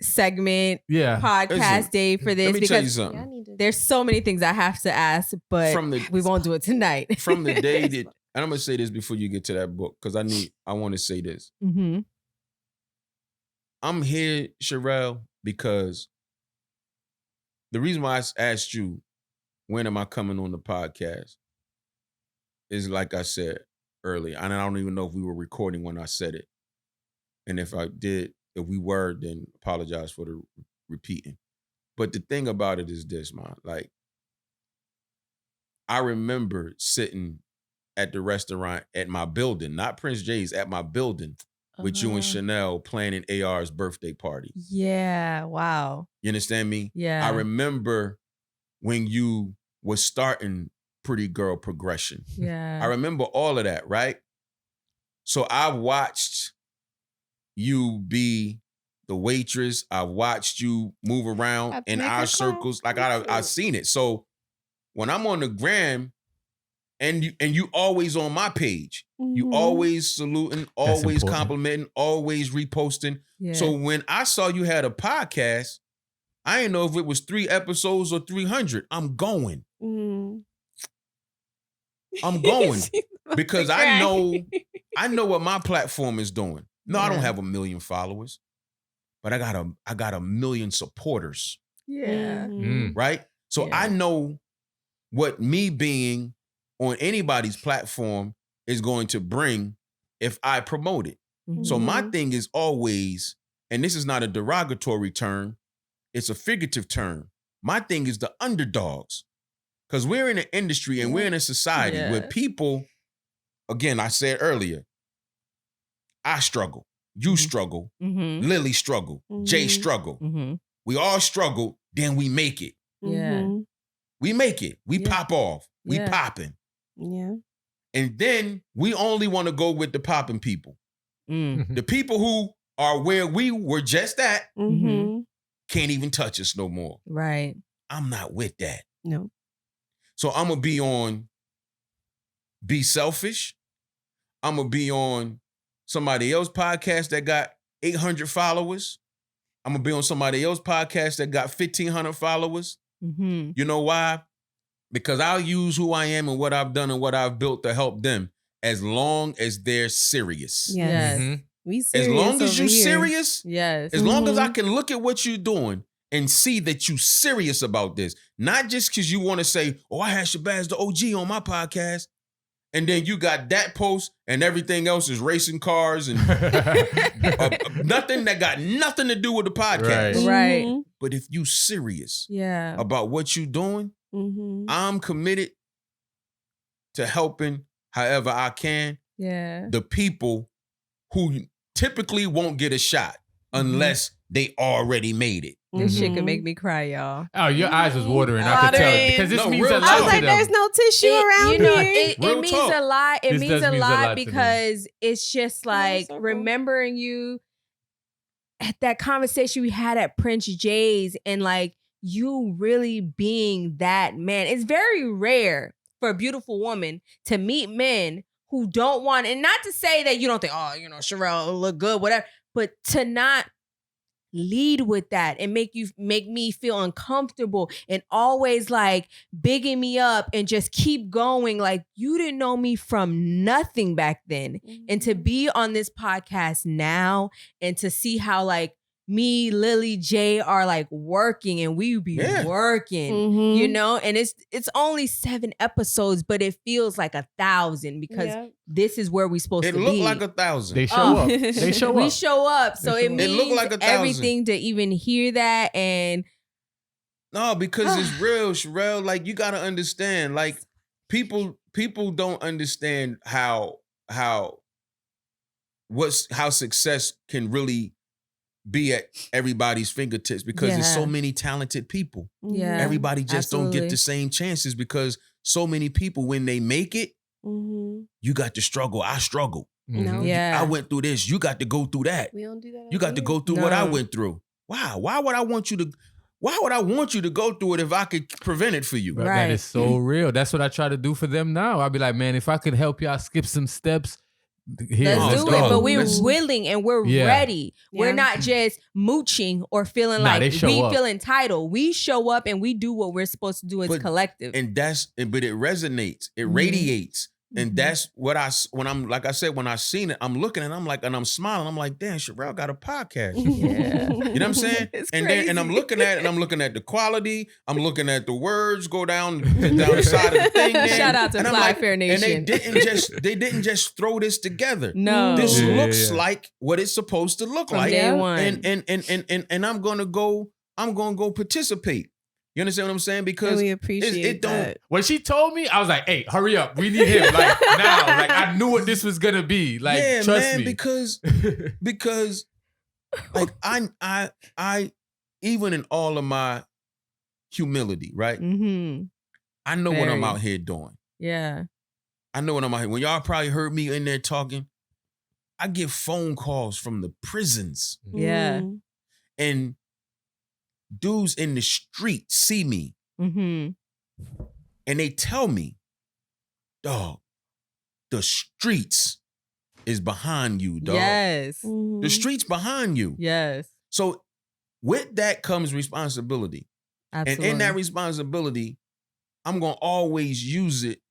segment, podcast day for this.
Let me tell you something.
There's so many things I have to ask, but we won't do it tonight.
From the day that, and I'm gonna say this before you get to that book, because I want to say this. I'm here, Sharrell, because the reason why I asked you, when am I coming on the podcast, is like I said earlier, and I don't even know if we were recording when I said it. And if we were, then apologize for the repeating. But the thing about it is this, man. Like, I remember sitting at the restaurant at my building, not Prince Jay's, at my building, with you and Chanel planning AR's birthday party.
Yeah, wow.
You understand me?
Yeah.
I remember when you was starting Pretty Girl Progression.
Yeah.
I remember all of that, right? So I watched you be the waitress. I watched you move around in our circles. Like I've seen it. So when I'm on the gram and you always on my page, you always saluting, always complimenting, always reposting.
Yeah.
So when I saw you had a podcast, I didn't know if it was 3 episodes or 300. I'm going. I'm going because I know what my platform is doing. No, I don't have 1 million followers, but I got a million supporters.
Yeah.
Right? So I know what me being on anybody's platform is going to bring if I promote it. So my thing is always, and this is not a derogatory term, it's a figurative term. My thing is the underdogs. Because we're in an industry and we're in a society where people, again, I said earlier, I struggle, you struggle, Lilly struggle, Jay struggle. We all struggle, then we make it.
Yeah.
We make it. We pop off. We popping.
Yeah.
And then we only want to go with the popping people. The people who are where we were just at can't even touch us no more.
Right.
I'm not with that.
No.
So I'm going to be on Be Selfish. I'm going to be on somebody else's podcast that got 800 followers. I'm going to be on somebody else's podcast that got 1,500 followers. You know why? Because I'll use who I am and what I've done and what I've built to help them as long as they're serious.
Yes.
We serious
As long as
over
you're
here.
serious,
Yes.
as long as I can look at what you're doing and see that you serious about this, not just because you want to say, oh, I had Shabazz the OG on my podcast, and then you got that post and everything else is racing cars and nothing that got nothing to do with the podcast.
Right.
But if you serious
Yeah.
about what you're doing, I'm committed to helping however I can
Yeah.
the people who typically won't get a shot unless they already made it.
This shit could make me cry, y'all.
Oh, your eyes was watering. I could tell because this
No,
means
real
a lot
I
talk.
was like,
to them.
there's no tissue around
You know,
here.
it
Real
means
talk.
a lot. It
This
means
does
a
mean a
lot
lot to me.
because it's just like
so cool.
remembering you at that conversation we had at Prince Jay's and like you really being that man. It's very rare for a beautiful woman to meet men who don't want, and not to say that you don't think, oh, you know, Sharrell look good, whatever, but to not lead with that and make me feel uncomfortable and always like bigging me up and just keep going. Like you didn't know me from nothing back then. And to be on this podcast now and to see how like me, Lilly, Jay are like working and we be working, you know, and it's only 7 episodes, but it feels like 1,000 because this is where we supposed
It
to be.
looked like 1,000.
They show up. They show up.
We show up. So it means
looked like 1,000.
everything to even hear that. And
No, because it's real, Sharrell. Like you gotta understand. Like people don't understand how success can really be at everybody's fingertips because there's so many talented people.
yeah,
Everybody just don't
absolutely.
get the same chances because so many people, when they make it, you got to struggle. I struggle.
No.
Yeah.
I went through this. You got to go through that.
We don't do that.
You got to go through what I went through. Wow. Why would I want you to go through it if I could prevent it for you?
But
Right.
that is so real. That's what I try to do for them now. I'll be like, man, if I could help y'all skip some steps, here,
Let's do
go.
it, but we're
Let's-
willing and we're ready. We're not just mooching or feeling
Nah,
like
they show
we
up.
feel entitled. We show up and we do what we're supposed to do as
But-
collective.
But it resonates. It radiates. And that's what when I seen it, I'm looking and I'm like, and I'm smiling. I'm like, damn, Sharrell got a podcast.
Yeah.
You know what I'm saying?
It's
and
crazy.
I'm looking at it, and I'm looking at the quality. I'm looking at the words go down the side of the thing. There.
Shout out to
And I'm
Fly
like,
Fair Nation.
And they didn't just throw this together.
No.
This
Yeah,
looks
yeah.
like what it's supposed to look
From
like.
day one.
And I'm gonna go participate. You understand what I'm saying?
And
Because
we appreciate
it don't.
that.
When she told me, I was like, hey, hurry up. We need him. Like now. Like I knew what this was gonna be. Like,
Yeah,
trust
man,
me.
because like I even in all of my humility, right?
Mm-hmm.
I know what I'm
Very.
out here doing.
Yeah.
I know what I'm out here. When y'all probably heard me in there talking, I get phone calls from the prisons
Yeah.
and dudes in the street see me
Mm-hmm.
and they tell me, dog, the streets is behind you, dog.
Yes.
The streets behind you.
Yes.
So with that comes responsibility.
Absolutely.
And in that responsibility, I'm going to always use it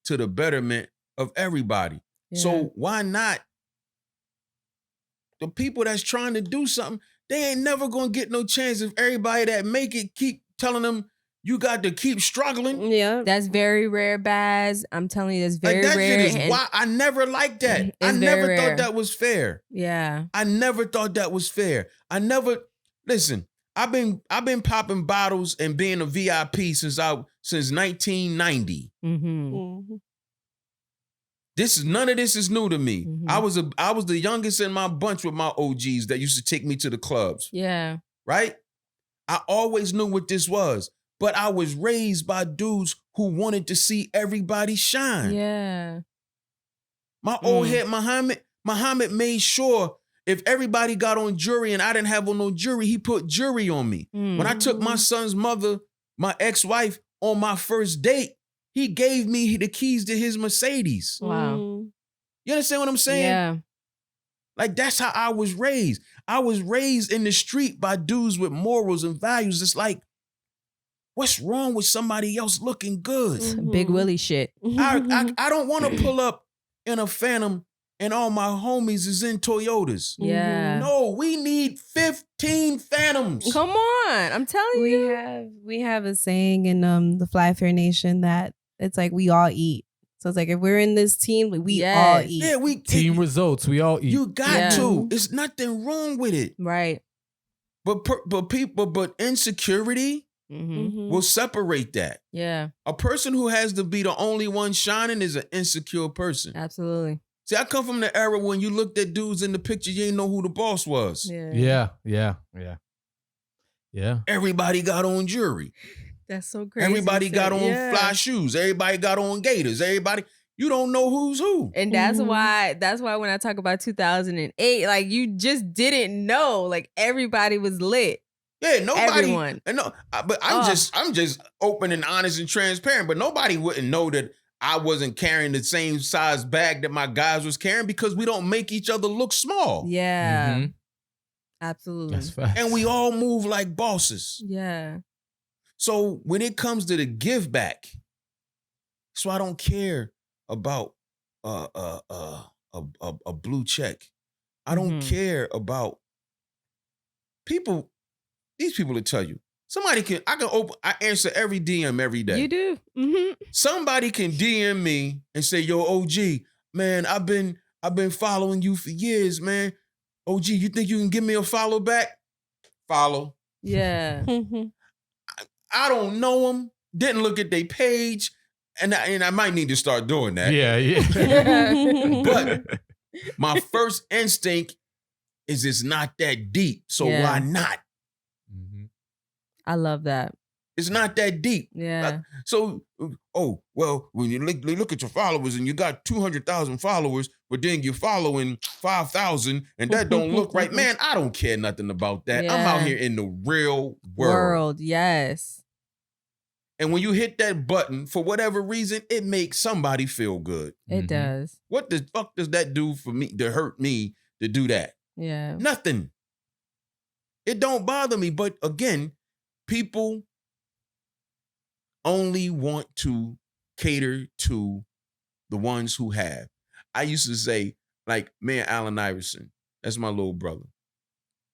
to the betterment of everybody.
Yeah.
So why not? The people that's trying to do something, they ain't never going to get no chance if everybody that make it keep telling them you got to keep struggling.
Yeah.
That's very rare, Baz. I'm telling you, that's very
Like that
rare.
shit is why I never liked that.
It's
I never
very rare.
thought that was fair.
Yeah.
I never thought that was fair. Listen, I've been popping bottles and being a VIP since 1990.
Mm-hmm.
None of this is new to me.
Mhm.
I was the youngest in my bunch with my OGs that used to take me to the clubs.
Yeah.
Right? I always knew what this was, but I was raised by dudes who wanted to see everybody shine.
Yeah.
My old head Muhammad made sure if everybody got on jury and I didn't have on no jury, he put jury on me. When I took my son's mother, my ex-wife, on my first date, he gave me the keys to his Mercedes.
Wow.
You understand what I'm saying?
Yeah.
Like, that's how I was raised. I was raised in the street by dudes with morals and values. It's like, what's wrong with somebody else looking good?
Big Willie shit.
I don't want to pull up in a Phantom and all my homies is in Toyotas.
Yeah.
No, we need 15 Phantoms.
Come on. I'm telling you.
We have a saying in the Fly Fair Nation that it's like we all eat. So it's like if we're in this team, we all eat.
Yeah,
team results. We all eat.
You got to. It's nothing wrong with it.
Right.
But insecurity will separate that.
Yeah.
A person who has to be the only one shining is an insecure person.
Absolutely.
See, I come from the era when you looked at dudes in the picture, you didn't know who the boss was.
Yeah.
Everybody got on jewelry.
That's so crazy.
Everybody got on fly shoes. Everybody got on gators. You don't know who's who.
And that's why when I talk about 2008, like you just didn't know, like everybody was lit.
Yeah, nobody.
Everyone.
No, but I'm just open and honest and transparent. But nobody wouldn't know that I wasn't carrying the same size bag that my guys was carrying because we don't make each other look small.
Yeah. Absolutely.
That's facts.
And we all move like bosses.
Yeah.
So when it comes to the give back, so I don't care about a blue check. I don't care about people. These people will tell you. I answer every DM every day.
You do. Mm-hmm.
Somebody can DM me and say, "Yo, OG, man, I've been following you for years, man. OG, you think you can give me a follow back?" Follow.
Yeah.
I don't know them. Didn't look at their page, and I might need to start doing that.
Yeah.
But my first instinct is it's not that deep. So why not?
I love that.
It's not that deep.
Yeah.
So, when you look at your followers and you got 200,000 followers, but then you're following 5,000 and that don't look right. Man, I don't care nothing about that. I'm out here in the real world.
Yes.
And when you hit that button, for whatever reason, it makes somebody feel good.
It does.
What the fuck does that do for me, to hurt me to do that?
Yeah.
Nothing. It don't bother me. But again, people only want to cater to the ones who have. I used to say, like, man, Allen Iverson, that's my little brother.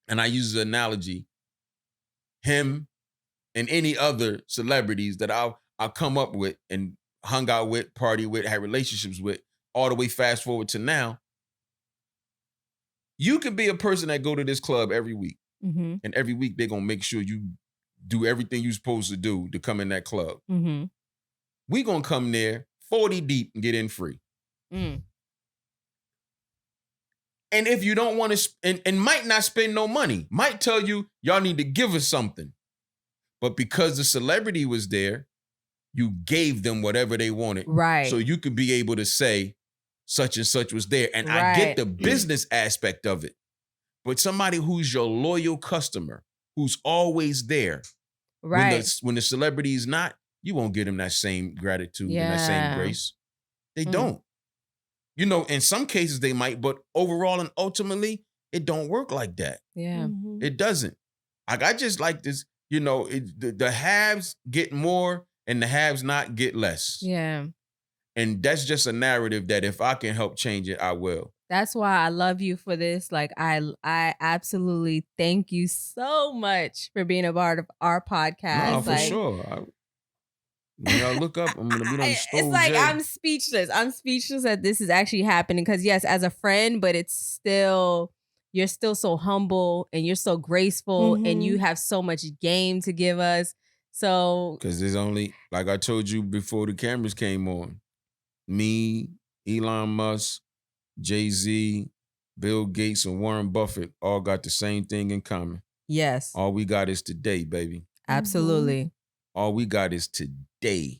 And I use the analogy, him and any other celebrities that I'll come up with and hung out with, party with, had relationships with, all the way fast forward to now. You could be a person that go to this club every week.
Mm-hmm.
And every week they're going to make sure you do everything you're supposed to do to come in that club.
Mm-hmm.
We going to come there 40 deep and get in free.
Mm.
And if you don't want to, and might not spend no money, might tell you, y'all need to give us something. But because the celebrity was there, you gave them whatever they wanted.
Right.
So you could be able to say, such and such was there. And I get the business aspect of it. But somebody who's your loyal customer, who's always there,
right,
when the celebrity is not, you won't get them that same gratitude and that
Yeah.
same grace. They don't. You know, in some cases they might, but overall and ultimately, it don't work like that.
Yeah.
It doesn't. Like, I just like this, you know, the haves get more and the haves not get less.
Yeah.
And that's just a narrative that if I can help change it, I will.
That's why I love you for this. Like, I absolutely thank you so much for being a part of our podcast.
No, for sure. When y'all look up, I'm gonna be on the stove.
It's like I'm speechless. I'm speechless that this is actually happening. Because yes, as a friend, but it's still, you're still so humble and you're so graceful and you have so much game to give us. So,
because there's only, like I told you before the cameras came on, me, Elon Musk, Jay-Z, Bill Gates, and Warren Buffett all got the same thing in common.
yes,
All we got is today, baby.
absolutely.
All we got is today.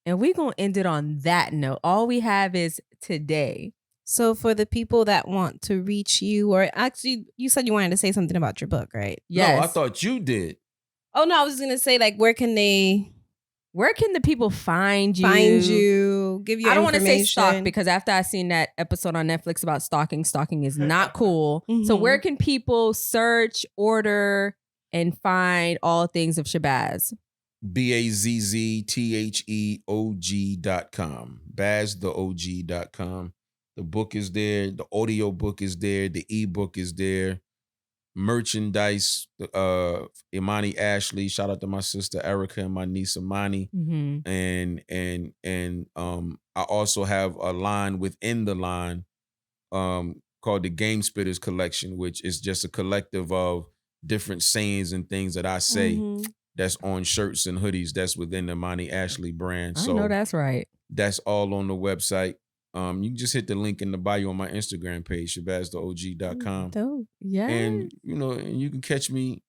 And we're going to end it on that note. All we have is today.
So for the people that want to reach you, or actually, you said you wanted to say something about your book, right?
Yes.
No, I thought you did.
Oh, no, I was going to say, like, where can the people
find you?
Give you
I don't want to say
information?
stalk because after I seen that episode on Netflix about stalking is not cool. So where can people search, order, and find all things of Shabazz?
BAZZTHEOG.com. BazzTheOG.com. The book is there. The audio book is there. The ebook is there. Merchandise. Imani Ashley. Shout out to my sister Erica and my niece Imani. And I also have a line within the line called the Game Spitters Collection, which is just a collective of different sayings and things that I say. That's on shirts and hoodies. That's within the Imani Ashley brand.
I know that's right.
That's all on the website. You can just hit the link in the bio on my Instagram page, ShabazzTheOG.com.
Dope. Yeah.
And and you can catch me.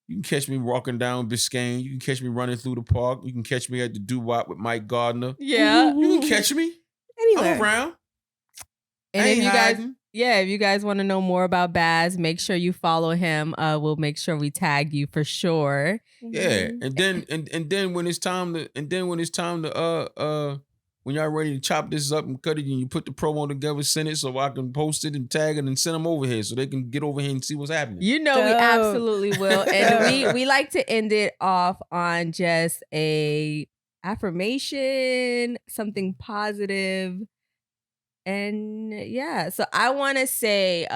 You can catch me walking down Biscayne. You can catch me running through the park. You can catch me at the Doo-Wop with Mike Gardner.
Yeah.
You can catch me
Anywhere.
I'm around.
And
I
if
ain't
you guys,
hiding.
if you guys want to know more about Baz, make sure you follow him. We'll make sure we tag you for sure.
Yeah, and then when it's time to when y'all ready to chop this up and cut it, and you put the promo together, send it so I can post it and tag it and send them over here so they can get over here and see what's happening.
You know, we absolutely will. And we like to end it off on just a affirmation, something positive. And yeah, so I want to say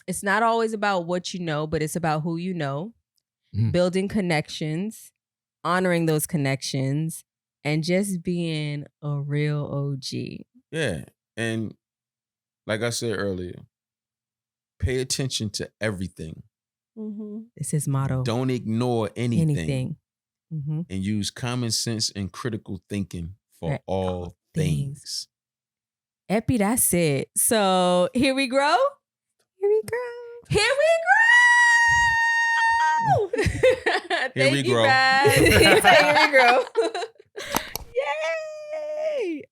it's not always about what you know, but it's about who you know, building connections, honoring those connections, and just being a real OG.
Yeah. And like I said earlier, pay attention to everything.
It's his motto.
Don't ignore anything.
And
use common sense and critical thinking for all things.
Epi, that's it. So here we grow. Here we grow.
Here we grow.
Thank you, guys. Here we grow.